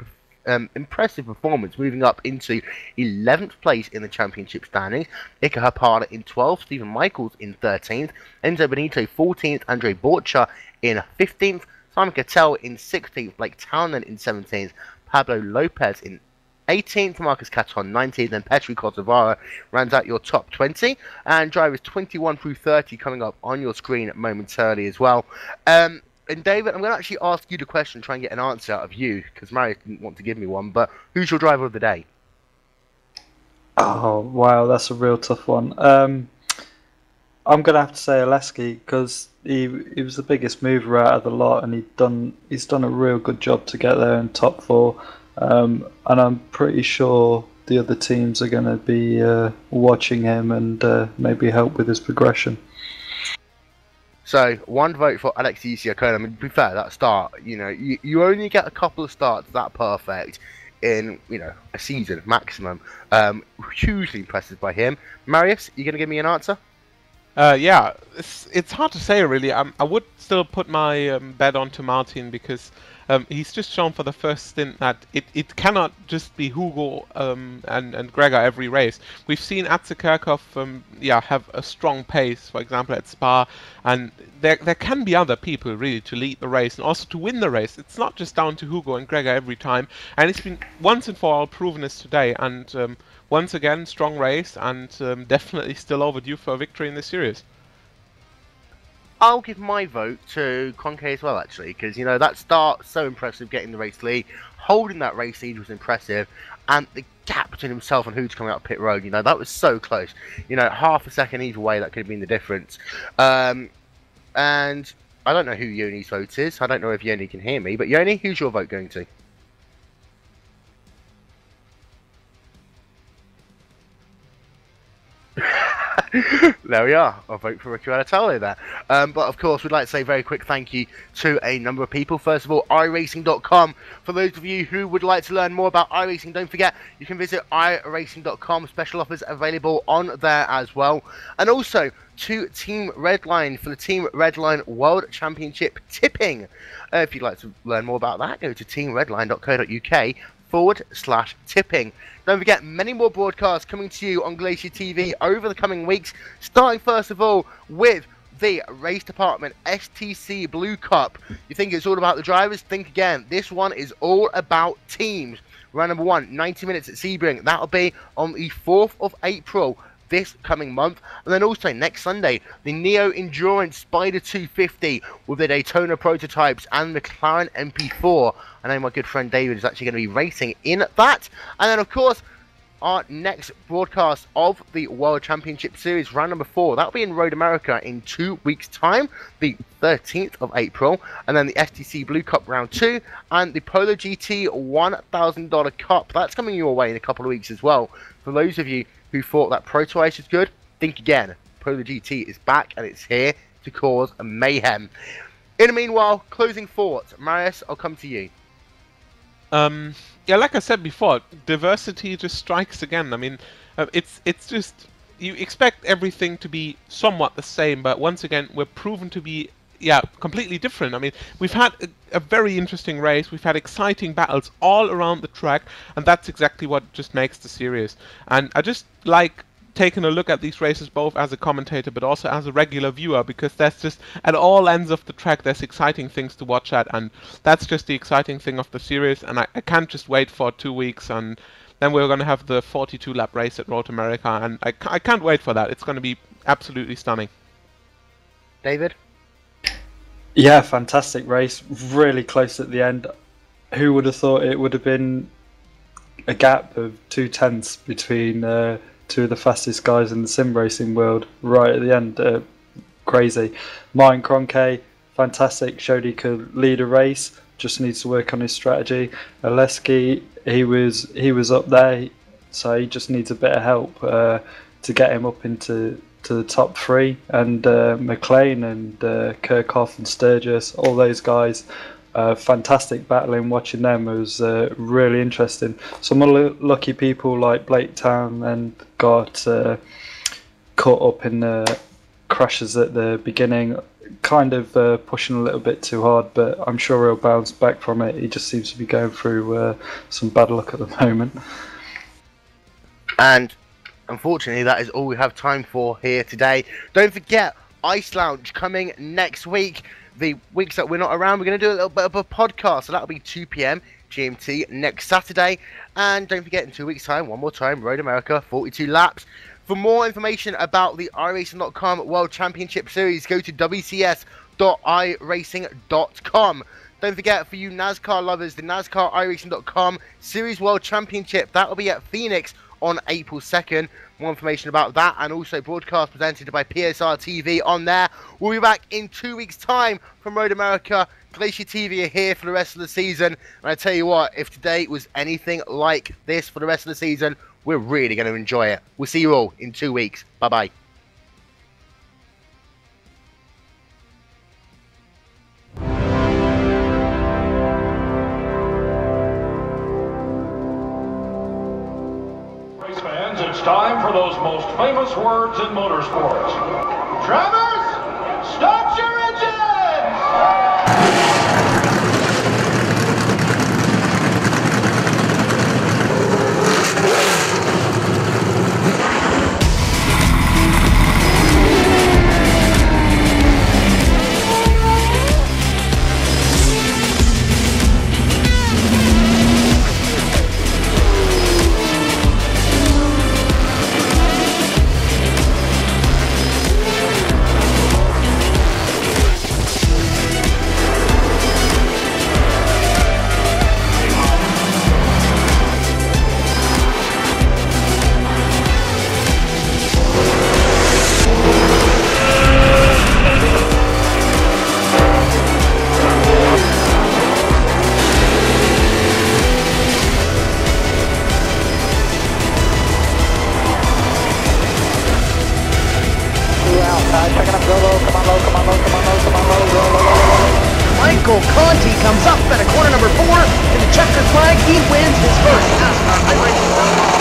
impressive performance, moving up into 11th place in the championship standings. Ika Hapana in 12th, Stephen Michaels in 13th, Enzo Benito 14th, Andre Borcha in 15th, Simon Cattell in 16th, Blake Townend in 17th, Pablo Lopez in 18th, Marcus Caton 19th, and Petri Kosovara rounds out your top 20. And drivers 21 through 30 coming up on your screen momentarily as well. And David, I'm going to actually ask you the question, try and get an answer out of you, because Marius didn't want to give me one, but who's your driver of the day? Oh, wow, that's a real tough one. I'm going to have to say Oleski, because he was the biggest mover out of the lot, and he's done a real good job to get there in top 4. And I'm pretty sure the other teams are going to be watching him and maybe help with his progression. So, one vote for Alexei Yusiakoda. I mean, to be fair, that start, you only get a couple of starts that perfect in, a season maximum. Hugely impressive by him. Marius, you going to give me an answer? Yeah, it's hard to say really. I would still put my bet onto Martin because he's just shown for the first stint that it cannot just be Hugo and Gregor every race. We've seen Atze Kirchhoff have a strong pace, for example at Spa, and there can be other people really to lead the race and also to win the race. It's not just down to Hugo and Gregor every time, and it's been once and for all proven this today. And once again, strong race, and definitely still overdue for a victory in this series. I'll give my vote to Kroenke as well, actually, because, that start, so impressive, getting the race lead. Holding that race lead was impressive, and the gap between himself and who's coming up pit road, that was so close. Half a second either way, that could have been the difference. And I don't know who Joni's vote is. I don't know if Joni can hear me, but Joni, who's your vote going to? There we are. I'll vote for Ricky Alatalo there. But of course, we'd like to say a very quick thank you to a number of people. First of all, iRacing.com. For those of you who would like to learn more about iRacing, don't forget you can visit iRacing.com. Special offers available on there as well. And also to Team Redline for the Team Redline World Championship tipping. If you'd like to learn more about that, go to teamredline.co.uk/tipping. Don't forget, many more broadcasts coming to you on GlacierTV over the coming weeks, starting first of all with the race department STC Blue Cup. You think it's all about the drivers? Think again. This one is all about teams. Round number 1, 90 minutes at Sebring. That'll be on the 4th of April. This coming month. And then also next Sunday, the Neo Endurance Spider 250 with the Daytona prototypes and McLaren MP4. I know my good friend David is actually going to be racing in that. And then of course, our next broadcast of the World Championship Series, round number 4, that'll be in Road America in 2 weeks' time, the 13th of April, and then the STC Blue Cup round 2, and the Polo GT $1,000 Cup. That's coming your way in a couple of weeks as well. For those of you who thought that Proto Ice is good, think again. Polo GT is back, and it's here to cause a mayhem. In the meanwhile, closing thoughts. Marius, I'll come to you. Yeah, like I said before, diversity just strikes again. I mean, it's just, you expect everything to be somewhat the same, but once again, we're proven to be, completely different. I mean, we've had a very interesting race, we've had exciting battles all around the track, and that's exactly what just makes the series. And I just like taken a look at these races both as a commentator but also as a regular viewer, because there's just, at all ends of the track, there's exciting things to watch at, and that's just the exciting thing of the series, and I can't just wait for 2 weeks, and then we're going to have the 42 lap race at Road America, and I can't wait for that. It's going to be absolutely stunning. David? Yeah, fantastic race, really close at the end. Who would have thought it would have been a gap of 2/10 between two of the fastest guys in the sim racing world right at the end? Crazy. Martin Kroenke, fantastic, showed he could lead a race, just needs to work on his strategy. Oleski, he was up there, so he just needs a bit of help to get him up into the top 3. And McLean and Kirchhoff and Sturgis, all those guys, fantastic battling. Watching them was really interesting. Some lucky people like Blake Town and got caught up in crashes at the beginning, kind of pushing a little bit too hard, but I'm sure he'll bounce back from it. He just seems to be going through some bad luck at the moment. And unfortunately, that is all we have time for here today. Don't forget, Ice Lounge coming next week. The weeks that we're not around, we're going to do a little bit of a podcast, so that'll be 2 PM GMT next Saturday. And don't forget, in 2 weeks' time, one more time, Road America, 42 laps. For more information about the iRacing.com World Championship Series, go to wcs.iracing.com. Don't forget, for you NASCAR lovers, the NASCAR iRacing.com Series World Championship, that will be at Phoenix on April 2nd. More information about that, and also broadcast presented by GlacierTV on there. We'll be back in 2 weeks' time from Road America. GlacierTV are here for the rest of the season. And I tell you what, if today was anything like this for the rest of the season, we're really going to enjoy it. We'll see you all in 2 weeks. Bye-bye. It's time for those most famous words in motorsports. Drivers, start your engines! Michael Conti comes up at a corner number 4 to the checkered flag. He wins his first NASCAR iRacing.